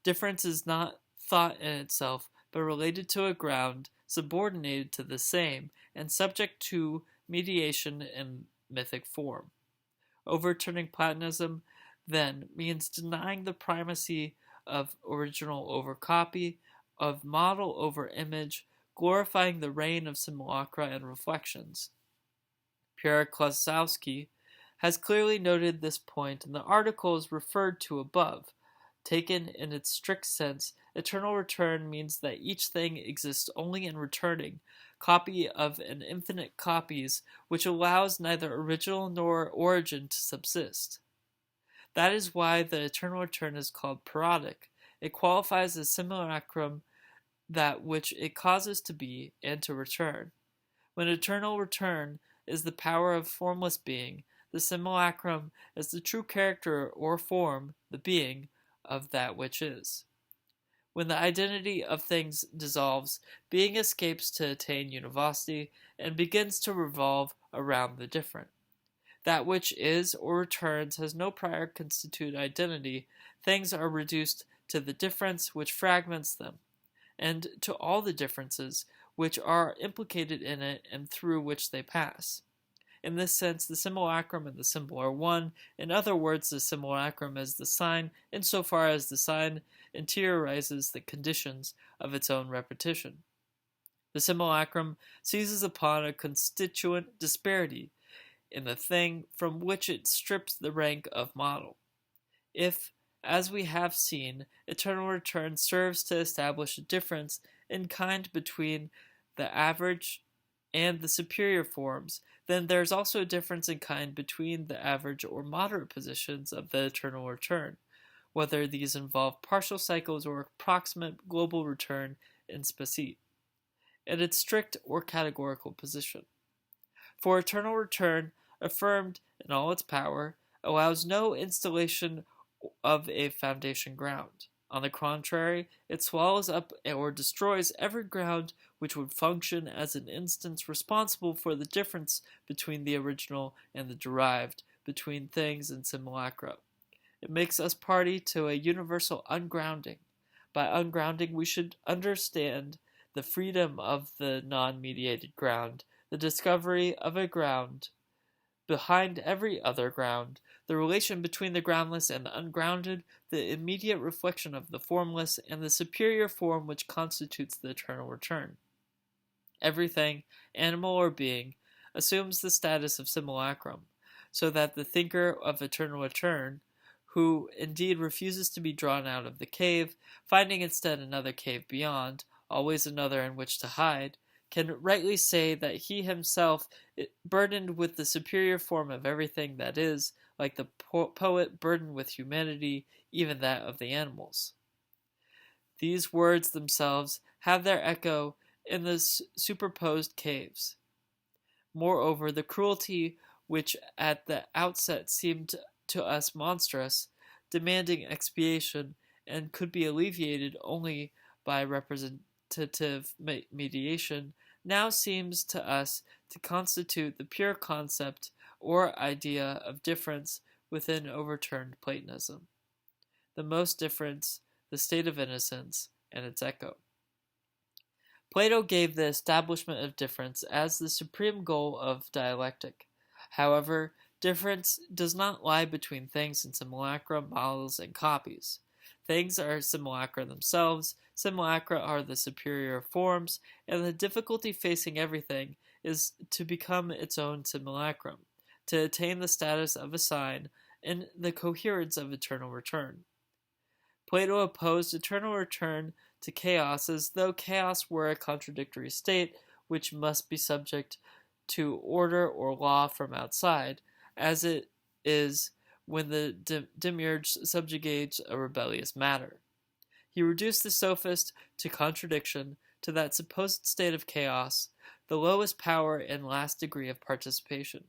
Difference is not thought in itself, but related to a ground, subordinated to the same, and subject to mediation in mythic form. Overturning Platonism, then, means denying the primacy of original over copy, of model over image, glorifying the reign of simulacra and reflections. Pierre Klosowski has clearly noted this point in the articles referred to above. Taken in its strict sense, eternal return means that each thing exists only in returning, copy of an infinite copies, which allows neither original nor origin to subsist. That is why the eternal return is called parodic. It qualifies as simulacrum that which it causes to be and to return. When eternal return is the power of formless being, the simulacrum is the true character or form, the being, of that which is. When the identity of things dissolves, being escapes to attain univocity and begins to revolve around the different. That which is or returns has no prior constituted identity. Things are reduced to the difference which fragments them, and to all the differences which are implicated in it and through which they pass. In this sense, the simulacrum and the symbol are one. In other words, the simulacrum is the sign, insofar as the sign interiorizes the conditions of its own repetition. The simulacrum seizes upon a constituent disparity in the thing from which it strips the rank of model. If, as we have seen, eternal return serves to establish a difference in kind between the average and the superior forms, then there is also a difference in kind between the average or moderate positions of the eternal return, whether these involve partial cycles or approximate global return in specie, in its strict or categorical position. For eternal return, affirmed in all its power, allows no installation of a foundation ground. On the contrary, it swallows up or destroys every ground which would function as an instance responsible for the difference between the original and the derived, between things and simulacra. It makes us party to a universal ungrounding. By ungrounding, we should understand the freedom of the non-mediated ground, the discovery of a ground behind every other ground, the relation between the groundless and the ungrounded, the immediate reflection of the formless, and the superior form which constitutes the eternal return. Everything, animal or being, assumes the status of simulacrum, so that the thinker of eternal return, who indeed refuses to be drawn out of the cave, finding instead another cave beyond, always another in which to hide, can rightly say that he himself, burdened with the superior form of everything that is, like the poet burdened with humanity, even that of the animals. These words themselves have their echo in the superposed caves. Moreover, the cruelty which at the outset seemed to us monstrous, demanding expiation, and could be alleviated only by representative mediation, now seems to us to constitute the pure concept or idea of difference within overturned Platonism. The most difference, the state of innocence, and its echo. Plato gave the establishment of difference as the supreme goal of dialectic. However, difference does not lie between things and simulacra, models, and copies. Things are simulacra themselves, simulacra are the superior forms, and the difficulty facing everything is to become its own simulacrum, to attain the status of a sign in the coherence of eternal return. Plato opposed eternal return to chaos as though chaos were a contradictory state which must be subject to order or law from outside, as it is when the demiurge subjugates a rebellious matter. He reduced the sophist to contradiction, to that supposed state of chaos, the lowest power and last degree of participation.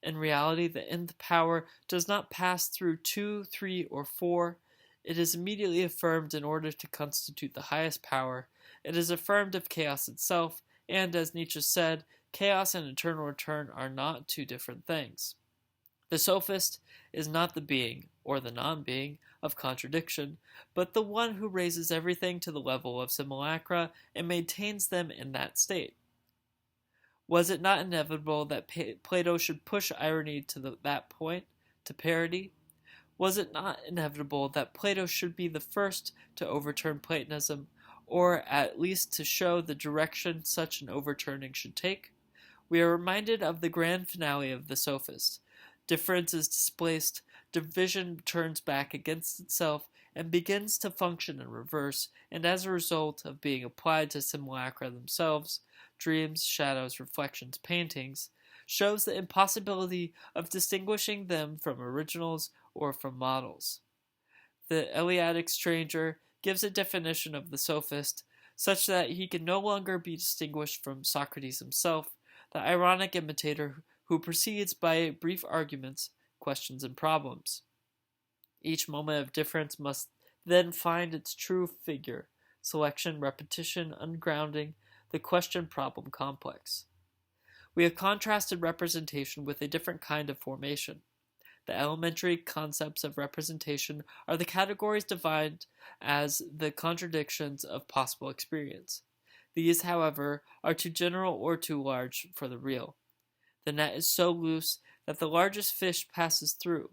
In reality, the nth power does not pass through 2, 3, or 4. It is immediately affirmed in order to constitute the highest power. It is affirmed of chaos itself, and, as Nietzsche said, chaos and eternal return are not two different things. The sophist is not the being, or the non-being, of contradiction, but the one who raises everything to the level of simulacra and maintains them in that state. Was it not inevitable that Plato should push irony to that point, to parody? Was it not inevitable that Plato should be the first to overturn Platonism, or at least to show the direction such an overturning should take? We are reminded of the grand finale of the Sophist. Difference is displaced, division turns back against itself, and begins to function in reverse, and as a result of being applied to simulacra themselves, dreams, shadows, reflections, paintings, shows the impossibility of distinguishing them from originals or from models. The Eleatic stranger gives a definition of the sophist such that he can no longer be distinguished from Socrates himself, the ironic imitator who proceeds by brief arguments, questions, and problems. Each moment of difference must then find its true figure, selection, repetition, ungrounding, the question-problem complex. We have contrasted representation with a different kind of formation. The elementary concepts of representation are the categories defined as the contradictions of possible experience. These, however, are too general or too large for the real. The net is so loose that the largest fish passes through.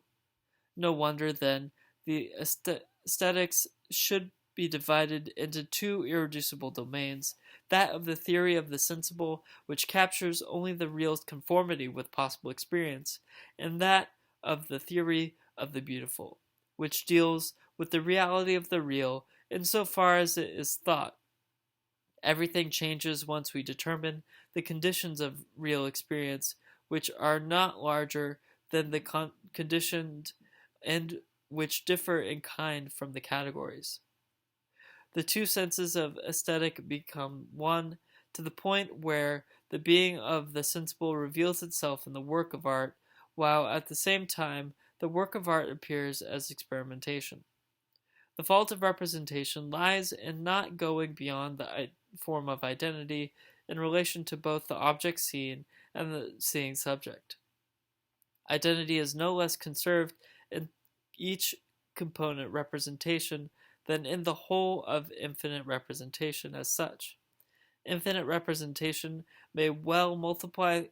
No wonder, then, the aesthetics should be divided into two irreducible domains, that of the theory of the sensible, which captures only the real conformity with possible experience, and that of the theory of the beautiful, which deals with the reality of the real insofar as it is thought. Everything changes once we determine the conditions of real experience, which are not larger than the conditioned and which differ in kind from the categories. The two senses of aesthetic become one to the point where the being of the sensible reveals itself in the work of art, while at the same time the work of art appears as experimentation. The fault of representation lies in not going beyond the form of identity in relation to both the object seen and the seeing subject. Identity is no less conserved in each component representation than in the whole of infinite representation as such. Infinite representation may well multiply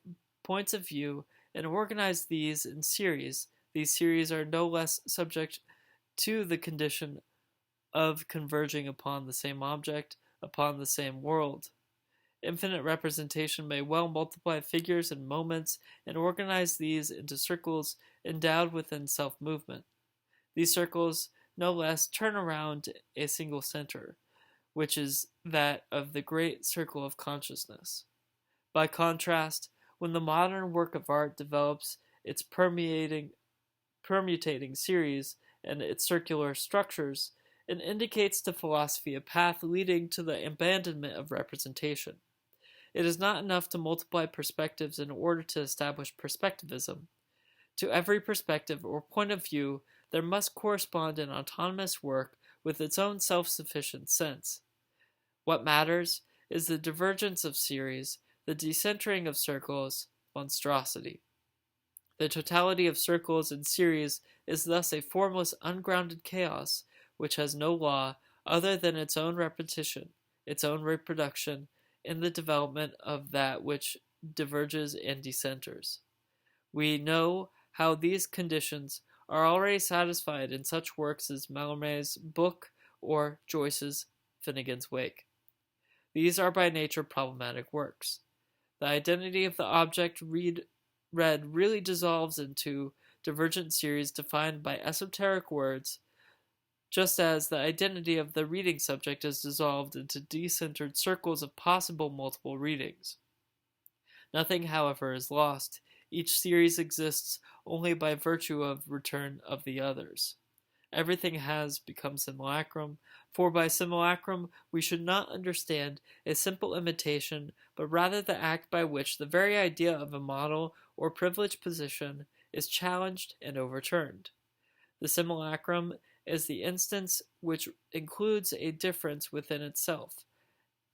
points of view and organize these in series. These series are no less subject to the condition of converging upon the same object, upon the same world. Infinite representation may well multiply figures and moments and organize these into circles endowed within self-movement. These circles, no less, turn around a single center, which is that of the great circle of consciousness. By contrast, when the modern work of art develops its permutating series and its circular structures, it indicates to philosophy a path leading to the abandonment of representation. It is not enough to multiply perspectives in order to establish perspectivism. To every perspective or point of view, there must correspond an autonomous work with its own self-sufficient sense. What matters is the divergence of series, the decentering of circles, monstrosity. The totality of circles and series is thus a formless, ungrounded chaos, which has no law other than its own repetition, its own reproduction, in the development of that which diverges and decenters. We know how these conditions are already satisfied in such works as Mallarmé's book or Joyce's Finnegan's Wake. These are by nature problematic works. The identity of the object read really dissolves into divergent series defined by esoteric words, just as the identity of the reading subject is dissolved into decentered circles of possible multiple readings. Nothing, however, is lost. Each series exists only by virtue of return of the others. Everything has become simulacrum, for by simulacrum we should not understand a simple imitation, but rather the act by which the very idea of a model or privileged position is challenged and overturned. The simulacrum is the instance which includes a difference within itself,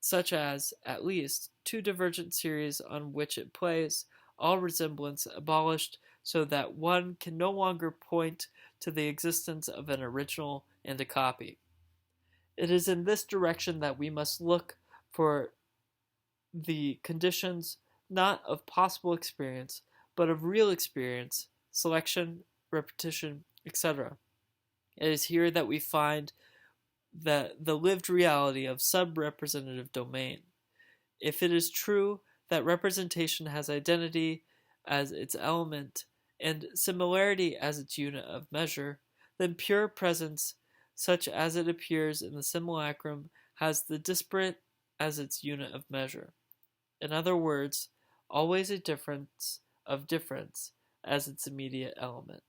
such as, at least, two divergent series on which it plays, all resemblance abolished so that one can no longer point to the existence of an original and a copy. It is in this direction that we must look for the conditions not of possible experience, but of real experience, selection, repetition, etc. It is here that we find the lived reality of sub-representative domain. If it is true that representation has identity as its element and similarity as its unit of measure, then pure presence, such as it appears in the simulacrum, has the disparate as its unit of measure. In other words, always a difference of difference as its immediate element.